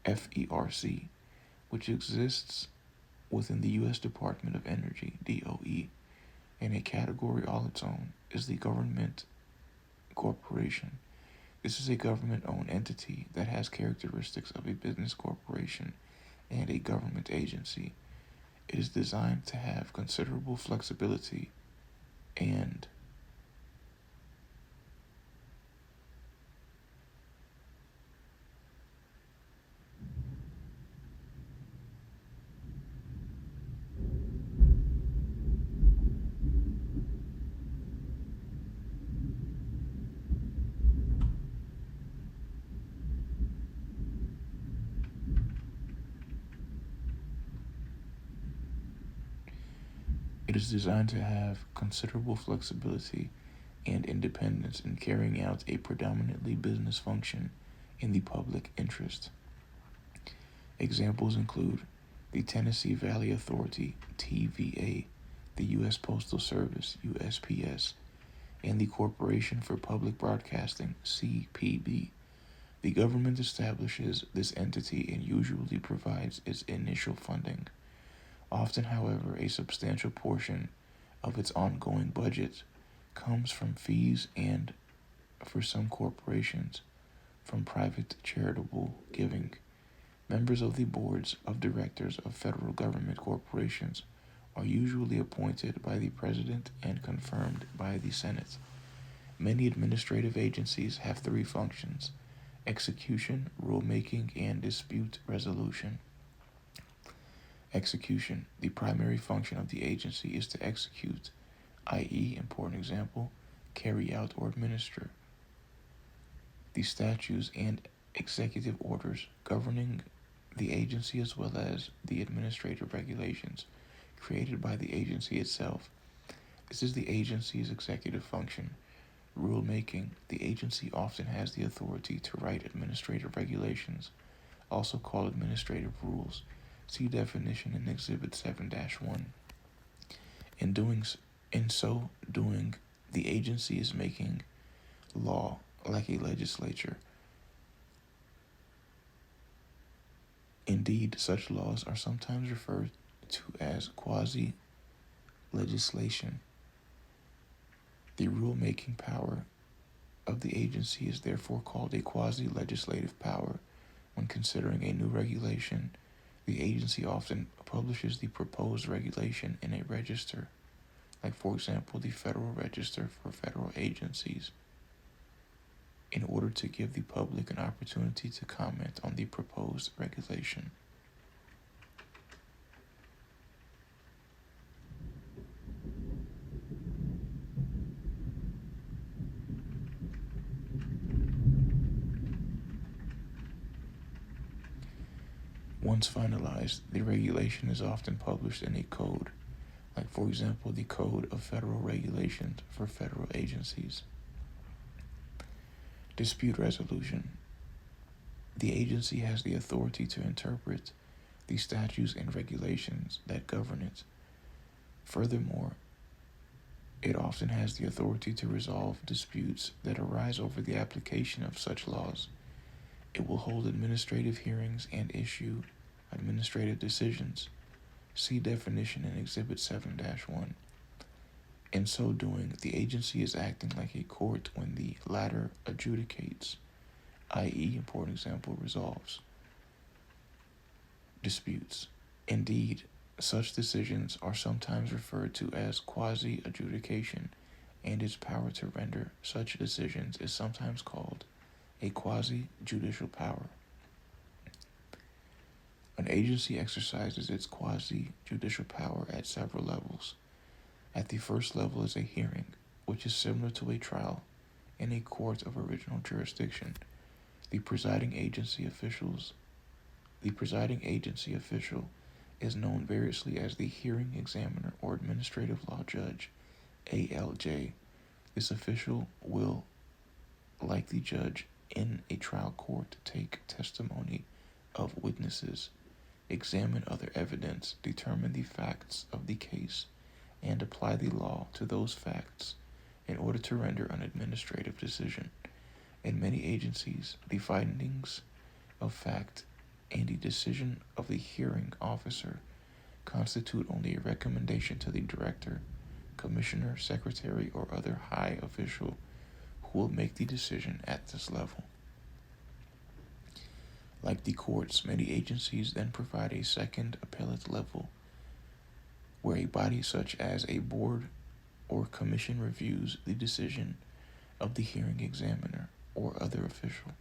FERC, which exists within the U.S. Department of Energy, DOE. In a category all its own is the government corporation. This is a government-owned entity that has characteristics of a business corporation and a government agency. It is designed to have considerable flexibility and It is designed to have considerable flexibility and independence in carrying out a predominantly business function in the public interest. Examples include the Tennessee Valley Authority, TVA, the U.S. Postal Service, USPS, and the Corporation for Public Broadcasting, CPB. The government establishes this entity and usually provides its initial funding. Often, however, a substantial portion of its ongoing budget comes from fees and, for some corporations, from private charitable giving. Members of the boards of directors of federal government corporations are usually appointed by the President and confirmed by the Senate. Many administrative agencies have three functions: execution, rulemaking, and dispute resolution. Execution. The primary function of the agency is to execute, i.e., important example, carry out or administer the statutes and executive orders governing the agency as well as the administrative regulations created by the agency itself. This is the agency's executive function. Rulemaking. The agency often has the authority to write administrative regulations, also called administrative rules. See definition in Exhibit 7-1. In so doing, the agency is making law like a legislature. Indeed, such laws are sometimes referred to as quasi-legislation. The rulemaking power of the agency is therefore called a quasi-legislative power. When considering a new regulation, the agency often publishes the proposed regulation in a register, like for example the Federal Register for federal agencies, in order to give the public an opportunity to comment on the proposed regulation. Once finalized, the regulation is often published in a code, like for example the Code of Federal Regulations for federal agencies. Dispute resolution. The agency has the authority to interpret the statutes and regulations that govern it. Furthermore, it often has the authority to resolve disputes that arise over the application of such laws. It will hold administrative hearings and issue administrative decisions. See definition in Exhibit 7-1. In so doing, the agency is acting like a court when the latter adjudicates, i.e., important example, resolves disputes. Indeed, such decisions are sometimes referred to as quasi-adjudication, and its power to render such decisions is sometimes called a quasi-judicial power. An agency exercises its quasi-judicial power at several levels. At the first level is a hearing, which is similar to a trial in a court of original jurisdiction. The presiding agency official is known variously as the hearing examiner or administrative law judge, ALJ. This official will, like the judge in a trial court, take testimony of witnesses, examine other evidence, determine the facts of the case, and apply the law to those facts in order to render an administrative decision. In many agencies, the findings of fact and the decision of the hearing officer constitute only a recommendation to the director, commissioner, secretary, or other high official who will make the decision at this level. Like the courts, many agencies then provide a second appellate level where a body such as a board or commission reviews the decision of the hearing examiner or other official,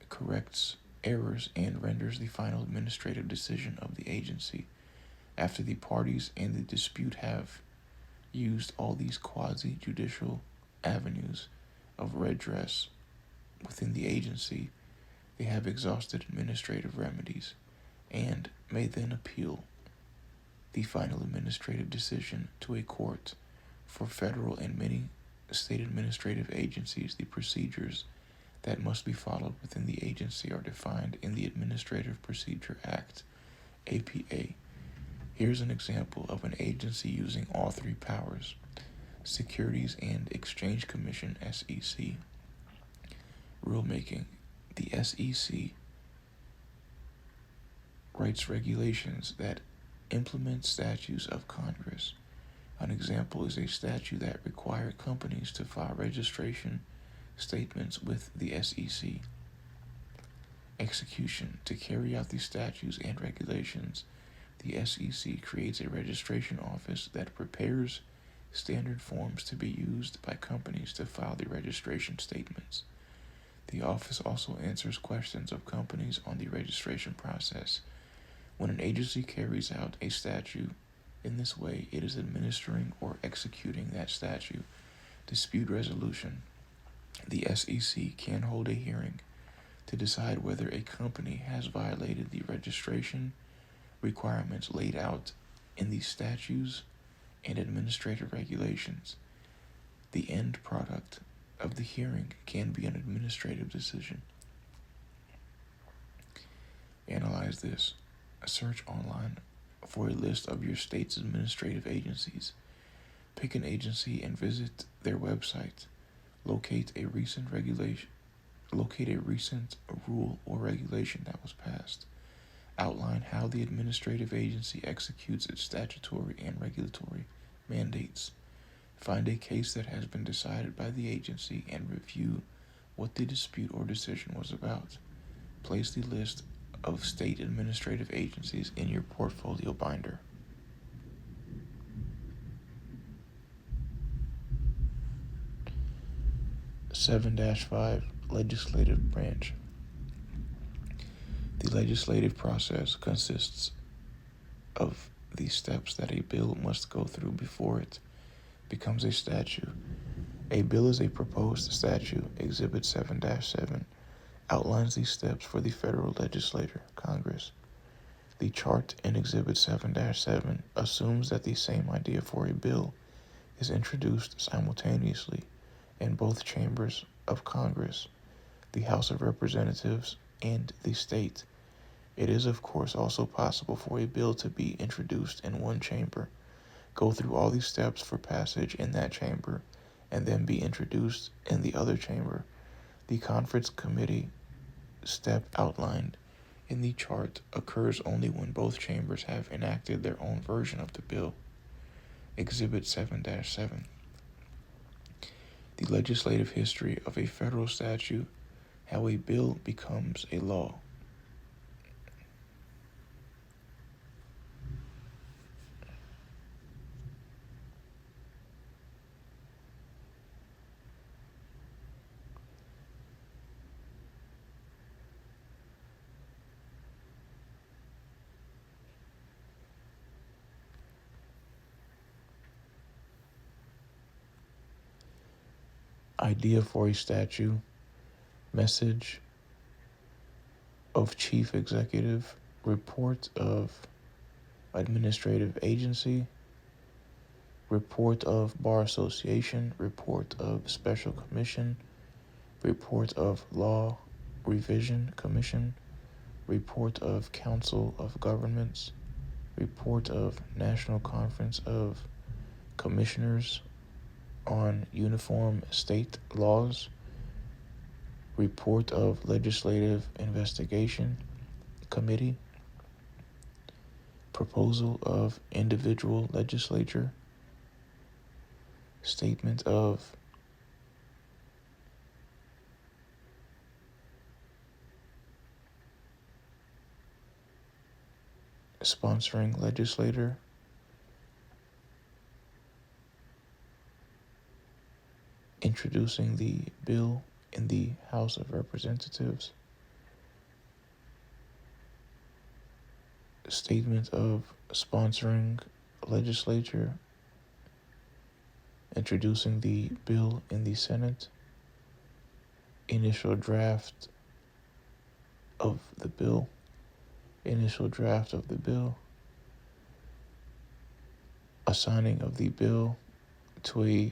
corrects errors, and renders the final administrative decision of the agency. After the parties in the dispute have used all these quasi-judicial avenues of redress within the agency, they have exhausted administrative remedies and may then appeal the final administrative decision to a court. For federal and many state administrative agencies, the procedures that must be followed within the agency are defined in the Administrative Procedure Act, APA. Here's an example of an agency using all three powers. Securities and Exchange Commission, SEC. Rulemaking. The SEC writes regulations that implement statutes of Congress. An example is a statute that required companies to file registration statements with the SEC. Execution. To carry out the statutes and regulations, the SEC creates a registration office that prepares standard forms to be used by companies to file the registration statements. The office also answers questions of companies on the registration process. When an agency carries out a statute in this way, it is administering or executing that statute. Dispute resolution. The SEC can hold a hearing to decide whether a company has violated the registration requirements laid out in the statutes and administrative regulations. The end product of the hearing can be an administrative decision. Analyze this. Search online for a list of your state's administrative agencies. Pick an agency and visit their website. Locate a recent rule or regulation that was passed. Outline how the administrative agency executes its statutory and regulatory mandates. Find a case that has been decided by the agency and review what the dispute or decision was about. Place the list of state administrative agencies in your portfolio binder. (7-5) Legislative branch. The legislative process consists of the steps that a bill must go through before it becomes a statute. A bill is a proposed statute. Exhibit 7-7 outlines these steps for the federal legislature, Congress. The chart in Exhibit 7-7 assumes that the same idea for a bill is introduced simultaneously in both chambers of Congress, the House of Representatives, and the state. It is, of course, also possible for a bill to be introduced in one chamber, go through all these steps for passage in that chamber, and then be introduced in the other chamber. The conference committee step outlined in the chart occurs only when both chambers have enacted their own version of the bill. Exhibit 7-7. The legislative history of a federal statute, how a bill becomes a law. idea for a statute, message of chief executive, report of administrative agency, report of bar association, report of special commission, report of law revision commission, report of council of governments, report of national conference of commissioners on uniform state laws, report of legislative investigation committee, proposal of individual legislature, statement of sponsoring legislator, introducing the bill in the House of Representatives, statement of sponsoring legislature, introducing the bill in the Senate, initial draft of the bill, assigning of the bill to a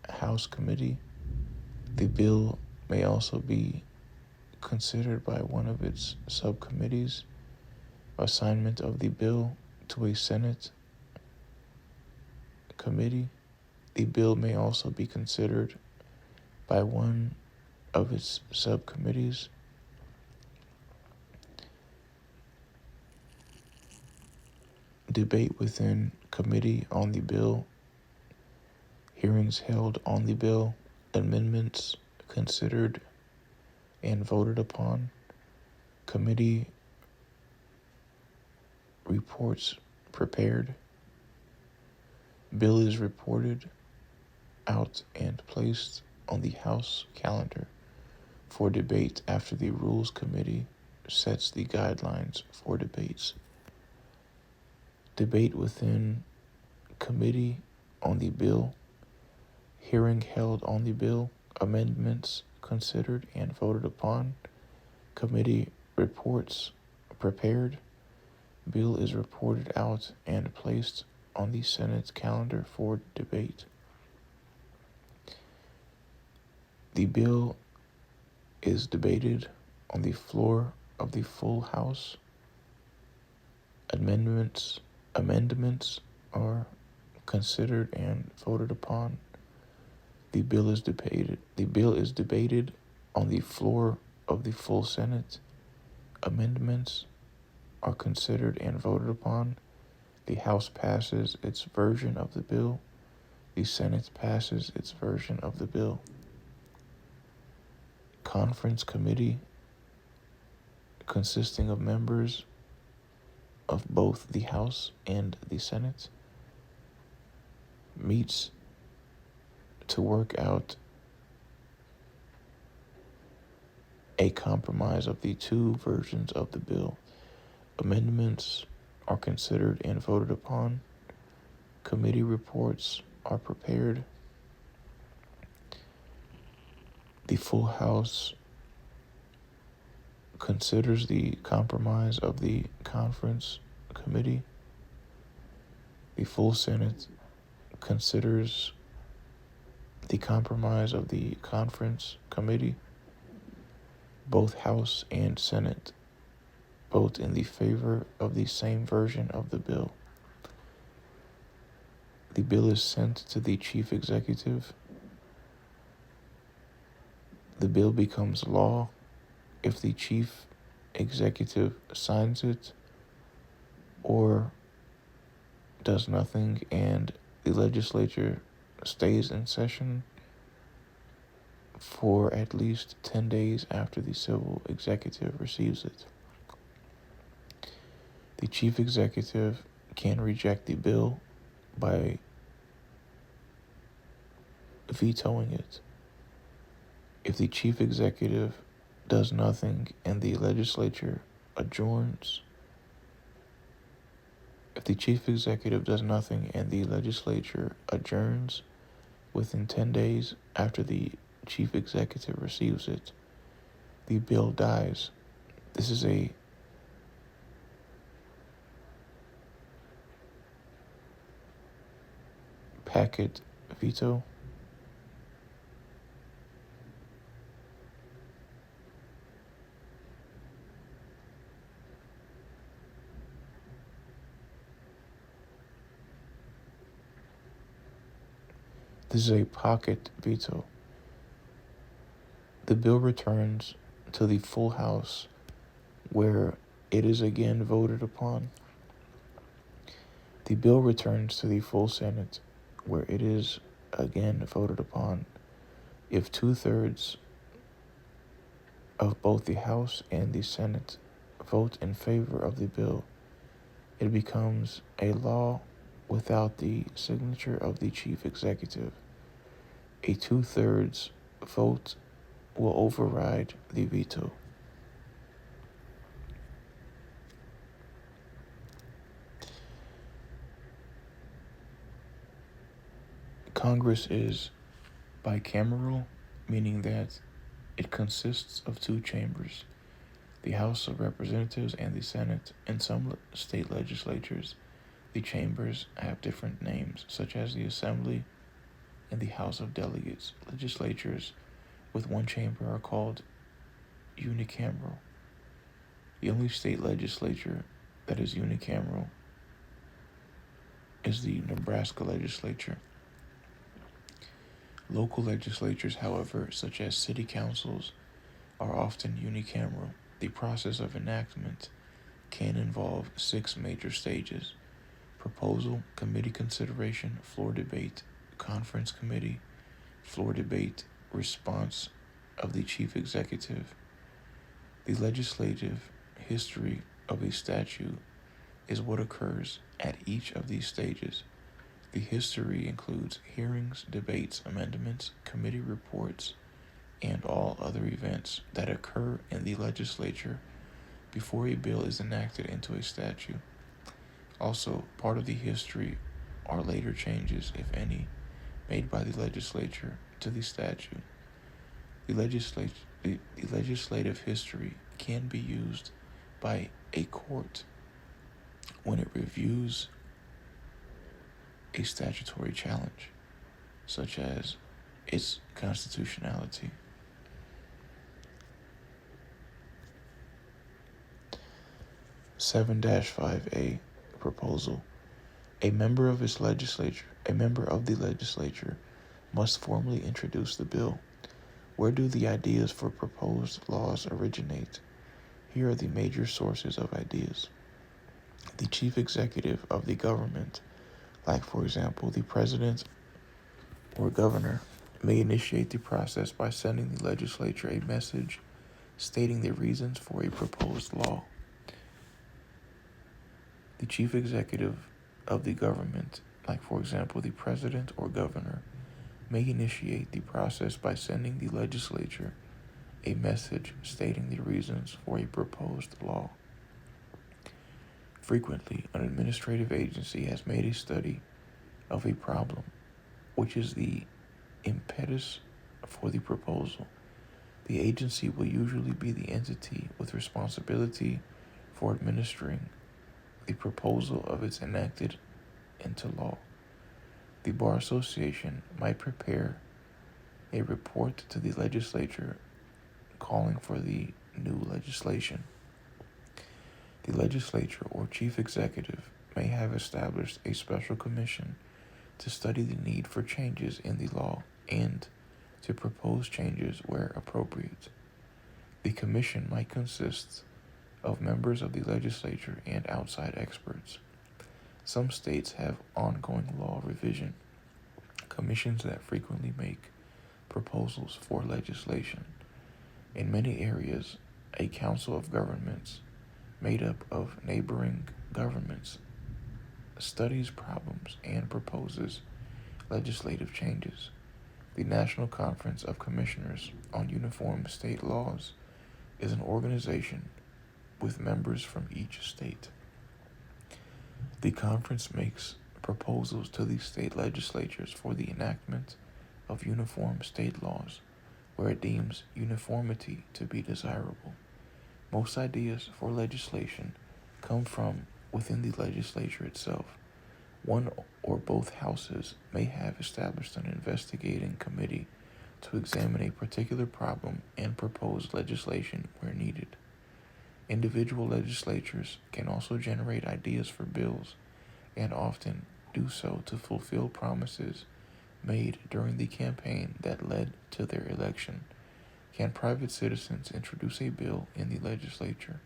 House committee. The bill may also be considered by one of its subcommittees, assignment of the bill to a Senate committee. The bill may also be considered by one of its subcommittees. Debate within committee on the bill, hearings held on the bill, amendments considered and voted upon, committee reports prepared, bill is reported out and placed on the House calendar for debate after the Rules Committee sets the guidelines for debates. Debate within committee on the bill, hearing held on the bill, amendments considered and voted upon, committee reports prepared, bill is reported out and placed on the Senate's calendar for debate. The bill is debated on the floor of the full House. Amendments are considered and voted upon. The bill is debated on the floor of the full Senate. Amendments are considered and voted upon. The House passes its version of the bill. The Senate passes its version of the bill. Conference committee, consisting of members of both the House and the Senate, meets to work out a compromise of the two versions of the bill. Amendments are considered and voted upon. Committee reports are prepared. The full House considers the compromise of the conference committee. The full Senate considers the compromise of the conference committee. Both House and Senate vote in the favor of the same version of the bill. The bill is sent to the chief executive. The bill becomes law if the chief executive signs it or does nothing and the legislature stays in session for at least 10 days after the civil executive receives it. The chief executive can reject the bill by vetoing it. If the chief executive does nothing and the legislature adjourns, the Within 10 days after the chief executive receives it, the bill dies. This is a packet veto. This is a pocket veto. The bill returns to the full House where it is again voted upon. The bill returns to the full Senate where it is again voted upon. If 2/3 of both the House and the Senate vote in favor of the bill, it becomes a law without the signature of the chief executive. A 2/3 vote will override the veto. Congress is bicameral, meaning that it consists of two chambers, the House of Representatives and the Senate. In some state legislatures, the chambers have different names, such as the Assembly and the House of Delegates. Legislatures with one chamber are called unicameral. The only state legislature that is unicameral is the Nebraska legislature. Local legislatures, however, such as city councils, are often unicameral. The process of enactment can involve 6 major stages: proposal, committee consideration, floor debate, conference committee, floor debate, response of the chief executive. The legislative history of a statute is what occurs at each of these stages. The history includes hearings, debates, amendments, committee reports, and all other events that occur in the legislature before a bill is enacted into a statute. Also, part of the history are later changes, if any, made by the legislature to the statute. The legislative history can be used by a court when it reviews a statutory challenge, such as its constitutionality. Seven 5A proposal. A member of the legislature must formally introduce the bill. Where do the ideas for proposed laws originate? Here are the major sources of ideas. The chief executive of the government, like for example the president or governor, may initiate the process by sending the legislature a message stating the reasons for a proposed law. The chief executive of the government, like for example the president or governor, may initiate the process by sending the legislature a message stating the reasons for a proposed law. Frequently, an administrative agency has made a study of a problem, which is the impetus for the proposal. The agency will usually be the entity with responsibility for administering the proposal of its enacted into law. The Bar Association might prepare a report to the legislature calling for the new legislation. The legislature or chief executive may have established a special commission to study the need for changes in the law and to propose changes where appropriate. The commission might consist of members of the legislature and outside experts. Some states have ongoing law revision commissions that frequently make proposals for legislation. In many areas, a council of governments made up of neighboring governments studies problems and proposes legislative changes. The National Conference of Commissioners on Uniform State Laws is an organization with members from each state. The conference makes proposals to the state legislatures for the enactment of uniform state laws, where it deems uniformity to be desirable. Most ideas for legislation come from within the legislature itself. One or both houses may have established an investigating committee to examine a particular problem and propose legislation where needed. Individual legislatures can also generate ideas for bills, and often do so to fulfill promises made during the campaign that led to their election. Can private citizens introduce a bill in the legislature?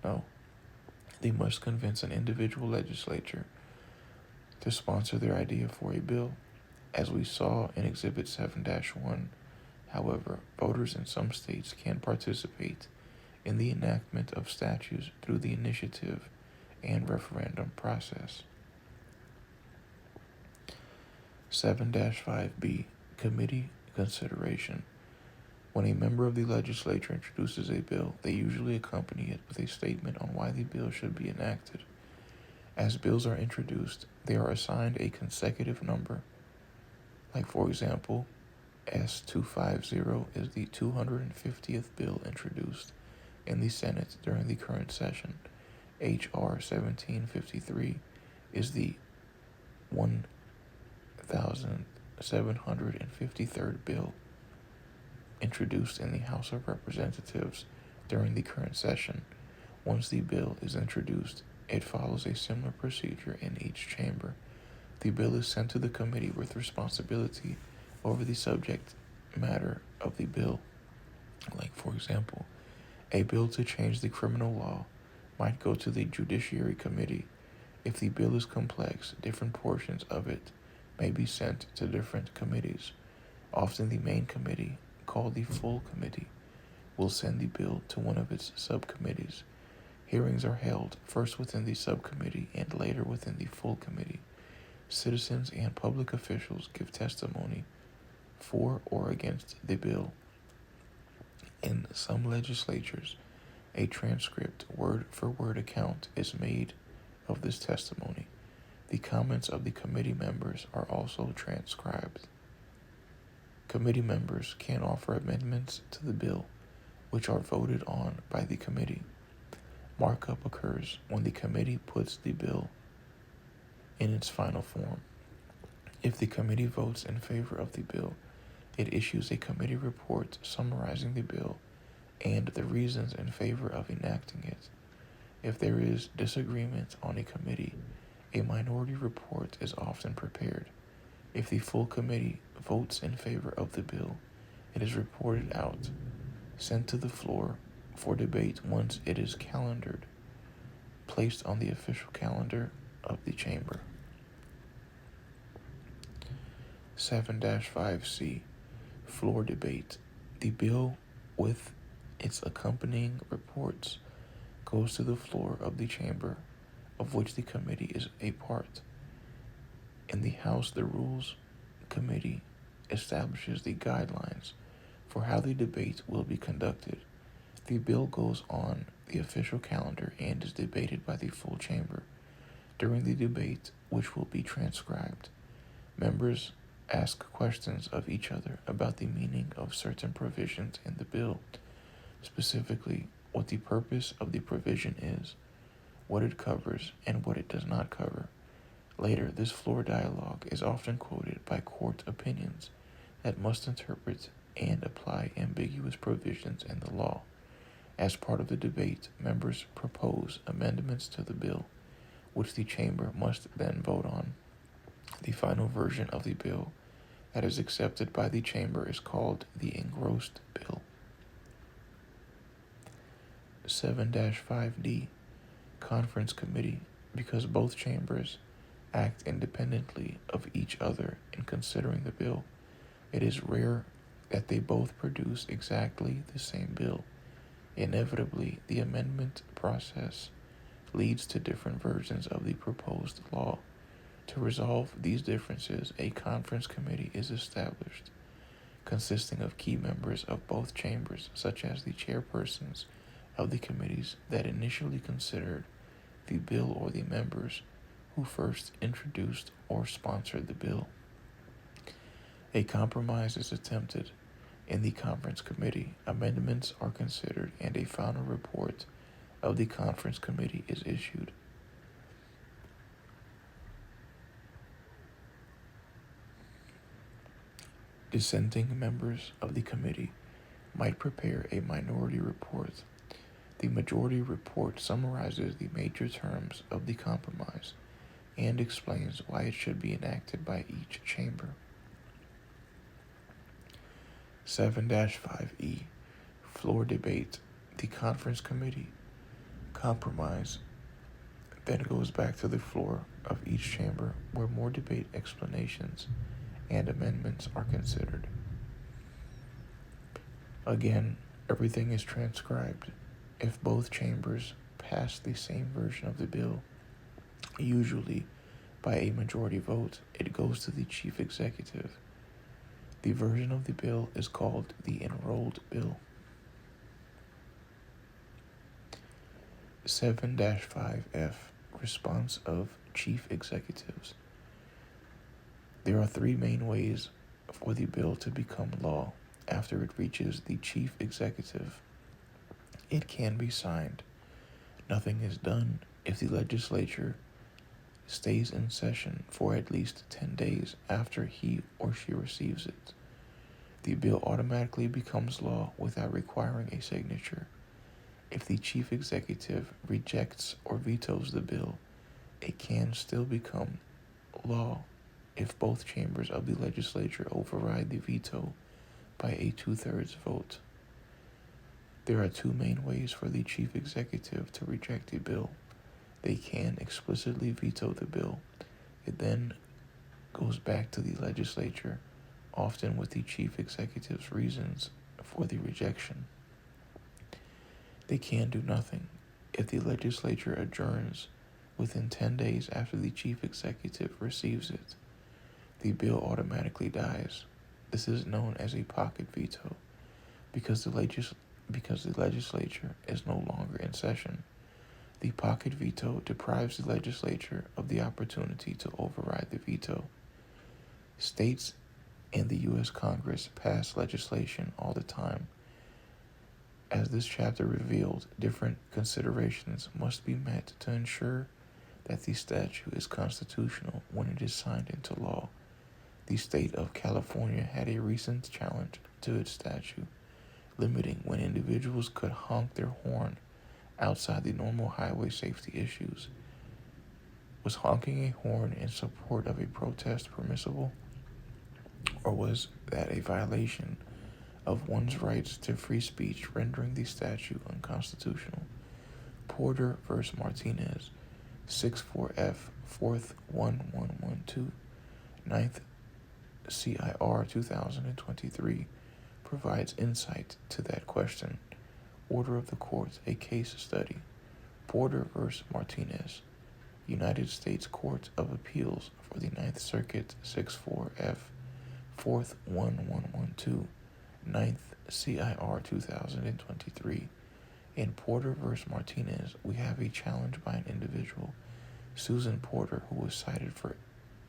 No. They must convince an individual legislature to sponsor their idea for a bill. As we saw in Exhibit 7-1, however, voters in some states can participate in the enactment of statutes through the initiative and referendum process. 7-5B, Committee Consideration. When a member of the legislature introduces a bill, they usually accompany it with a statement on why the bill should be enacted. As bills are introduced, they are assigned a consecutive number. Like, for example, S250 is the 250th bill introduced in the Senate during the current session. H.R. 1753 is the 1753rd bill introduced in the House of Representatives during the current session. Once the bill is introduced, it follows a similar procedure in each chamber. The bill is sent to the committee with responsibility over the subject matter of the bill. Like, for example, a bill to change the criminal law might go to the Judiciary Committee. If the bill is complex, different portions of it may be sent to different committees. Often the main committee, called the full committee, will send the bill to one of its subcommittees. Hearings are held first within the subcommittee and later within the full committee. Citizens and public officials give testimony for or against the bill. In some legislatures, a transcript, word-for-word account is made of this testimony. The comments of the committee members are also transcribed. Committee members can offer amendments to the bill, which are voted on by the committee. Markup occurs when the committee puts the bill in its final form. If the committee votes in favor of the bill, it issues a committee report summarizing the bill and the reasons in favor of enacting it. If there is disagreement on a committee, a minority report is often prepared. If the full committee votes in favor of the bill, it is reported out, sent to the floor for debate once it is calendared, placed on the official calendar of the chamber. 7-5C, Floor Debate. The bill, with its accompanying reports, goes to the floor of the chamber of which the committee is a part. In the House, the Rules Committee establishes the guidelines for how the debate will be conducted. The bill goes on the official calendar and is debated by the full chamber. During the debate, which will be transcribed, members ask questions of each other about the meaning of certain provisions in the bill, specifically what the purpose of the provision is, what it covers, and what it does not cover. Later, this floor dialogue is often quoted by court opinions that must interpret and apply ambiguous provisions in the law. As part of the debate, members propose amendments to the bill, which the chamber must then vote on. The final version of the bill that is accepted by the chamber is called the engrossed bill. 7-5D, Conference Committee. Because both chambers act independently of each other in considering the bill, it is rare that they both produce exactly the same bill. Inevitably, the amendment process leads to different versions of the proposed law. To resolve these differences, a conference committee is established, consisting of key members of both chambers, such as the chairpersons of the committees that initially considered the bill or the members who first introduced or sponsored the bill. A compromise is attempted in the conference committee. Amendments are considered, and a final report of the conference committee is issued. Dissenting members of the committee might prepare a minority report. The majority report summarizes the major terms of the compromise and explains why it should be enacted by each chamber. 7-5E Floor debate. The conference committee compromise then goes back to the floor of each chamber where more debate, explanations, and amendments are considered. Again, everything is transcribed. If both chambers pass the same version of the bill, usually by a majority vote, it goes to the chief executive. The version of the bill is called the enrolled bill. 7-5F Response of chief executives. There are three main ways for the bill to become law after it reaches the chief executive. It can be signed. Nothing is done if the legislature stays in session for at least 10 days after he or she receives it. The bill automatically becomes law without requiring a signature. If the chief executive rejects or vetoes the bill, it can still become law if both chambers of the legislature override the veto by a 2/3 vote. There are two main ways for the chief executive to reject a bill. They can explicitly veto the bill. It then goes back to the legislature, often with the chief executive's reasons for the rejection. They can do nothing. If the legislature adjourns within 10 days after the chief executive receives it, the bill automatically dies. This is known as a pocket veto because the legislature is no longer in session. The pocket veto deprives the legislature of the opportunity to override the veto. States and the U.S. Congress pass legislation all the time. As this chapter revealed, different considerations must be met to ensure that the statute is constitutional when it is signed into law. The state of California had a recent challenge to its statute, limiting when individuals could honk their horn outside the normal highway safety issues. Was honking a horn in support of a protest permissible, or was that a violation of one's rights to free speech, rendering the statute unconstitutional? Porter v. Martinez, 64F 4th 1112, 9th CIR 2023, provides insight to that question. Order of the Court, a case study. Porter v. Martinez, United States Court of Appeals for the 9th Circuit, 64F 4th 1112, 9th CIR 2023. In Porter v. Martinez, we have a challenge by an individual, Susan Porter, who was cited for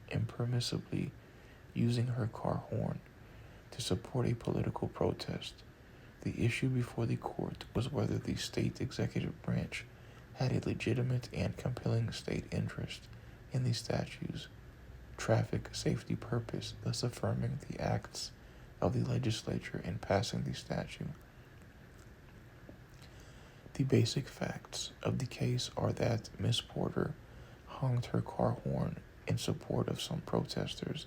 impermissibly using her car horn to support a political protest. The issue before the court was whether the state executive branch had a legitimate and compelling state interest in the statute's traffic safety purpose, thus affirming the acts of the legislature in passing the statute. The basic facts of the case are that Miss Porter honked her car horn in support of some protesters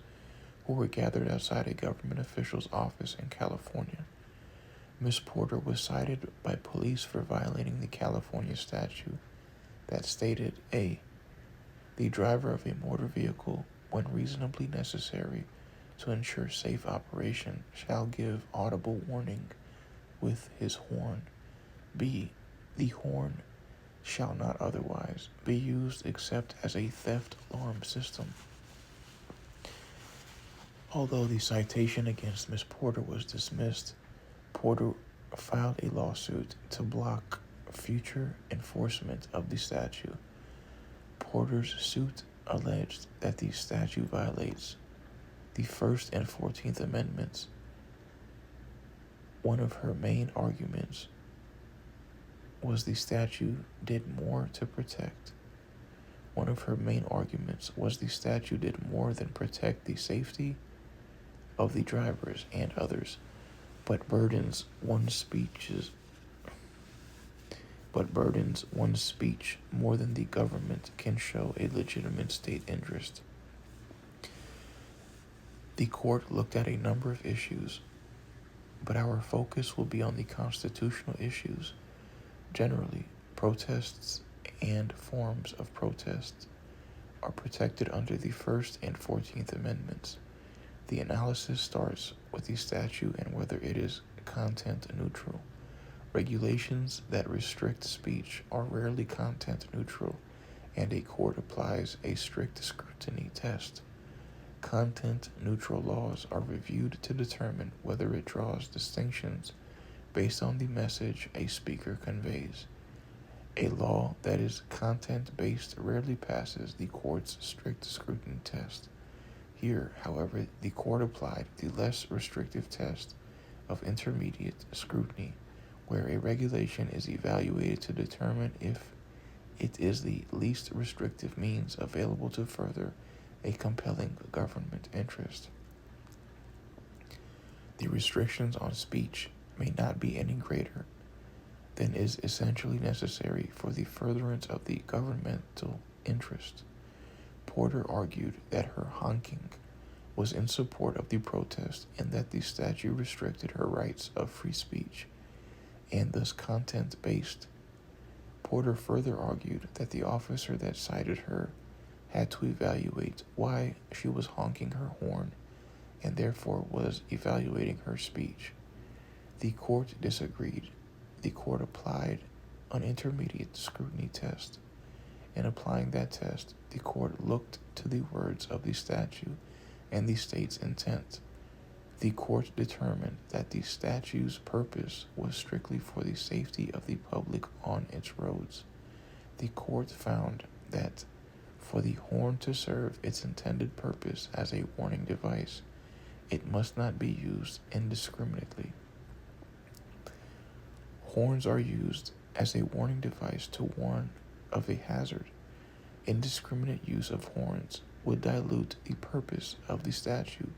who were gathered outside a government official's office in California. Miss Porter was cited by police for violating the California statute that stated A. The driver of a motor vehicle, when reasonably necessary to ensure safe operation, shall give audible warning with his horn. B. The horn shall not otherwise be used except as a theft alarm system. Although the citation against Miss Porter was dismissed, Porter filed a lawsuit to block future enforcement of the statute. Porter's suit alleged that the statute violates the First and 14th Amendments. One of her main arguments was the statute did more to protect. One of her main arguments was the statute did more than protect the safety of the drivers and others, but burdens one's speech more than the government can show a legitimate state interest. The court looked at a number of issues, but our focus will be on the constitutional issues. Generally, protests and forms of protests are protected under the First and 14th Amendments. The analysis starts with the statute and whether it is content neutral. Regulations that restrict speech are rarely content neutral, and a court applies a strict scrutiny test. Content neutral laws are reviewed to determine whether it draws distinctions based on the message a speaker conveys. A law that is content-based rarely passes the court's strict scrutiny test. Here, however, the court applied the less restrictive test of intermediate scrutiny, where a regulation is evaluated to determine if it is the least restrictive means available to further a compelling government interest. The restrictions on speech may not be any greater than is essentially necessary for the furtherance of the governmental interest. Porter argued that her honking was in support of the protest and that the statute restricted her rights of free speech and thus content-based. Porter further argued that the officer that cited her had to evaluate why she was honking her horn and therefore was evaluating her speech. The court disagreed. The court applied an intermediate scrutiny test. In applying that test, the court looked to the words of the statute and the state's intent. The court determined that the statute's purpose was strictly for the safety of the public on its roads. The court found that for the horn to serve its intended purpose as a warning device, it must not be used indiscriminately. Horns are used as a warning device to warn of a hazard. Indiscriminate use of horns would dilute the purpose of the statute.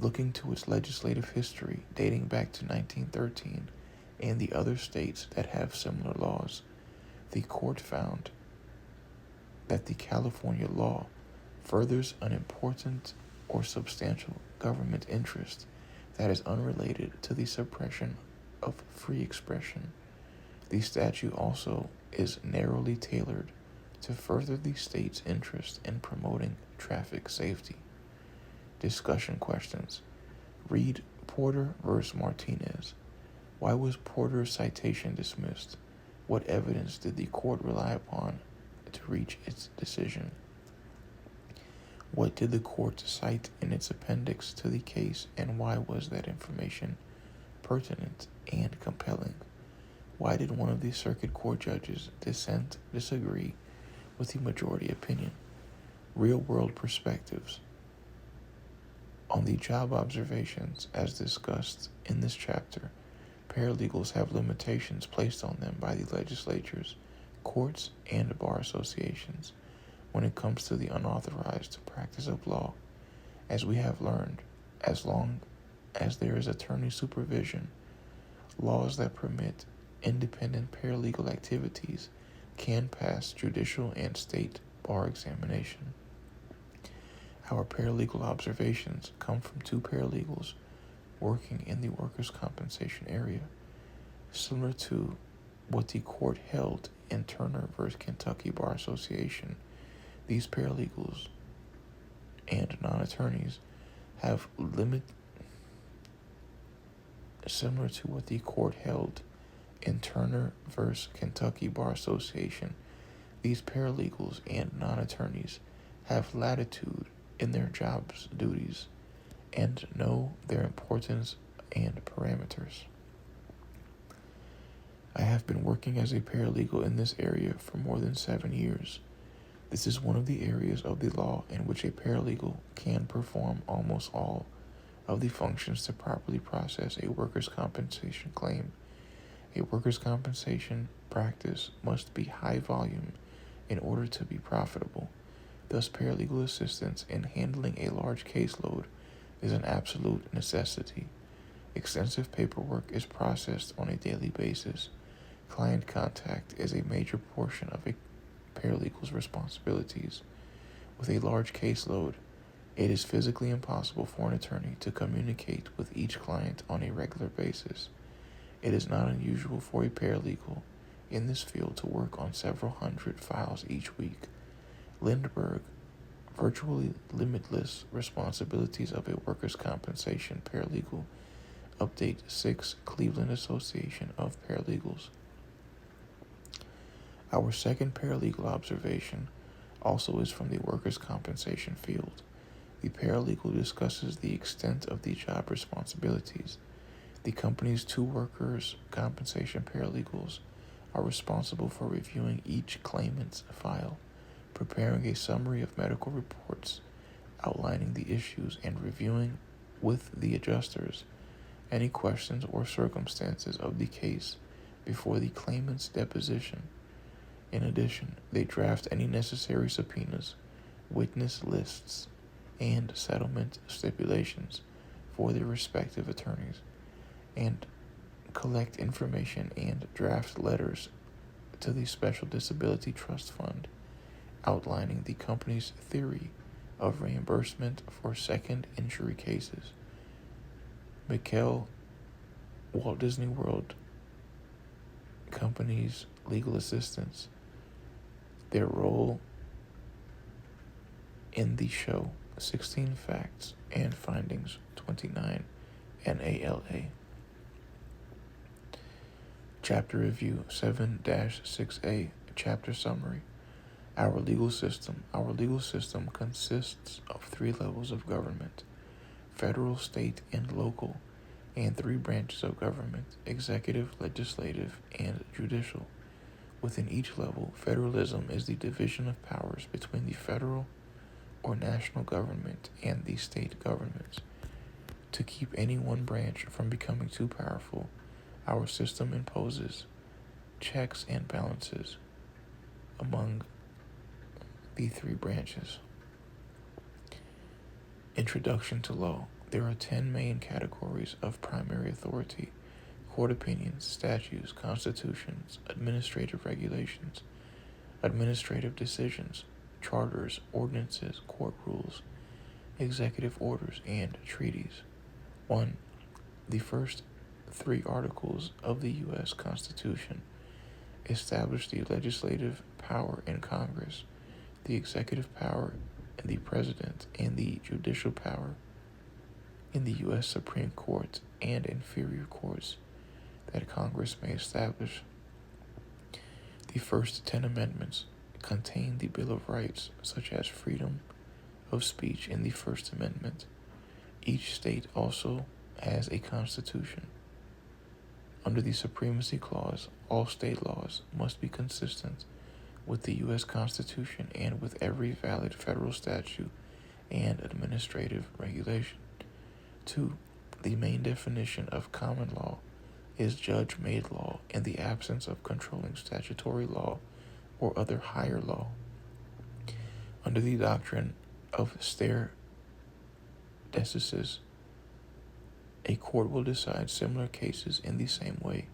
Looking to its legislative history dating back to 1913 and the other states that have similar laws, the court found that the California law furthers an important or substantial government interest that is unrelated to the suppression of free expression. The statute also is narrowly tailored to further the state's interest in promoting traffic safety. Discussion questions. Read Porter v. Martinez. Why was Porter's citation dismissed? What evidence did the court rely upon to reach its decision? What did the court cite in its appendix to the case, and why was that information pertinent and compelling? Why did one of the circuit court judges disagree with the majority opinion? Real-world perspectives. On the job observations, as discussed in this chapter, paralegals have limitations placed on them by the legislatures, courts, and bar associations when it comes to the unauthorized practice of law. As we have learned, as long as there is attorney supervision, laws that permit independent paralegal activities can pass judicial and state bar examination. Our paralegal observations come from two paralegals working in the workers' compensation area. Similar to what the court held in Turner v. Kentucky Bar Association, these paralegals and non-attorneys have similar to what the court held in Turner v. Kentucky Bar Association, these paralegals and non-attorneys have latitude in their job's duties and know their importance and parameters. I have been working as a paralegal in this area for more than 7 years. This is one of the areas of the law in which a paralegal can perform almost all of the functions to properly process a workers' compensation claim. A workers' compensation practice must be high volume in order to be profitable. Thus, paralegal assistance in handling a large caseload is an absolute necessity. Extensive paperwork is processed on a daily basis. Client contact is a major portion of a paralegal's responsibilities. With a large caseload, it is physically impossible for an attorney to communicate with each client on a regular basis. It is not unusual for a paralegal in this field to work on several hundred files each week. Lindbergh, Virtually Limitless Responsibilities of a Workers' Compensation Paralegal, Update 6, Cleveland Association of Paralegals. Our second paralegal observation also is from the workers' compensation field. The paralegal discusses the extent of the job responsibilities. The company's two workers' compensation paralegals are responsible for reviewing each claimant's file, preparing a summary of medical reports, outlining the issues, and reviewing with the adjusters any questions or circumstances of the case before the claimant's deposition. In addition, they draft any necessary subpoenas, witness lists, and settlement stipulations for their respective attorneys, and collect information and draft letters to the Special Disability Trust Fund, outlining the company's theory of reimbursement for second injury cases. Mikkel, Walt Disney World Company's legal assistants, their role in the show, 16 Facts and Findings, 29, NALA. Chapter Review 7-6A, Chapter Summary. Our legal system. Our legal system consists of 3 levels of government: federal, state, and local, and 3 branches of government: executive, legislative, and judicial. Within each level, federalism is the division of powers between the federal or national government and the state governments. To keep any one branch from becoming too powerful, our system imposes checks and balances among the 3 branches. Introduction to law. There are 10 main categories of primary authority: court opinions, statutes, constitutions, administrative regulations, administrative decisions, charters, ordinances, court rules, executive orders, and treaties. 1. The first 3 articles of the U.S. Constitution establish the legislative power in Congress, the executive power in the President, and the judicial power in the U.S. Supreme Court and inferior courts that Congress may establish. The first 10 amendments contain the Bill of Rights, such as freedom of speech in the First Amendment. Each state also has a constitution. Under the Supremacy Clause, all state laws must be consistent with the U.S. Constitution and with every valid federal statute and administrative regulation. 2. The main definition of common law is judge-made law in the absence of controlling statutory law or other higher law. Under the doctrine of stare decisis, a court will decide similar cases in the same way.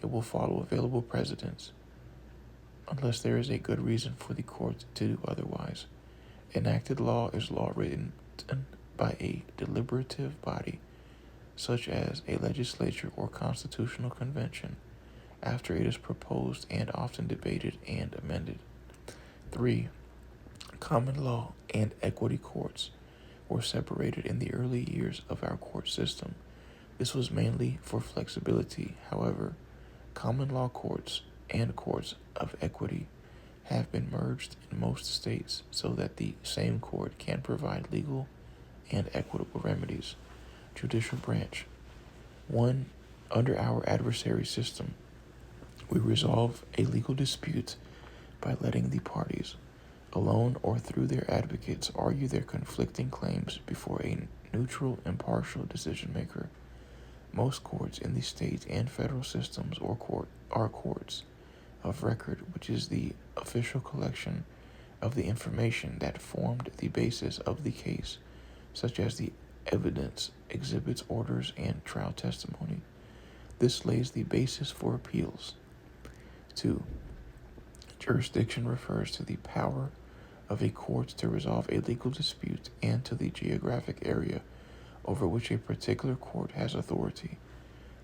It will follow available precedents unless there is a good reason for the court to do otherwise. Enacted law is law written by a deliberative body, such as a legislature or constitutional convention, after it is proposed and often debated and amended. 3. Common law and equity courts were separated in the early years of our court system. This was mainly for flexibility. However, common law courts and courts of equity have been merged in most states so that the same court can provide legal and equitable remedies. Judicial branch. 1. Under our adversary system, we resolve a legal dispute by letting the parties alone or through their advocates, argue their conflicting claims before a neutral, impartial decision maker. Most courts in the state and federal systems are courts of record, which is the official collection of the information that formed the basis of the case, such as the evidence, exhibits, orders, and trial testimony. This lays the basis for appeals. 2. Jurisdiction refers to the power of a court to resolve a legal dispute and to the geographic area over which a particular court has authority.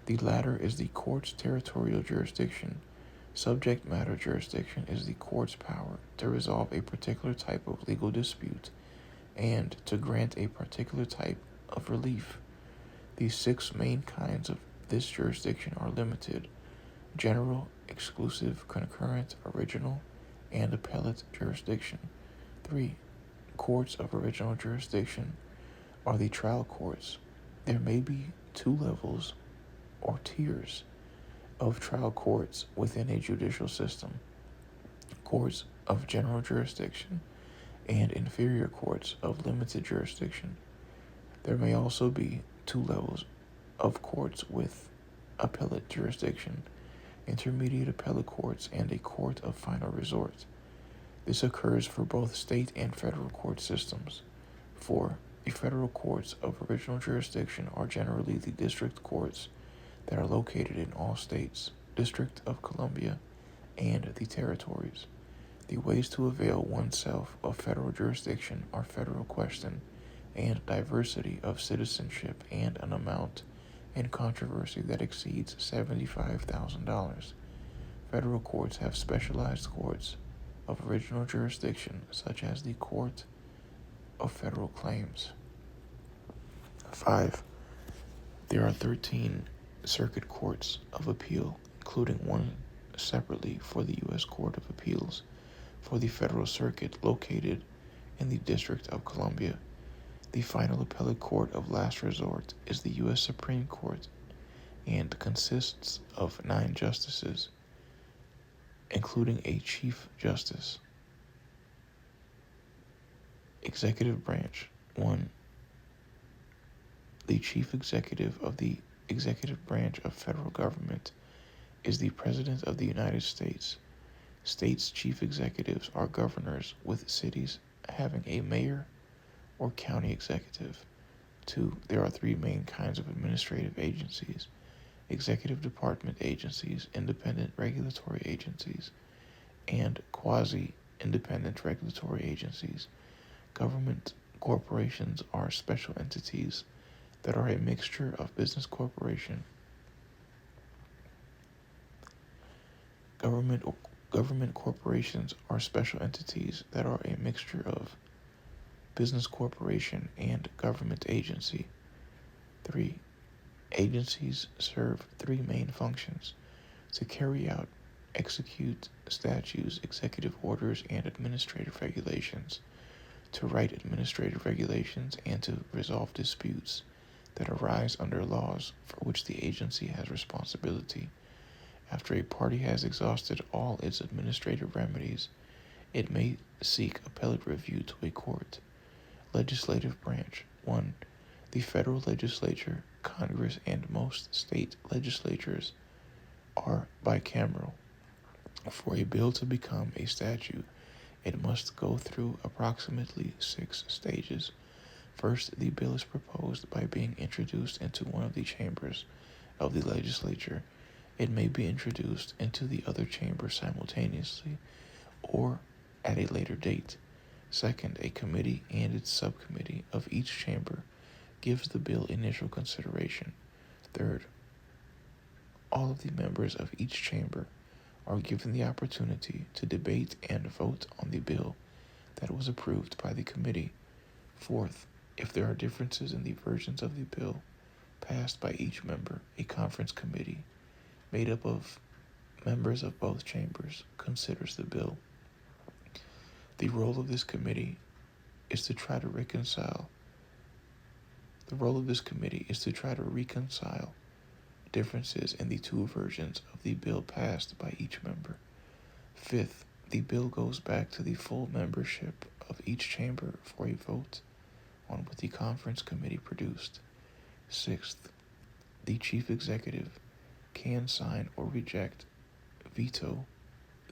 The latter is the court's territorial jurisdiction. Subject matter jurisdiction is the court's power to resolve a particular type of legal dispute and to grant a particular type of relief. The 6 main kinds of this jurisdiction are limited, general, exclusive, concurrent, original, and appellate jurisdiction. 3. Courts of original jurisdiction are the trial courts. There may be 2 levels or tiers of trial courts within a judicial system: courts of general jurisdiction and inferior courts of limited jurisdiction. There may also be 2 levels of courts with appellate jurisdiction: intermediate appellate courts and a court of final resort. This occurs for both state and federal court systems. 4. The federal courts of original jurisdiction are generally the district courts that are located in all states, District of Columbia, and the territories. The ways to avail oneself of federal jurisdiction are federal question and diversity of citizenship and an amount in controversy that exceeds $75,000. Federal courts have specialized courts of original jurisdiction, such as the Court of Federal Claims. 5. There are 13 circuit courts of appeal, including one separately for the U.S. Court of Appeals for the Federal Circuit located in the District of Columbia. The final appellate court of last resort is the U.S. Supreme Court and consists of 9 justices, including a Chief Justice. Executive Branch. 1. The Chief Executive of the Executive Branch of Federal Government is the President of the United States. States' chief executives are governors, with cities having a mayor or county executive. 2. There are 3 main kinds of administrative agencies: executive department agencies, independent regulatory agencies, and quasi-independent regulatory agencies. Government corporations are special entities that are a mixture of business corporation. Government corporations are special entities that are a mixture of business corporation and government agency. 3. Agencies serve 3 main functions: to carry out, execute statutes, executive orders, and administrative regulations, to write administrative regulations, and to resolve disputes that arise under laws for which the agency has responsibility. After a party has exhausted all its administrative remedies, it may seek appellate review to a court. Legislative Branch. 1. The federal legislature, Congress, and most state legislatures are bicameral. For a bill to become a statute, it must go through approximately 6 stages. First, the bill is proposed by being introduced into one of the chambers of the legislature. It may be introduced into the other chamber simultaneously or at a later date. Second, a committee and its subcommittee of each chamber gives the bill initial consideration. Third, all of the members of each chamber are given the opportunity to debate and vote on the bill that was approved by the committee. Fourth, if there are differences in the versions of the bill passed by each member, a conference committee made up of members of both chambers considers the bill. The role of this committee is to try to reconcile differences in the 2 versions of the bill passed by each member. Fifth, The bill goes back to the full membership of each chamber for a vote on what the conference committee produced. Sixth, the chief executive can sign or reject, veto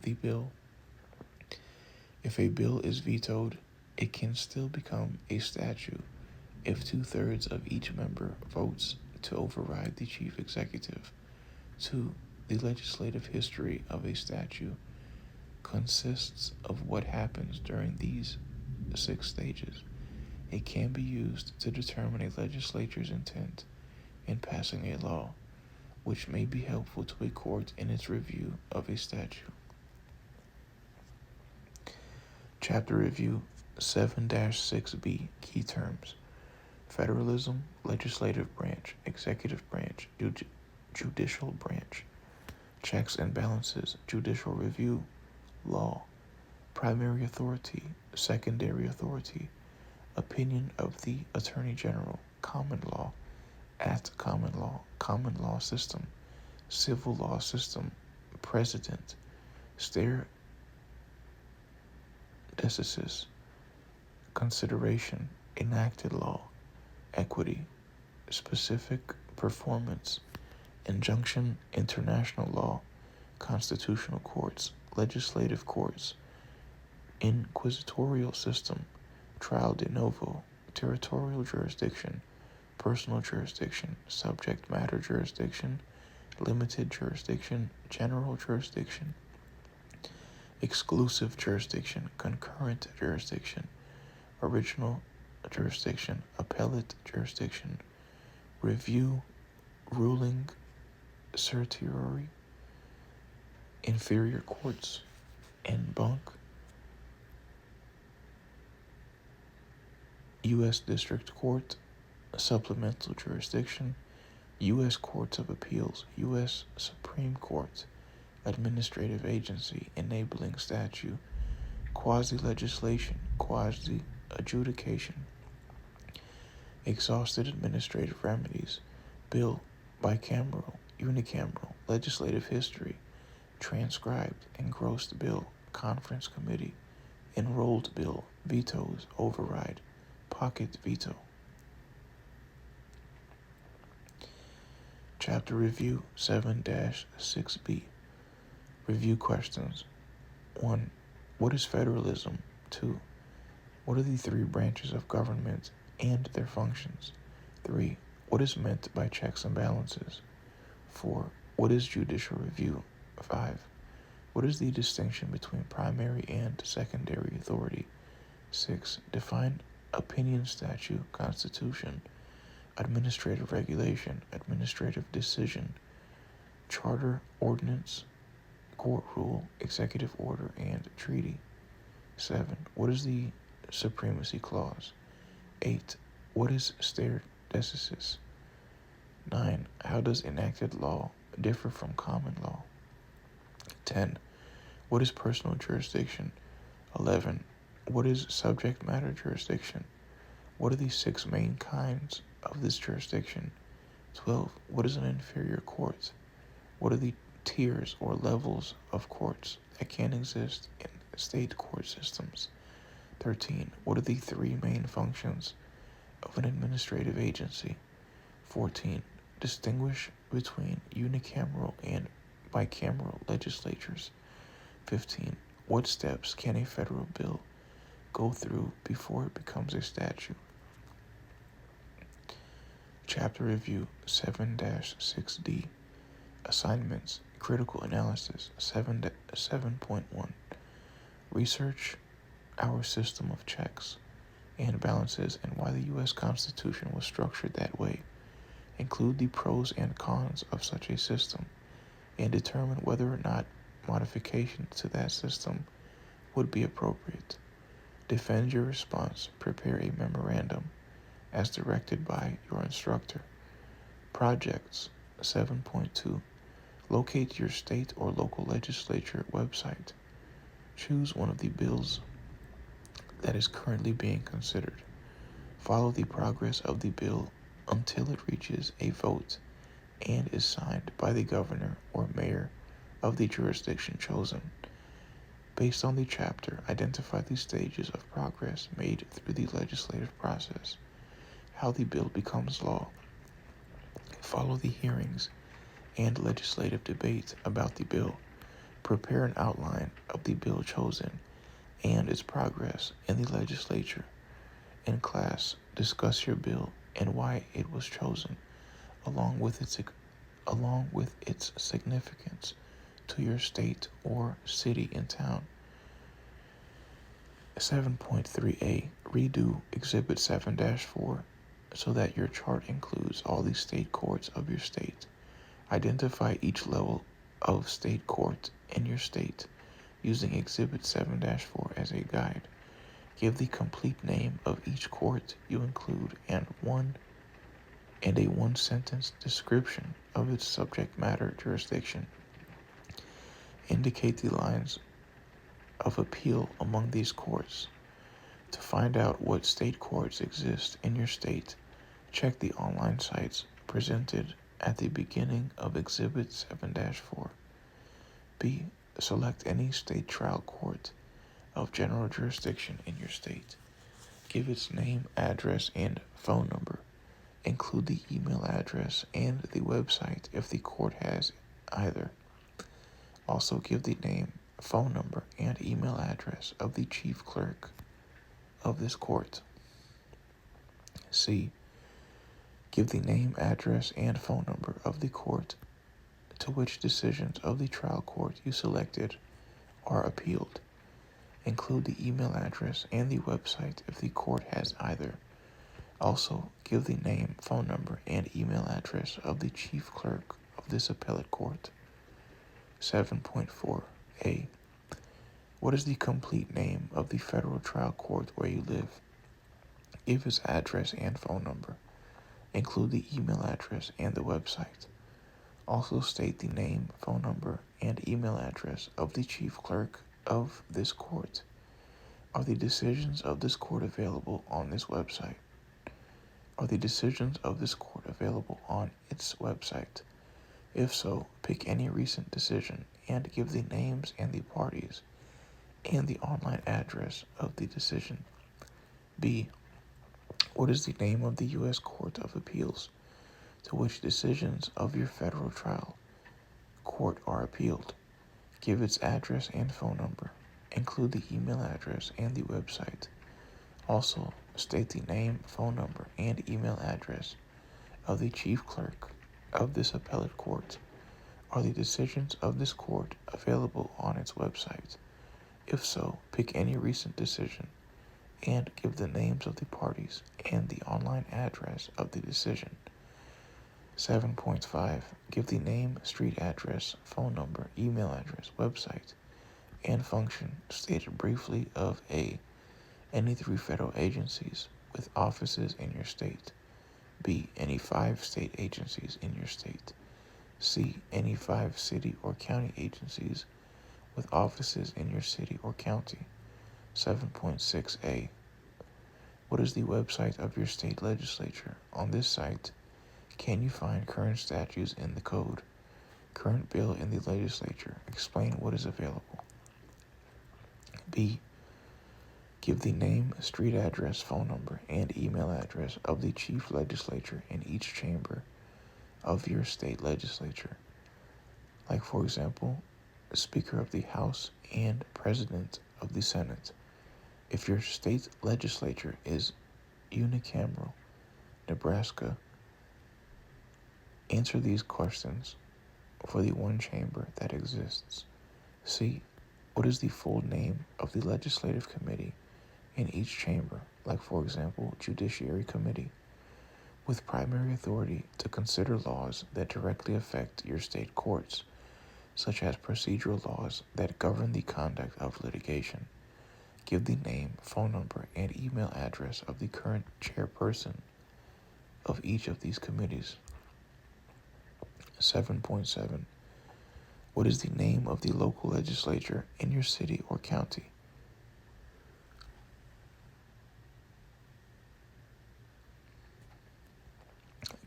the bill. If a bill is vetoed, it can still become a statute if 2/3 of each member votes to override the chief executive. 2. The legislative history of a statute consists of what happens during these 6 stages. It can be used to determine a legislature's intent in passing a law, which may be helpful to a court in its review of a statute. Chapter Review 7-6B Key Terms: Federalism, Legislative Branch, Executive Branch, Judicial Branch, Checks and Balances, Judicial Review, Law, Primary Authority, Secondary Authority, Opinion of the Attorney General, Common Law, Act Common Law System, Civil Law System, President, Stare Decisis, Consideration, Enacted Law, Equity, Specific Performance, Injunction, International Law, Constitutional Courts, Legislative Courts, Inquisitorial System, Trial de Novo, Territorial Jurisdiction, Personal Jurisdiction, Subject Matter Jurisdiction, Limited Jurisdiction, General Jurisdiction, Exclusive Jurisdiction, Concurrent Jurisdiction, Original Jurisdiction, Appellate Jurisdiction, Review, Ruling, Certiorari, Inferior Courts, en banc, U.S. District Court, Supplemental Jurisdiction, U.S. Courts of Appeals, U.S. Supreme Court, Administrative Agency, Enabling Statute, Quasi-Legislation, Quasi-Adjudication, Exhausted Administrative Remedies, Bill, Bicameral, Unicameral, Legislative History, Transcribed, Engrossed Bill, Conference Committee, Enrolled Bill, Vetoes, Override, Pocket Veto. Chapter Review 7-6B Review Questions. 1. What is federalism? 2. What are the 3 branches of government and their functions? 3. What is meant by checks and balances? 4. What is judicial review? 5. What is the distinction between primary and secondary authority? 6. Define opinion, statute, constitution, administrative regulation, administrative decision, charter, ordinance, court rule, executive order, and treaty. 7. What is the supremacy clause? 8. What is stare decisis? 9. How does enacted law differ from common law? 10. What is personal jurisdiction? 11. What is subject matter jurisdiction? What are the 6 main kinds of this jurisdiction? 12. What is an inferior court? What are the tiers or levels of courts that can exist in state court systems? 13. What are the 3 main functions of an administrative agency? 14. Distinguish between unicameral and bicameral legislatures. 15. What steps can a federal bill go through before it becomes a statute? Chapter Review 7-6D Assignments, Critical Analysis 7.1 Research our system of checks and balances and why the U.S. Constitution was structured that way. Include the pros and cons of such a system and determine whether or not modifications to that system would be appropriate. Defend your response. Prepare a memorandum as directed by your instructor. Projects 7.2 Locate your state or local legislature website. Choose one of the bills that is currently being considered. Follow the progress of the bill until it reaches a vote and is signed by the governor or mayor of the jurisdiction chosen. Based on the chapter, identify the stages of progress made through the legislative process, how the bill becomes law. Follow the hearings and legislative debate about the bill. Prepare an outline of the bill chosen and its progress in the legislature. In class, discuss your bill and why it was chosen, along with its significance to your state or city and town. 7.3a. Redo Exhibit 7-4 so that your chart includes all the state courts of your state. Identify each level of state court in your state using Exhibit 7-4 as a guide. Give the complete name of each court you include and a one-sentence description of its subject matter jurisdiction. Indicate the lines of appeal among these courts. To find out what state courts exist in your state, check the online sites presented at the beginning of Exhibit 7-4. B. Select any state trial court of general jurisdiction in your state. Give its name, address, and phone number. Include the email address and the website if the court has either. Also give the name, phone number, and email address of the chief clerk of this court. C. Give the name, address, and phone number of the court to which decisions of the trial court you selected are appealed. Include the email address and the website if the court has either. Also, give the name, phone number, and email address of the chief clerk of this appellate court. 7.4a. What is the complete name of the federal trial court where you live? Give its address and phone number. Include the email address and the website. Also state the name, phone number, and email address of the chief clerk of this court. Are the decisions of this court available on this website? Are the decisions of this court available on its website? If so, pick any recent decision and give the names and the parties and the online address of the decision. B. What is the name of the U.S. Court of Appeals to which decisions of your federal trial court are appealed? Give its address and phone number. Include the email address and the website. Also, state the name, phone number, and email address of the chief clerk of this appellate court. Are the decisions of this court available on its website? If so, pick any recent decision and give the names of the parties and the online address of the decision. 7.5. Give the name, street address, phone number, email address, website, and function stated briefly of A. Any 3 federal agencies with offices in your state. B. Any 5 state agencies in your state. C. Any 5 city or county agencies with offices in your city or county. 7.6a. What is the website of your state legislature? On this site, can you find current statutes in the code, current bill in the legislature? Explain what is available. B. Give the name, street address, phone number, and email address of the chief legislature in each chamber of your state legislature. Like, for example, Speaker of the House and President of the Senate. If your state legislature is unicameral, Nebraska, answer these questions for the one chamber that exists. C. What is the full name of the legislative committee in each chamber, like, for example, Judiciary Committee, with primary authority to consider laws that directly affect your state courts, such as procedural laws that govern the conduct of litigation. Give the name, phone number, and email address of the current chairperson of each of these committees. 7.7. What is the name of the local legislature in your city or county?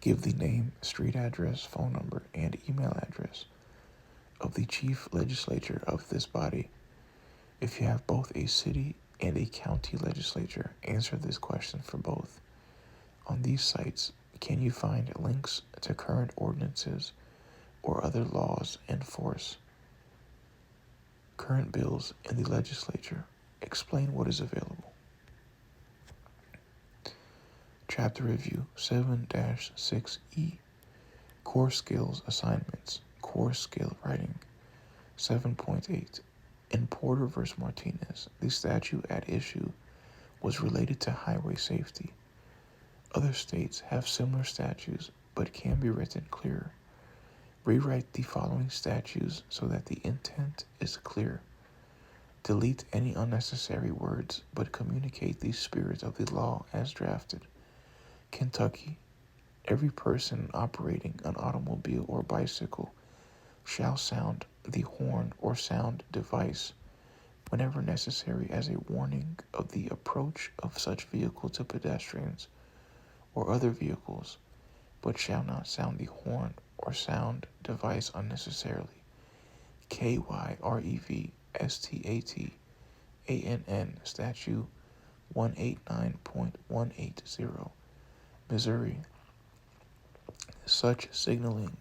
Give the name, street address, phone number, and email address of the chief legislature of this body. If you have both a city and a county legislature, answer this question for both. On these sites, can you find links to current ordinances or other laws in force? Current bills in the legislature. Explain what is available. Chapter Review 7-6E. Core Skills Assignments. Core Skill Writing. 7.8. In Porter v. Martinez, the statute at issue was related to highway safety. Other states have similar statutes but can be written clearer. Rewrite the following statutes so that the intent is clear. Delete any unnecessary words but communicate the spirit of the law as drafted. Kentucky. Every person operating an automobile or bicycle shall sound the horn or sound device whenever necessary as a warning of the approach of such vehicle to pedestrians or other vehicles, but shall not sound the horn or sound device unnecessarily. KYREVSTATANN Statute 189.180. Missouri. Such signaling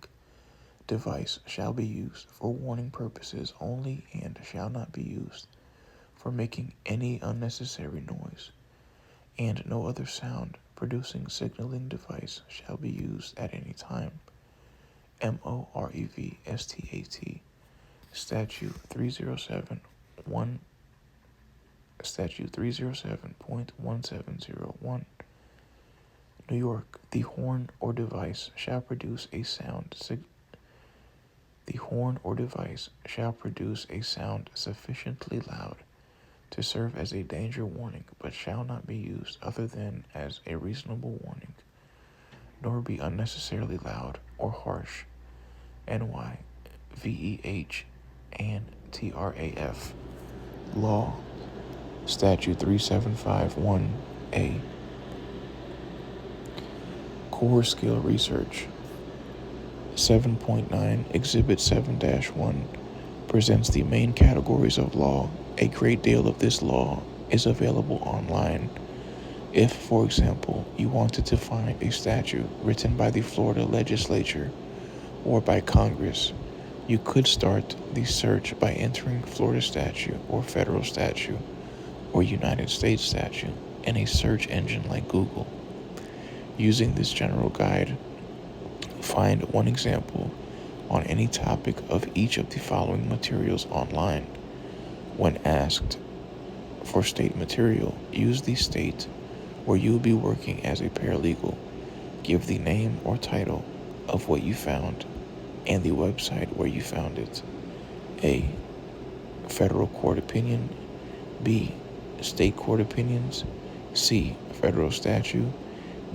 device shall be used for warning purposes only and shall not be used for making any unnecessary noise, and no other sound producing signaling device shall be used at any time. MOREVSTAT Statute 307.1701. New York. The horn or device shall produce a sound sufficiently loud to serve as a danger warning, but shall not be used other than as a reasonable warning, nor be unnecessarily loud or harsh. NY, VEH, and TRAF. Law. Statute 3751A. Core Skill Research. 7.9 Exhibit 7-1 presents the main categories of law. A great deal of this law is available online. If, for example, you wanted to find a statute written by the Florida legislature or by Congress, you could start the search by entering Florida statute or federal statute or United States statute in a search engine like Google. Using this general guide, find one example on any topic of each of the following materials online. When asked for state material, use the state where you will be working as a paralegal. Give the name or title of what you found and the website where you found it. A. Federal court opinion. B. State court opinions. C. Federal statute.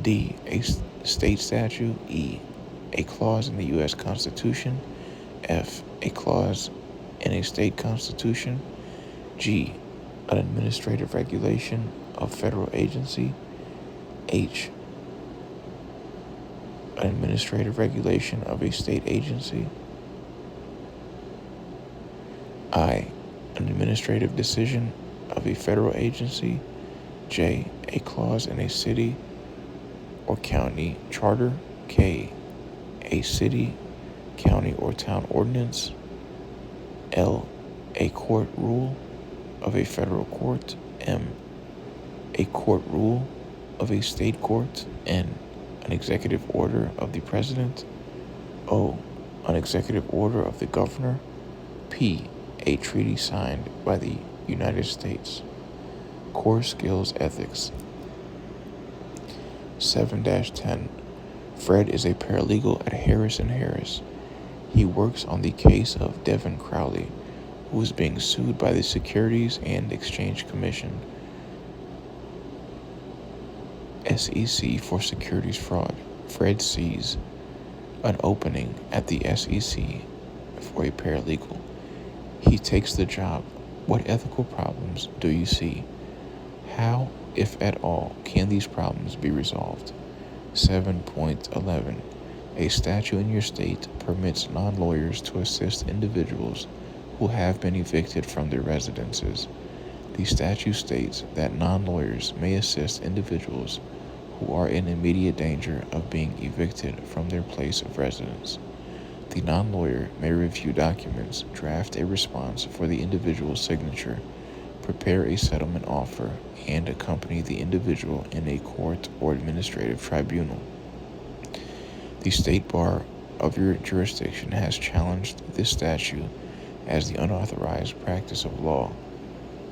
D. A state statute. E. A clause in the U.S. Constitution. F. A clause in a state constitution. G. An administrative regulation of federal agency. H. An administrative regulation of a state agency. I. An administrative decision of a federal agency. J. A clause in a city or county charter. K. A city, county, or town ordinance. L. A court rule of a federal court. M. A court rule of a state court. N. An executive order of the president. O. An executive order of the governor. P. A treaty signed by the United States. Core Skills Ethics. 7-10. Fred is a paralegal at Harris & Harris. He works on the case of Devin Crowley, who is being sued by the Securities and Exchange Commission, SEC, for securities fraud. Fred sees an opening at the SEC for a paralegal. He takes the job. What ethical problems do you see? How, if at all, can these problems be resolved? 7.11. A statute in your state permits non-lawyers to assist individuals who have been evicted from their residences. The statute states that non-lawyers may assist individuals who are in immediate danger of being evicted from their place of residence. The non-lawyer may review documents, draft a response for the individual's signature, prepare a settlement offer, and accompany the individual in a court or administrative tribunal. The state bar of your jurisdiction has challenged this statute as the unauthorized practice of law.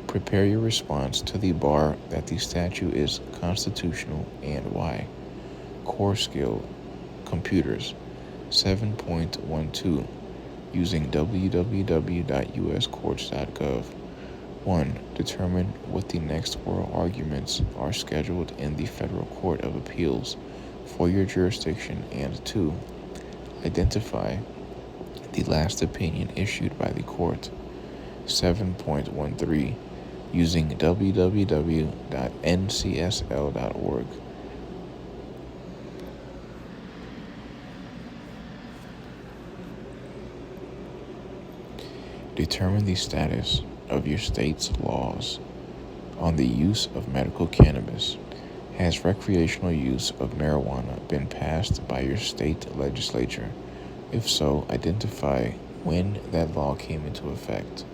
Prepare your response to the bar that the statute is constitutional and why. Core skill, computers, 7.12, using www.uscourts.gov. 1. Determine what the next oral arguments are scheduled in the Federal Court of Appeals for your jurisdiction, and 2. Identify the last opinion issued by the court. 7.13, using www.ncsl.org. Determine the status of your state's laws on the use of medical cannabis. Has recreational use of marijuana been passed by your state legislature? If so, identify when that law came into effect.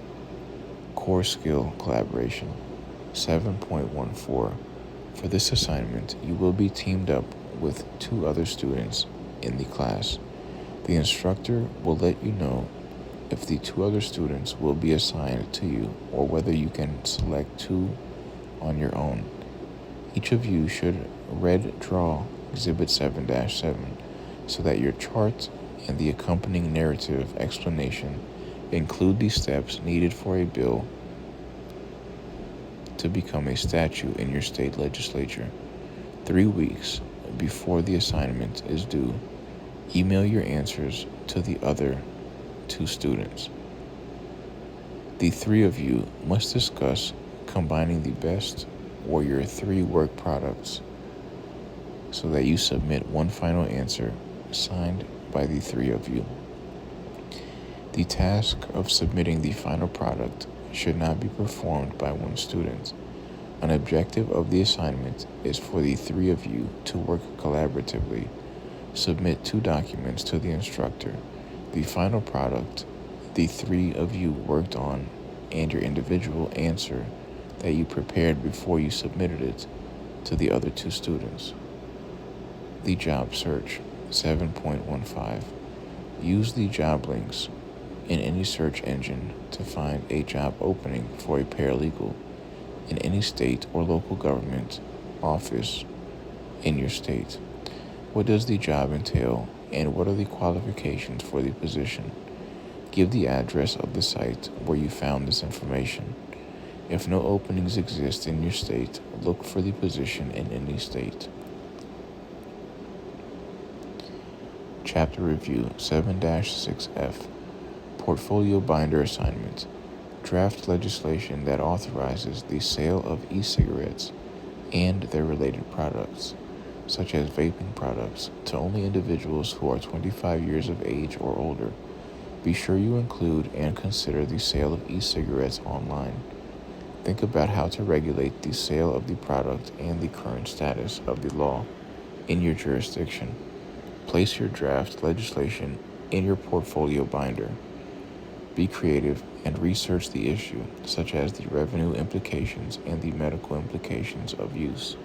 Core skill collaboration, 7.14. For this assignment, you will be teamed up with 2 other students in the class. The instructor will let you know if the 2 other students will be assigned to you or whether you can select 2 on your own. Each of you should red draw Exhibit 7-7 so that your chart and the accompanying narrative explanation include the steps needed for a bill to become a statute in your state legislature. 3 weeks before the assignment is due, email your answers to the other 2 students. The 3 of you must discuss combining the best or your 3 work products so that you submit one final answer signed by the 3 of you. The task of submitting the final product should not be performed by 1 student. An objective of the assignment is for the 3 of you to work collaboratively. Submit 2 documents to the instructor. The final product the 3 of you worked on and your individual answer that you prepared before you submitted it to the other 2 students. The job search, 7.15. Use the job links in any search engine to find a job opening for a paralegal in any state or local government office in your state. What does the job entail, and what are the qualifications for the position? Give the address of the site where you found this information. If no openings exist in your state, look for the position in any state. Chapter Review 7-6F. Portfolio Binder Assignment. Draft legislation that authorizes the sale of e-cigarettes and their related products, such as vaping products, to only individuals who are 25 years of age or older. Be sure you include and consider the sale of e-cigarettes online. Think about how to regulate the sale of the product and the current status of the law in your jurisdiction. Place your draft legislation in your portfolio binder. Be creative and research the issue, such as the revenue implications and the medical implications of use.